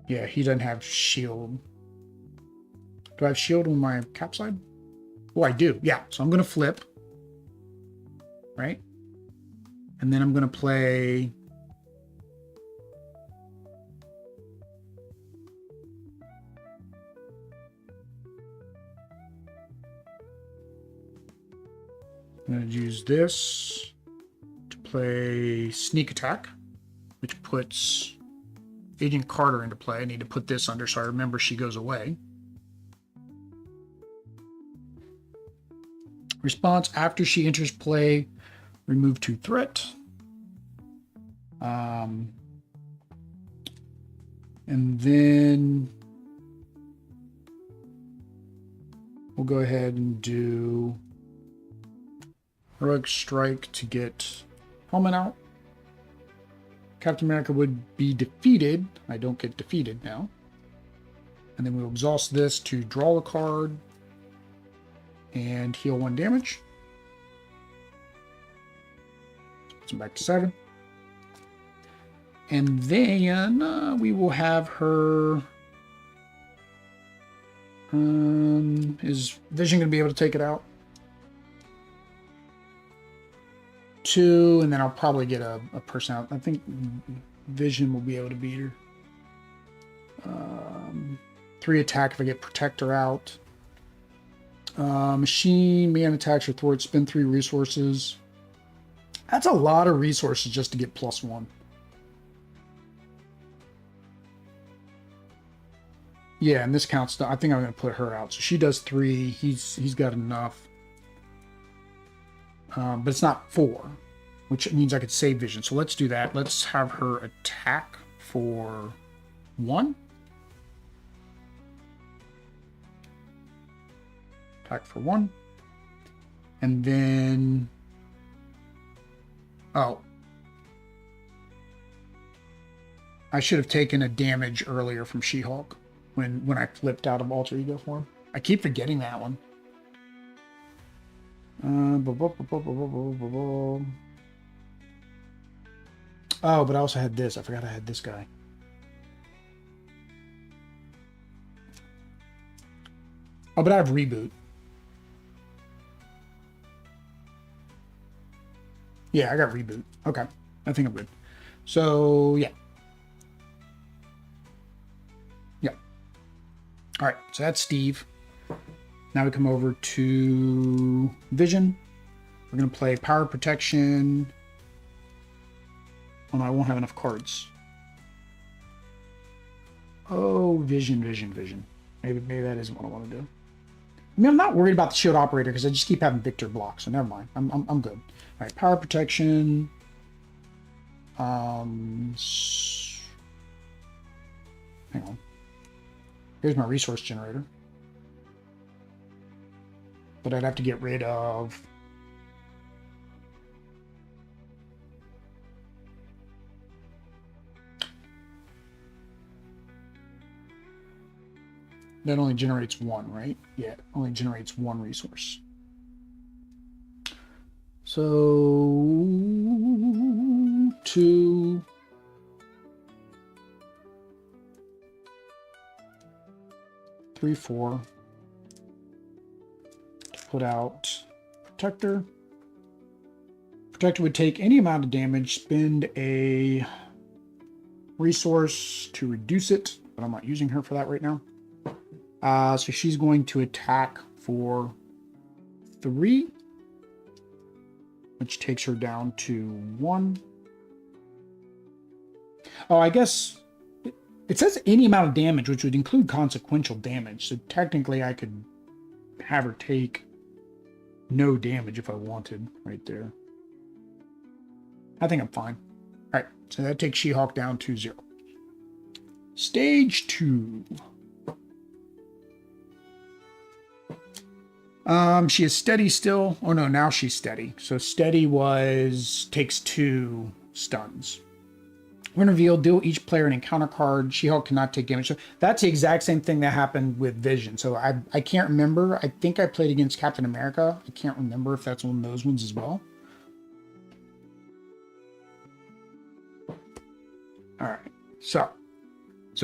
Yeah, he doesn't have shield. Do I have shield on my Cap side? Oh, I do. Yeah, so I'm going to flip. Right? And then I'm going to play... I'm going to use this to play Sneak Attack, which puts Agent Carter into play. I need to put this under so I remember she goes away. Response, after she enters play, remove 2 threat. And then we'll go ahead and do Heroic Strike to get Helmet out. Captain America would be defeated. I don't get defeated now. And then we'll exhaust this to draw a card and heal 1 damage. Puts him back to 7. And then we will have her... is Vision going to be able to take it out? 2, and then I'll probably get a person out. I think Vision will be able to beat her. 3 attack if I get Protector out. Machine, man attacks or thwart, spend 3 resources. That's a lot of resources just to get +1. Yeah, and this counts. I think I'm going to put her out. So she does 3. He's got enough. But it's not 4, which means I could save Vision. So let's do that. Let's have her attack for 1. Attack for 1. And then... Oh. I should have taken a damage earlier from She-Hulk when I flipped out of Alter Ego form. I keep forgetting that one. Oh, but I also had this. I forgot I had this guy. Oh, but I have reboot. Yeah, I got reboot. Okay. I think I'm good. So, yeah. Yeah. All right. So that's Steve. Now we come over to Vision. We're going to play Power Protection. Oh, no, I won't have enough cards. Oh, Vision. Maybe that isn't what I want to do. I mean, I'm not worried about the shield operator because I just keep having Victor block, so never mind. I'm good. All right, Power Protection. Hang on. Here's my resource generator. But I'd have to get rid of... That only generates one, right? Yeah, it only generates one resource. So... 2... 3, 4... Put out Protector. Protector would take any amount of damage, spend a resource to reduce it, but I'm not using her for that right now. So she's going to attack for 3, which takes her down to 1. Oh, I guess it says any amount of damage, which would include consequential damage. So technically I could have her take no damage if I wanted right there. I think I'm fine. All right, so that takes She-Hulk down to 0. Stage 2. She is steady still. Oh no, now she's steady. So steady takes 2 stuns. When revealed, deal each player an encounter card. She-Hulk cannot take damage. So that's the exact same thing that happened with Vision. So I can't remember. I think I played against Captain America. I can't remember if that's one of those ones as well. All right. So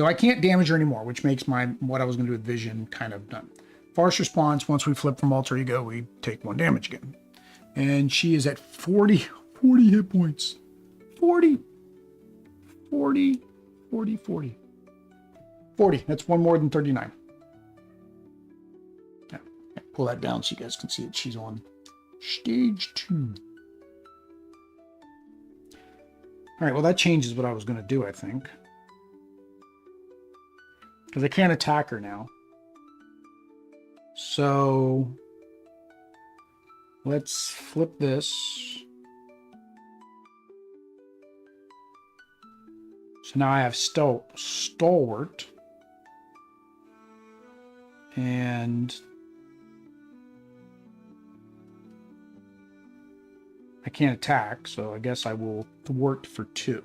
I can't damage her anymore, which makes what I was going to do with Vision kind of done. Fast response. Once we flip from alter ego, we take 1 damage again. And she is at 40 hit points. 40. 40. That's 1 more than 39. Yeah, pull that down so you guys can see that she's on stage 2. All right, well, that changes what I was going to do, I think. Because I can't attack her now. So let's flip this. So now I have Stalwart. And I can't attack, so I guess I will thwart for 2.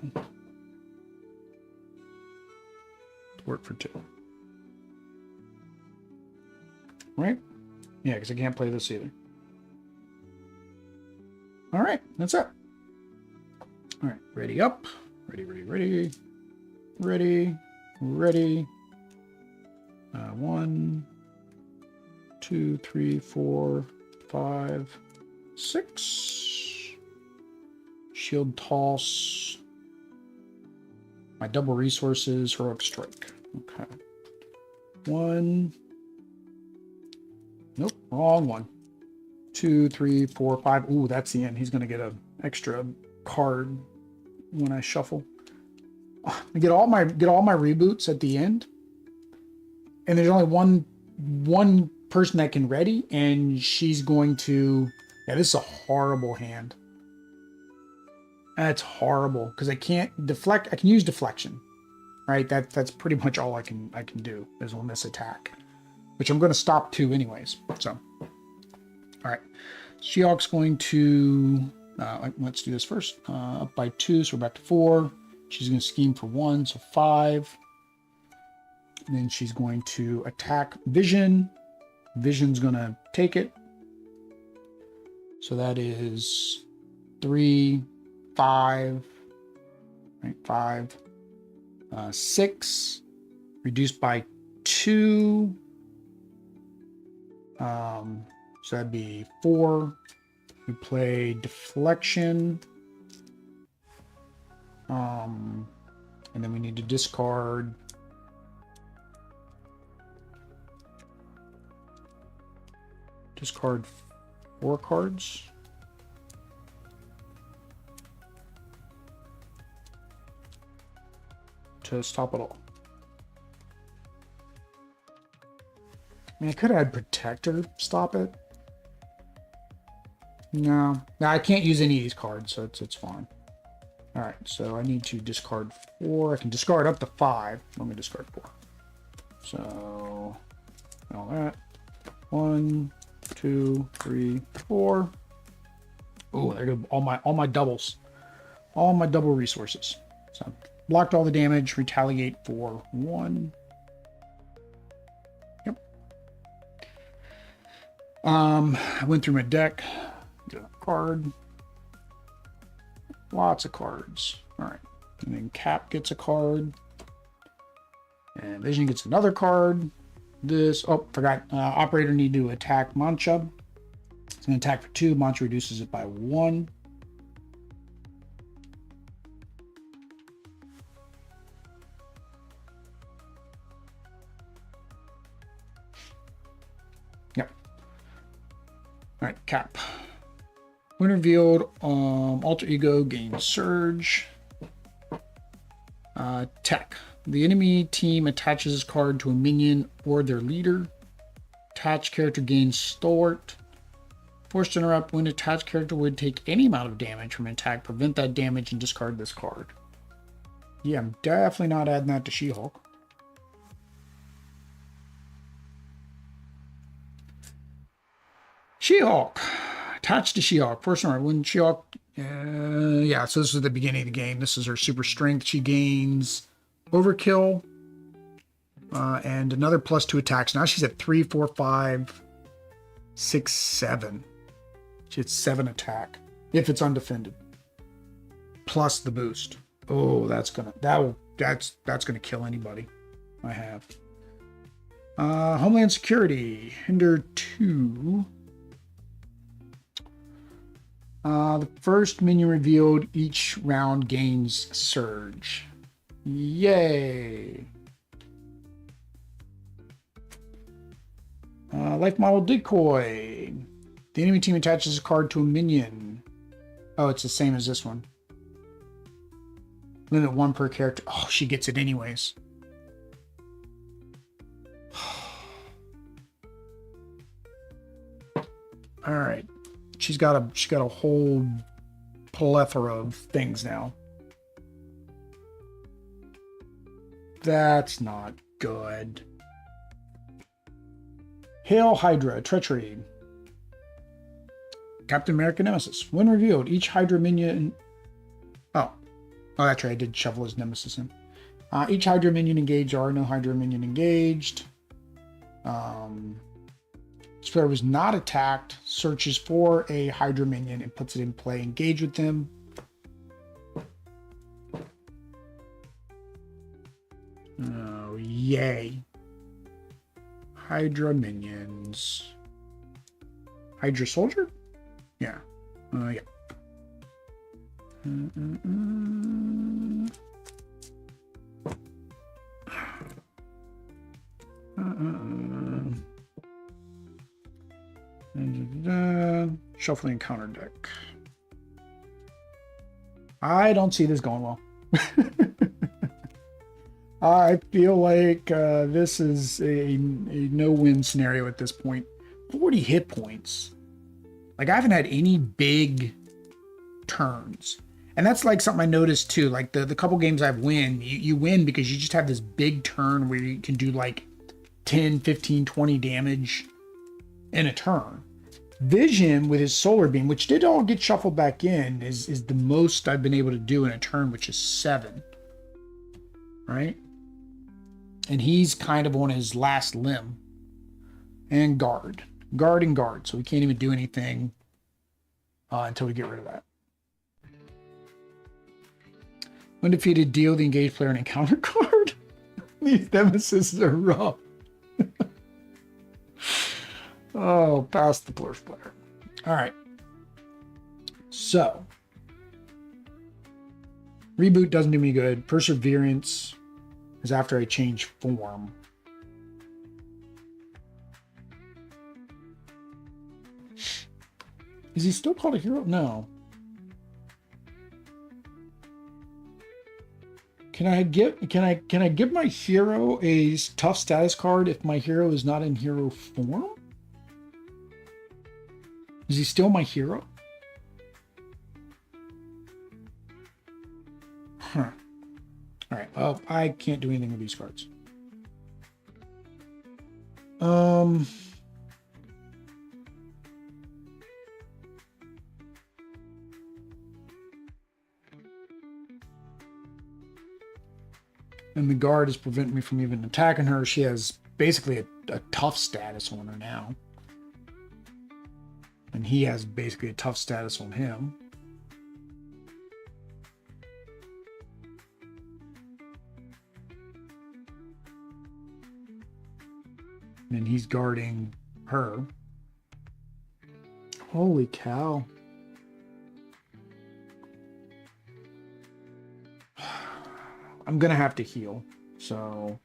Thwart for 2. Right? Yeah, because I can't play this either. All right, that's it. All right, ready up. Ready. 1, 2, 3, 4, 5, 6. Shield toss. My double resources, heroic strike. Okay. 1. Nope, wrong one. 2, 3, 4, 5. Ooh, that's the end. He's going to get an extra card when I shuffle. I get all my reboots at the end, and there's only one person that can ready, and she's going to. Yeah, this is a horrible hand. That's horrible because I can't deflect. I can use deflection, right? That's pretty much all I can do is on this attack, which I'm going to stop to anyways. So, all right, She-Hulk's going to. Let's do this first. Up by 2, so we're back to 4. She's going to scheme for 1, so 5. And then she's going to attack Vision. Vision's going to take it. So that is 3, 5, right? 5, 6, reduced by 2. So that'd be 4. We play deflection. And then we need to discard discard 4 cards. To stop it all. I mean, I could add protector, stop it. No, I can't use any of these cards, so it's fine. All right, so I need to discard 4. I can discard up to 5. Let me discard 4. So all that. 1, 2, 3, 4. Oh, there go all my doubles, all my double resources. So blocked all the damage. Retaliate for 1. Yep. I went through my deck. Get a card. Lots of cards. All right. And then Cap gets a card. And Vision gets another card. This, oh, forgot. Operator need to attack Mancha. It's going to attack for 2. Mancha reduces it by 1. Yep. All right, Cap. When revealed, alter ego gains surge. Tech. The enemy team attaches this card to a minion or their leader. Attached character gains stalwart. Forced to interrupt. When attached character would take any amount of damage from an attack, prevent that damage and discard this card. Yeah, I'm definitely not adding that to She-Hulk. She-Hulk. Attached to She-Hulk. First one, when She-Hulk... yeah, so this is the beginning of the game. This is her super strength. She gains overkill. And another +2 attacks. Now she's at 3, 4, 5, 6, 7. She has 7 attack. If it's undefended. Plus the boost. Oh, that's gonna kill anybody. I have. Homeland Security. Hinder 2. The first minion revealed each round gains surge. Yay! Life model decoy. The enemy team attaches a card to a minion. Oh, it's the same as this one. Limit 1 per character. Oh, she gets it anyways. All right. She's got a whole plethora of things now. That's not good. Hail Hydra, Treachery. Captain America Nemesis. When revealed, each Hydra minion... Oh, that's right. I did shovel his Nemesis in. Each Hydra minion engaged. There are no Hydra minion engaged. This player was not attacked, searches for a Hydra minion and puts it in play. Engage with them. Oh, yay. Hydra minions. Hydra soldier? Yeah. Yeah. Shuffling counter deck. I don't see this going well. I feel like this is a no-win scenario at this point. 40 hit points. Like, I haven't had any big turns. And that's like something I noticed too. Like the couple games I've win, you win because you just have this big turn where you can do like 10, 15, 20 damage in a turn. Vision with his solar beam, which did all get shuffled back in, is the most I've been able to do in a turn, which is 7. Right? And he's kind of on his last limb. And guard. Guard and guard. So we can't even do anything until we get rid of that. When defeated, deal the engaged player an encounter card. These nemesis are rough. Oh, past the blur splitter. All right. So, reboot doesn't do me good. Perseverance is after I change form. Is he still called a hero? No. Can I give my hero a tough status card if my hero is not in hero form? Is he still my hero? Huh. All right. Well, I can't do anything with these cards. And the guard is preventing me from even attacking her. She has basically a tough status on her now. And he has basically a tough status on him. And he's guarding her. Holy cow. I'm going to have to heal. So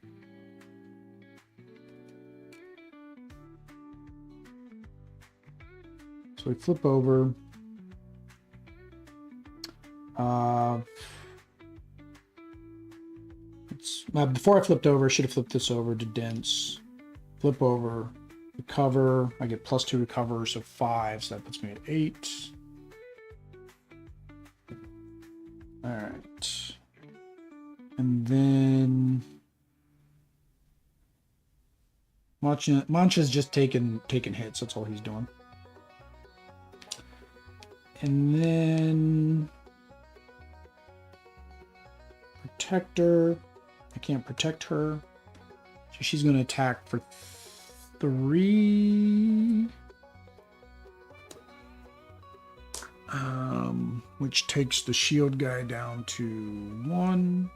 we flip over. Before I flipped over, I should have flipped this over to dense. Flip over, recover. I get +2 recover, so 5. So that puts me at 8. All right. And then Mancha's just taking hits. That's all he's doing. And then Protector. I can't protect her. So she's going to attack for 3. Which takes the shield guy down to 1.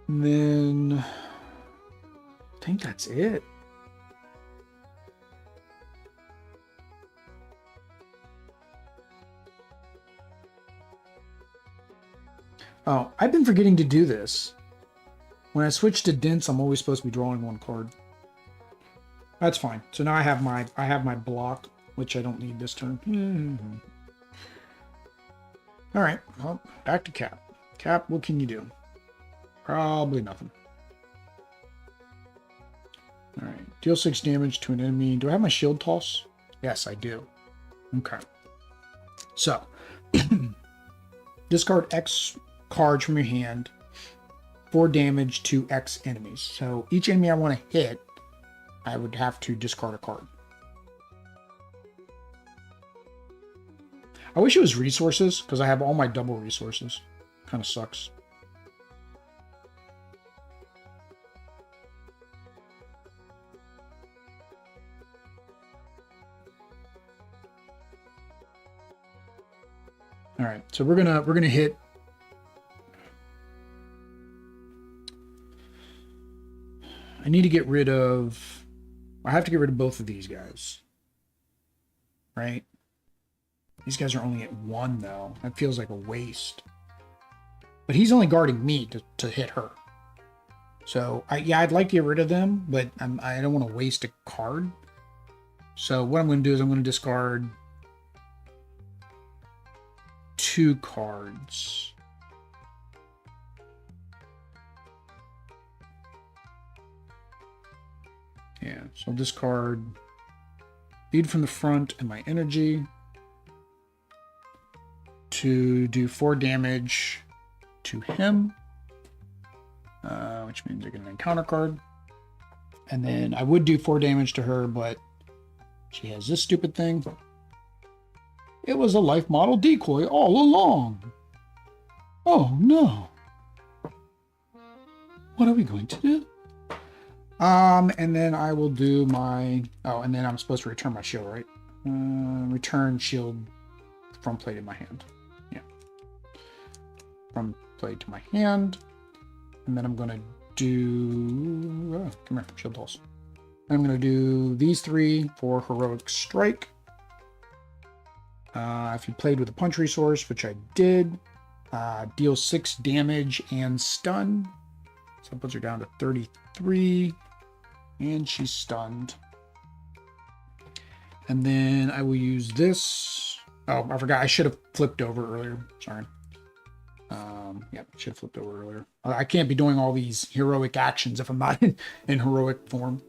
And then I think that's it. Oh, I've been forgetting to do this. When I switch to dense, I'm always supposed to be drawing 1 card. That's fine. So now I have my block, which I don't need this turn. All right. Well, back to Cap. Cap, what can you do? Probably nothing. All right. Deal 6 damage to an enemy. Do I have my shield toss? Yes, I do. Okay. So, discard X cards from your hand. 4 damage to X enemies. So each enemy I want to hit, I would have to discard a card. I wish it was resources, because I have all my double resources. Kind of sucks. All right, so we're gonna hit. I need to get rid of. I have to get rid of both of these guys, right? These guys are only at 1 though. That feels like a waste. But he's only guarding me to hit her. So yeah, I'd like to get rid of them, but I don't want to waste a card. So what I'm going to do is I'm going to discard 2 cards. Yeah, so I'll discard Lead from the Front and my energy to do 4 damage to him, which means I get an encounter card. And then I would do 4 damage to her, but she has this stupid thing. It was a life model decoy all along. Oh no. What are we going to do? And then I will do my... Oh, and then I'm supposed to return my shield, right? Return shield from plate in my hand. Yeah. From plate to my hand. And then I'm going to do... Oh, come here, shield pulse. I'm going to do these 3 for heroic strike. If you played with a punch resource, which I did, deal 6 damage and stun. So that puts her down to 33. And she's stunned. And then I will use this. Oh, I forgot. I should have flipped over earlier. Sorry. Yeah, should have flipped over earlier. I can't be doing all these heroic actions if I'm not in heroic form.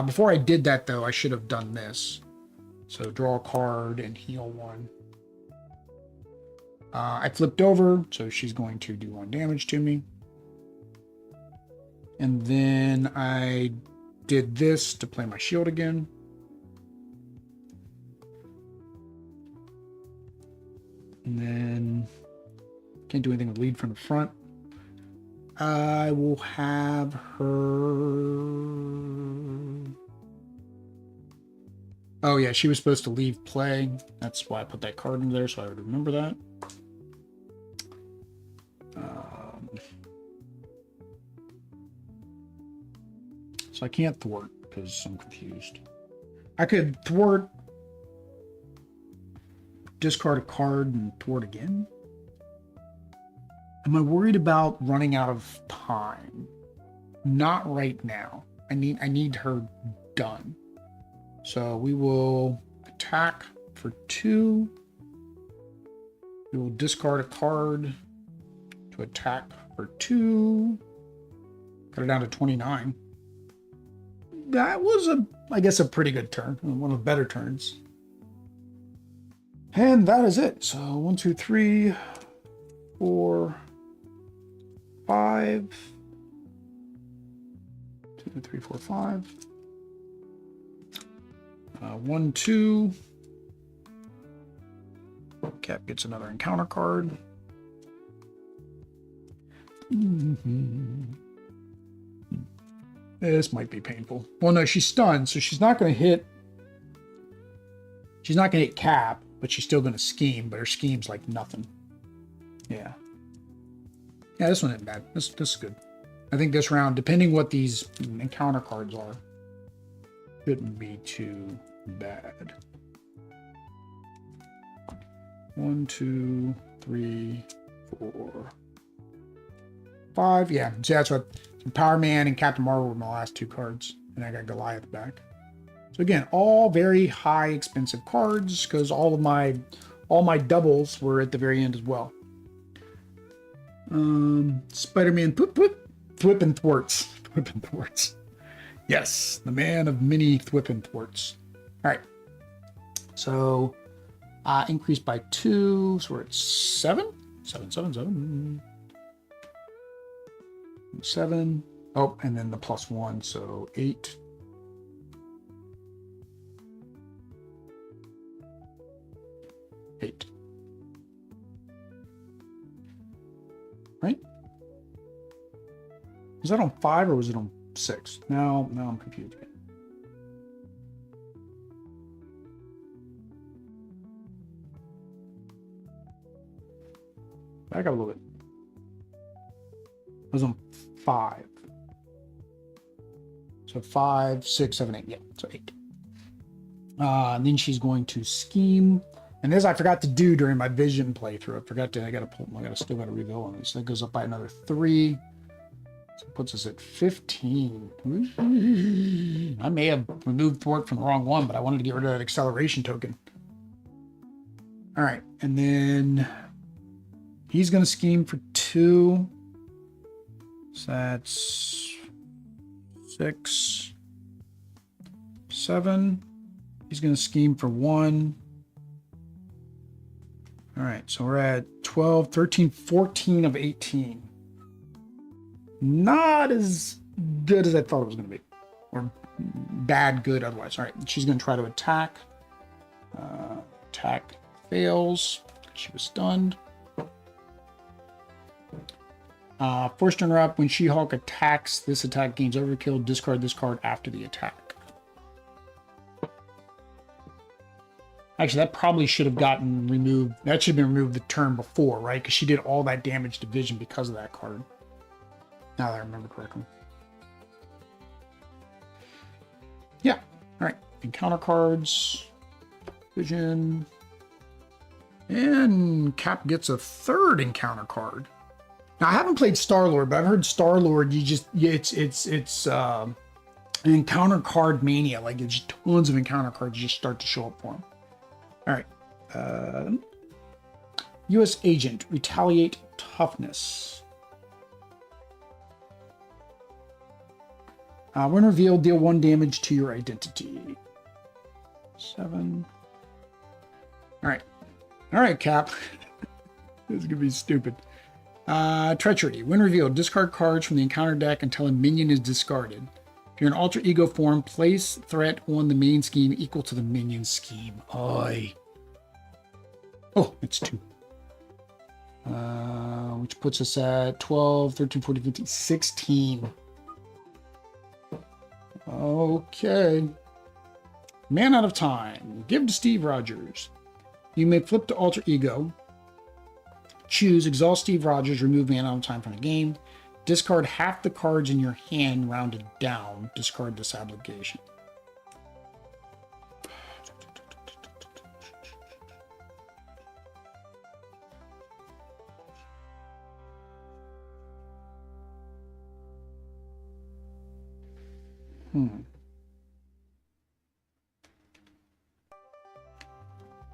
Before I did that, though, I should have done this. So draw a card and heal 1. I flipped over, so she's going to do 1 damage to me. And then I did this to play my shield again. And then can't do anything with lead from the front. I will have her... Oh yeah, she was supposed to leave play. That's why I put that card in there, so I would remember that. So I can't thwart because I'm confused. I could thwart, discard a card, and thwart again. Am I worried about running out of time? Not right now. I need her done. So we will attack for 2. We will discard a card to attack for 2. Cut it down to 29. That was I guess a pretty good turn. One of the better turns. And that is it. So 1, 2, 3, 4, 5. 2, 3, 4, 5. 1, 2. Cap gets another encounter card. This might be painful. Well, no, she's stunned, so she's not going to hit. She's not going to hit Cap, but she's still going to scheme. But her scheme's like nothing. Yeah. Yeah, this one isn't bad. This is good. I think this round, depending what these encounter cards are, shouldn't be too bad. 1, 2, 3, 4, 5. Yeah, so that's what Power Man and Captain Marvel were my last 2 cards, and I got Goliath back. So again, all very high expensive cards because all my doubles were at the very end as well. Spider-Man thwip and thwarts. Thwip and thwarts. Yes, the man of many thwip and thwarts. All right. So increased by 2, so we're at 7. 7, 7, 7. 7. Oh, and then the +1, so 8. Right? Was that on 5 or was it on 6? Now I'm confused again. Back up a little bit. It was on 5. So 5, 6, 7, 8. Yeah, so 8. And then she's going to scheme. And this I forgot to do during my vision playthrough. I still gotta reveal on this. So that goes up by another 3. So it puts us at 15. I may have removed thwart from the wrong one, but I wanted to get rid of that acceleration token. All right, and then he's gonna scheme for 2. So that's 6, 7. He's gonna scheme for 1. All right, so we're at 12, 13, 14 of 18. Not as good as I thought it was going to be. Or bad, good otherwise. All right, she's going to try to attack. Attack fails. She was stunned. Force turn her up. When She-Hulk attacks, this attack gains overkill. Discard this card after the attack. Actually, that probably should have gotten removed. That should have been removed the turn before, right? Because she did all that damage to Vision because of that card. Now that I remember correctly. All right, encounter cards, vision, and Cap gets a third encounter card. Now I haven't played Star-Lord, but I've heard Star-Lord, it's an encounter card mania. Like it's tons of encounter cards just start to show up for him. All right, U.S. Agent, Retaliate Toughness. When revealed, deal 1 damage to your identity. 7. All right, Cap. This is gonna be stupid. Treachery. When revealed, discard cards from the encounter deck until a minion is discarded. If you're in alter ego form, place threat on the main scheme equal to the minion scheme. Oi. Oh, it's 2. Which puts us at 12, 13, 14, 15, 16. Okay. Man out of time. Give to Steve Rogers. You may flip to alter ego. Choose exhaust Steve Rogers. Remove man out of time from the game. Discard half the cards in your hand rounded down. Discard this obligation.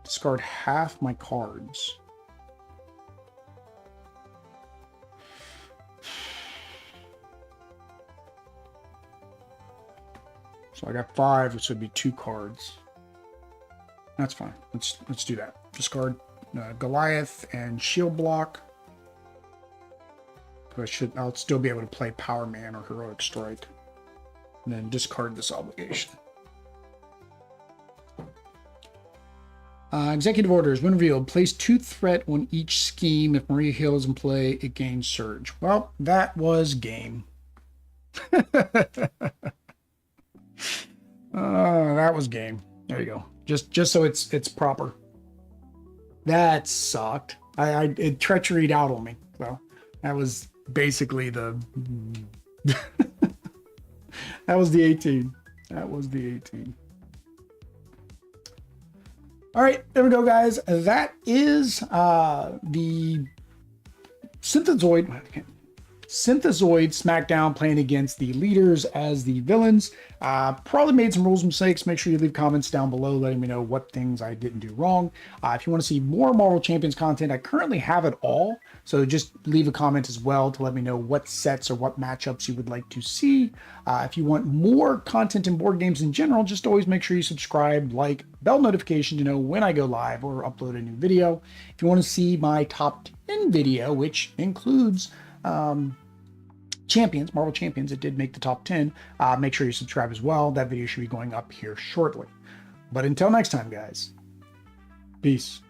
Discard half my cards. So I got 5, which would be 2 cards. That's fine. Let's do that. Discard Goliath and Shield Block. I'll still be able to play Power Man or Heroic Strike. And then discard this obligation. Executive orders. When revealed, place 2 threat on each scheme. If Maria Hill is in play, it gains surge. Well, that was game. That was game. There you go. Just so it's proper. That sucked. It treacheried out on me. So that was basically the. That was the 18. That was the 18. All right, there we go, guys. That is the Synthezoid Smackdown playing against the leaders as the villains. Probably made some rules mistakes. Make sure you leave comments down below letting me know what things I didn't do wrong. If you want to see more Marvel Champions content, I currently have it all. So just leave a comment as well to let me know what sets or what matchups you would like to see. If you want more content in board games in general, just always make sure you subscribe, like, bell notification to know when I go live or upload a new video. If you want to see my top 10 video, which includes Champions, Marvel Champions, it did make the top 10. Make sure you subscribe as well. That video should be going up here shortly. But until next time, guys, peace.